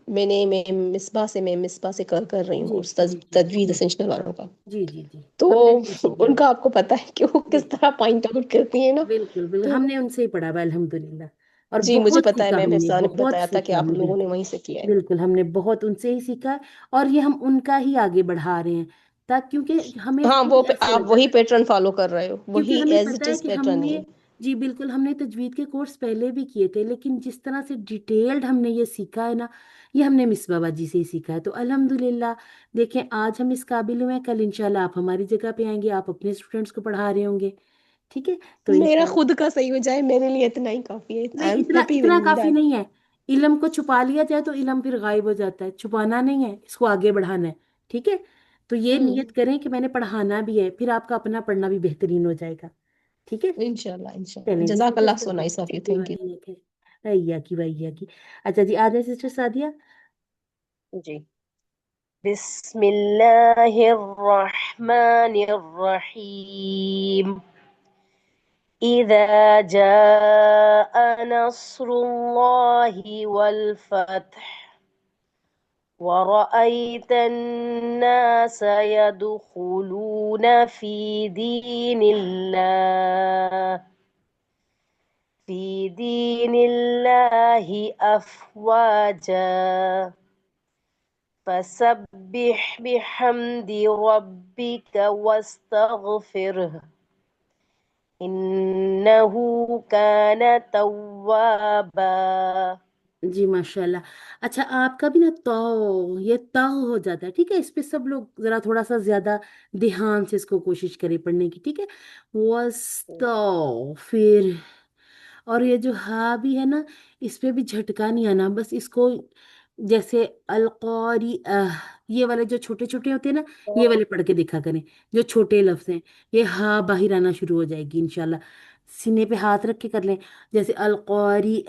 [SPEAKER 3] मैं मिसबा से कर रही हूँ
[SPEAKER 1] जी
[SPEAKER 3] कोर्स
[SPEAKER 1] जी जी
[SPEAKER 3] तजवीद एसेंशियल वालों का।
[SPEAKER 1] जी जी जी,
[SPEAKER 3] तो
[SPEAKER 1] हमने भी उनसे किया हुआ
[SPEAKER 3] उनका आपको पता है कि वो
[SPEAKER 1] है।
[SPEAKER 3] किस तरह पॉइंट आउट करती है ना।
[SPEAKER 1] बिल्कुल बिल्कुल,
[SPEAKER 3] तो
[SPEAKER 1] हमने उनसे ही पढ़ा हुआ अल्हम्दुलिल्लाह। और
[SPEAKER 3] जी मुझे
[SPEAKER 1] बहुत
[SPEAKER 3] पता है,
[SPEAKER 1] सीखा
[SPEAKER 3] मैम
[SPEAKER 1] हमने,
[SPEAKER 3] अफसाना ने
[SPEAKER 1] बहुत
[SPEAKER 3] बताया था कि
[SPEAKER 1] सीखा
[SPEAKER 3] आप
[SPEAKER 1] हमने,
[SPEAKER 3] लोगों ने
[SPEAKER 1] बिल्कुल
[SPEAKER 3] वहीं से किया है।
[SPEAKER 1] बिल्कुल, हमने बहुत उनसे ही सीखा है। और ये हम उनका ही आगे बढ़ा रहे हैं, ताकि क्योंकि हमें
[SPEAKER 3] हाँ
[SPEAKER 1] खुद ऐसे
[SPEAKER 3] आप
[SPEAKER 1] लगा,
[SPEAKER 3] वही पैटर्न फॉलो कर रहे हो,
[SPEAKER 1] क्योंकि
[SPEAKER 3] वही
[SPEAKER 1] हमें
[SPEAKER 3] एज
[SPEAKER 1] पता
[SPEAKER 3] इट
[SPEAKER 1] है
[SPEAKER 3] इज
[SPEAKER 1] कि
[SPEAKER 3] पैटर्न ही
[SPEAKER 1] हमने,
[SPEAKER 3] है।
[SPEAKER 1] जी बिल्कुल, हमने तजवीद के कोर्स पहले भी किए थे, लेकिन जिस तरह से डिटेल्ड हमने ये सीखा है ना, ये हमने मिस बाबा जी से ही सीखा है। तो अल्हम्दुलिल्लाह, देखें आज हम इस काबिल हुए हैं, कल इंशाल्लाह आप हमारी जगह पे आएंगे, आप अपने स्टूडेंट्स को पढ़ा रहे होंगे। ठीक है, तो
[SPEAKER 3] मेरा
[SPEAKER 1] इंशाल्लाह।
[SPEAKER 3] खुद का सही हो जाए मेरे लिए इतना ही काफी है, आई
[SPEAKER 1] नहीं,
[SPEAKER 3] एम
[SPEAKER 1] इतना
[SPEAKER 3] हैप्पी
[SPEAKER 1] इतना
[SPEAKER 3] विद
[SPEAKER 1] काफी
[SPEAKER 3] दैट।
[SPEAKER 1] नहीं है। इल्म को छुपा लिया जाए तो इल्म फिर गायब हो जाता है, छुपाना नहीं है, इसको आगे बढ़ाना है। ठीक है, तो ये नियत करें कि मैंने पढ़ाना भी है, फिर आपका अपना पढ़ना भी बेहतरीन हो जाएगा। ठीक है,
[SPEAKER 3] इंशाल्लाह इंशाल्लाह,
[SPEAKER 1] चलें जी
[SPEAKER 3] जजाकल्लाह,
[SPEAKER 1] sister
[SPEAKER 3] so
[SPEAKER 1] Sadia,
[SPEAKER 3] nice of you,
[SPEAKER 1] जी
[SPEAKER 3] थैंक यू।
[SPEAKER 1] वही है, भैया की भैया की। अच्छा जी, आ जाए सिस्टर सादिया।
[SPEAKER 7] जी। बिस्मिल्लाहिर्रहमानिर्रहीम। إذا جاء نصر الله والفتح ورأيت الناس يدخلون في دين الله أفواجا فسبح بحمد ربك واستغفره إنه كان توابا।
[SPEAKER 1] जी माशाल्लाह। अच्छा, आपका भी ना तो ये तो हो जाता है, ठीक है। इस पे सब लोग जरा थोड़ा सा ज्यादा ध्यान से इसको कोशिश करें पढ़ने की, ठीक है। फिर, और ये जो हा भी है ना, इस पे भी झटका नहीं आना, बस इसको जैसे अलकौरी ये वाले जो छोटे छोटे होते हैं ना, ये वाले पढ़ के देखा करें, जो छोटे लफ्ज हैं। ये हा बाहर आना शुरू हो जाएगी इंशाल्लाह। सीने पे हाथ रख के कर लें, जैसे अलकौरी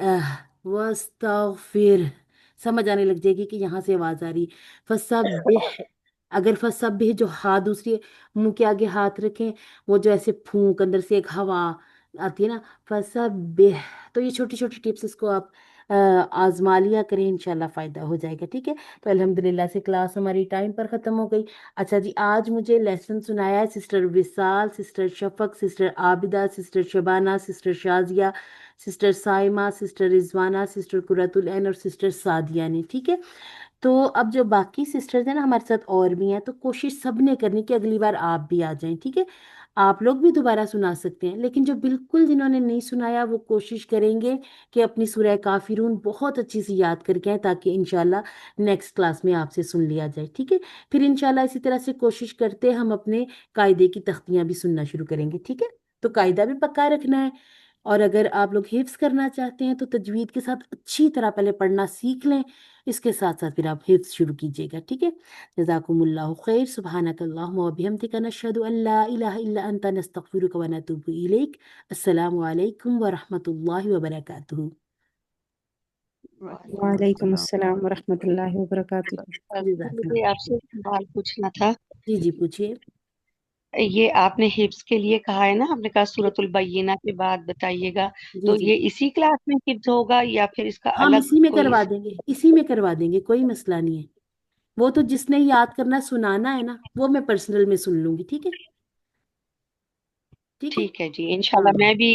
[SPEAKER 1] वस्तगफिर, समझ आने लग जाएगी कि यहाँ से आवाज आ रही। फसब्बिह, अगर फसब्बिह जो हा दूसरी मुंह के आगे हाथ रखें, वो जो ऐसे फूंक अंदर से एक हवा आती है ना, फसब्बिह। तो ये छोटी छोटी टिप्स, इसको आप आजमा लिया करें, इंशाल्लाह फायदा हो जाएगा। ठीक है, तो अल्हम्दुलिल्लाह से क्लास हमारी टाइम पर खत्म हो गई। अच्छा जी, आज मुझे लेसन सुनाया है sister Visal, sister Shafaq, sister Abida, sister Shabana, sister Shazia, sister Saima, sister Rizwana, sister Qurratul Ain और सिस्टर सादिया ने। ठीक है, तो अब जो बाकी सिस्टर्स हैं ना हमारे साथ और भी हैं, तो कोशिश सबने करनी कि अगली बार आप भी आ जाएं। ठीक है, आप लोग भी दोबारा सुना सकते हैं, लेकिन जो बिल्कुल जिन्होंने नहीं सुनाया वो कोशिश करेंगे कि अपनी सूरह काफिरून बहुत अच्छी से याद करके आए, ताकि इंशाल्लाह नेक्स्ट क्लास में आपसे सुन लिया जाए। ठीक है, फिर इंशाल्लाह इसी तरह से कोशिश करते हम अपने कायदे की तख्तियां भी सुनना शुरू करेंगे। ठीक है, तो कायदा भी पक्का रखना है। और अगर आप लोग हिफ्स करना चाहते हैं तो तजवीद के साथ अच्छी तरह पहले पढ़ना सीख लें, इसके साथ साथ फिर आप हिफ्स शुरू कीजिएगा। ठीक है, जज़ाकुमुल्लाहु खैर, सुब्हानकल्लाहुम्मा व बिहम्दिका, नशहदु अल्ला इलाहा इल्ला अंता, नस्तगफिरुका व नतूबु इलैक। अस्सलामु अलैकुम व रहमतुल्लाहि व बरकातुहू।
[SPEAKER 5] वालेकुम
[SPEAKER 11] वालेकुम
[SPEAKER 5] अस्सलाम।
[SPEAKER 11] अस्सलाम व रहमतुल्लाहि व बरकातुहू।
[SPEAKER 10] मुझे
[SPEAKER 1] जज़ाकल्लाह।
[SPEAKER 10] आपसे एक सवाल पूछना था।
[SPEAKER 1] जी जी, पूछिए।
[SPEAKER 10] یہ آپ نے حفظ کے لیے کہا ہے نا، آپ نے کہا سورۃ البینہ کے بعد بتائیے گا،
[SPEAKER 1] جی
[SPEAKER 10] تو
[SPEAKER 1] جی
[SPEAKER 10] یہ اسی کلاس میں حفظ ہوگا یا پھر اس کا
[SPEAKER 1] ہم
[SPEAKER 10] الگ
[SPEAKER 1] اسی میں
[SPEAKER 10] کوئی؟
[SPEAKER 1] کروا دیں گے، اسی میں کروا دیں گے، کوئی مسئلہ نہیں ہے۔ وہ تو جس نے یاد کرنا سنانا ہے نا، وہ میں پرسنل میں سن لوں گی، ٹھیک ہے؟ ٹھیک ہے
[SPEAKER 10] ٹھیک ہے جی،
[SPEAKER 1] ہاں
[SPEAKER 10] انشاءاللہ میں بھی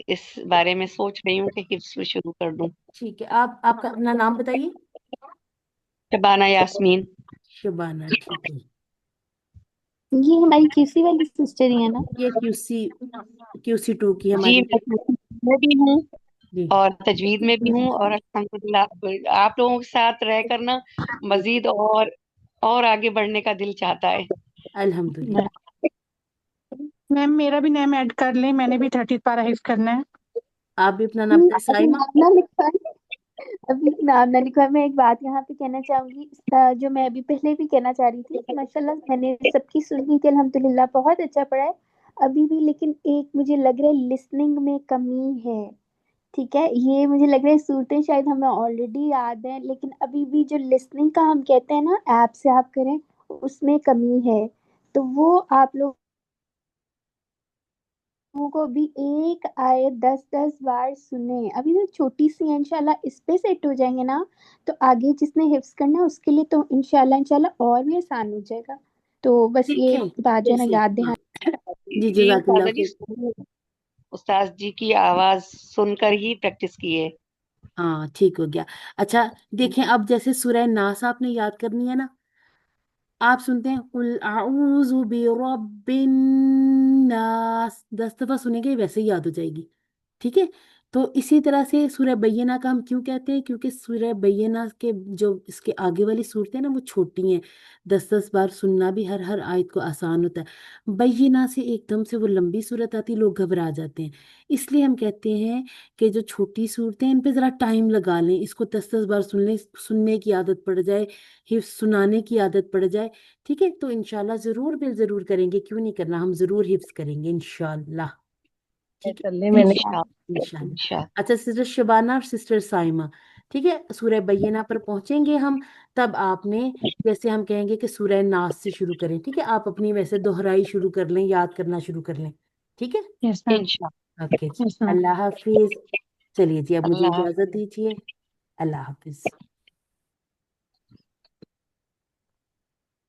[SPEAKER 10] اس بارے میں سوچ رہی ہوں کہ حفظ شروع کر دوں۔
[SPEAKER 1] ٹھیک ہے، آپ کا اپنا نام بتائیے۔
[SPEAKER 10] شبانہ یاسمین۔
[SPEAKER 1] شبانہ، ٹھیک ہے۔
[SPEAKER 2] یہ ہماری کسی والی سسٹر ہی ہے نا؟
[SPEAKER 1] یہ QC 2 کی
[SPEAKER 10] جی
[SPEAKER 1] ہماری۔
[SPEAKER 10] میں بھی ہوں
[SPEAKER 1] جی
[SPEAKER 10] اور تجوید میں بھی ہوں، اور الحمدللہ آپ لوگوں کے ساتھ رہ کر نا مزید اور آگے بڑھنے کا دل چاہتا ہے۔
[SPEAKER 1] الحمدللہ۔
[SPEAKER 6] میم میرا بھی نیم ایڈ کر لیں، میں نے بھی 30 پارا حفظ کرنا ہے۔
[SPEAKER 1] آپ بھی اپنا نام بتائیں۔
[SPEAKER 2] ابھی
[SPEAKER 1] سائمہ۔
[SPEAKER 2] نام نہ لکھوائیں، ابھی نام نہ لکھوائیں۔ میں ایک بات یہاں پہ کہنا چاہوں گی، جو میں ابھی پہلے بھی کہنا چاہ رہی تھی کہ ماشاءاللہ میں نے سب کی سن لی کہ الحمدللہ بہت اچھا پڑھا ہے ابھی بھی، لیکن ایک مجھے لگ رہا ہے لسننگ میں کمی ہے، ٹھیک ہے؟ یہ مجھے لگ رہا ہے صورتیں شاید ہمیں آلریڈی یاد ہیں، لیکن ابھی بھی جو لسننگ کا ہم کہتے ہیں نا ایپ سے آپ کریں، اس میں کمی ہے، تو وہ آپ لوگوں کو بھی ایک آیت 10 بار سنیں، ابھی تو چھوٹی سی ہے، انشاءاللہ اس پہ سیٹ ہو جائیں گے نا تو آگے جس نے حفظ کرنا ہے اس کے لیے تو انشاءاللہ اور بھی آسان ہو جائے گا۔ تو بس
[SPEAKER 1] ٹھیک
[SPEAKER 2] یہ
[SPEAKER 1] ہے،
[SPEAKER 2] بات جو ہے نا
[SPEAKER 1] جیسے
[SPEAKER 2] یاد
[SPEAKER 1] ہاں
[SPEAKER 2] دہانی۔
[SPEAKER 1] جی،
[SPEAKER 10] جی
[SPEAKER 1] جزاک اللہ
[SPEAKER 10] استاذہ جی،
[SPEAKER 1] خیر۔
[SPEAKER 10] استاذ جی کی آواز سن کر ہی پریکٹس کیے۔
[SPEAKER 1] ہاں ٹھیک ہو گیا۔ اچھا دیکھیں، اب جیسے سورہ ناس آپ نے یاد کرنی ہے نا، آپ سنتے ہیں قل اعوذ برب الناس، 10 دفعہ سنیں گے ویسے ہی یاد ہو جائے گی، ٹھیک ہے؟ تو اسی طرح سے سورہ بینہ کا ہم کیوں کہتے ہیں؟ کیونکہ سورہ بینہ کے جو اس کے آگے والی صورتیں ہیں نا وہ چھوٹی ہیں، 10 بار سننا بھی ہر آیت کو آسان ہوتا ہے۔ بینہ سے ایک دم سے وہ لمبی صورت آتی، لوگ گھبرا جاتے ہیں، اس لیے ہم کہتے ہیں کہ جو چھوٹی صورتیں ہیں ان پہ ذرا ٹائم لگا لیں، اس کو 10 بار سننے کی عادت پڑ جائے، حفظ سنانے کی عادت پڑ جائے، ٹھیک ہے؟ تو انشاءاللہ ضرور ضرور کریں گے، کیوں نہیں کرنا، ہم ضرور حفظ کریں گے انشاءاللہ، ٹھیک
[SPEAKER 3] کر لیں
[SPEAKER 1] ہے؟
[SPEAKER 3] میں نے۔
[SPEAKER 1] انشاءاللہ۔ اچھا سسٹر شبانہ اور سسٹر سائمہ، ٹھیک ہے، سورہ بینہ پر پہنچیں گے ہم، تب آپ نے جیسے ہم کہیں گے کہ سورہ ناس سے شروع کریں، ٹھیک ہے؟ آپ اپنی ویسے دہرائی شروع کر لیں، یاد کرنا شروع کر لیں، ٹھیک ہے؟
[SPEAKER 6] یس میم،
[SPEAKER 10] انشاءاللہ۔
[SPEAKER 1] اوکے جی،
[SPEAKER 6] یس میم۔
[SPEAKER 1] اللہ حافظ۔ چلیے جی، اب مجھے
[SPEAKER 10] اللہ
[SPEAKER 1] اجازت دیجیے، اللہ حافظ۔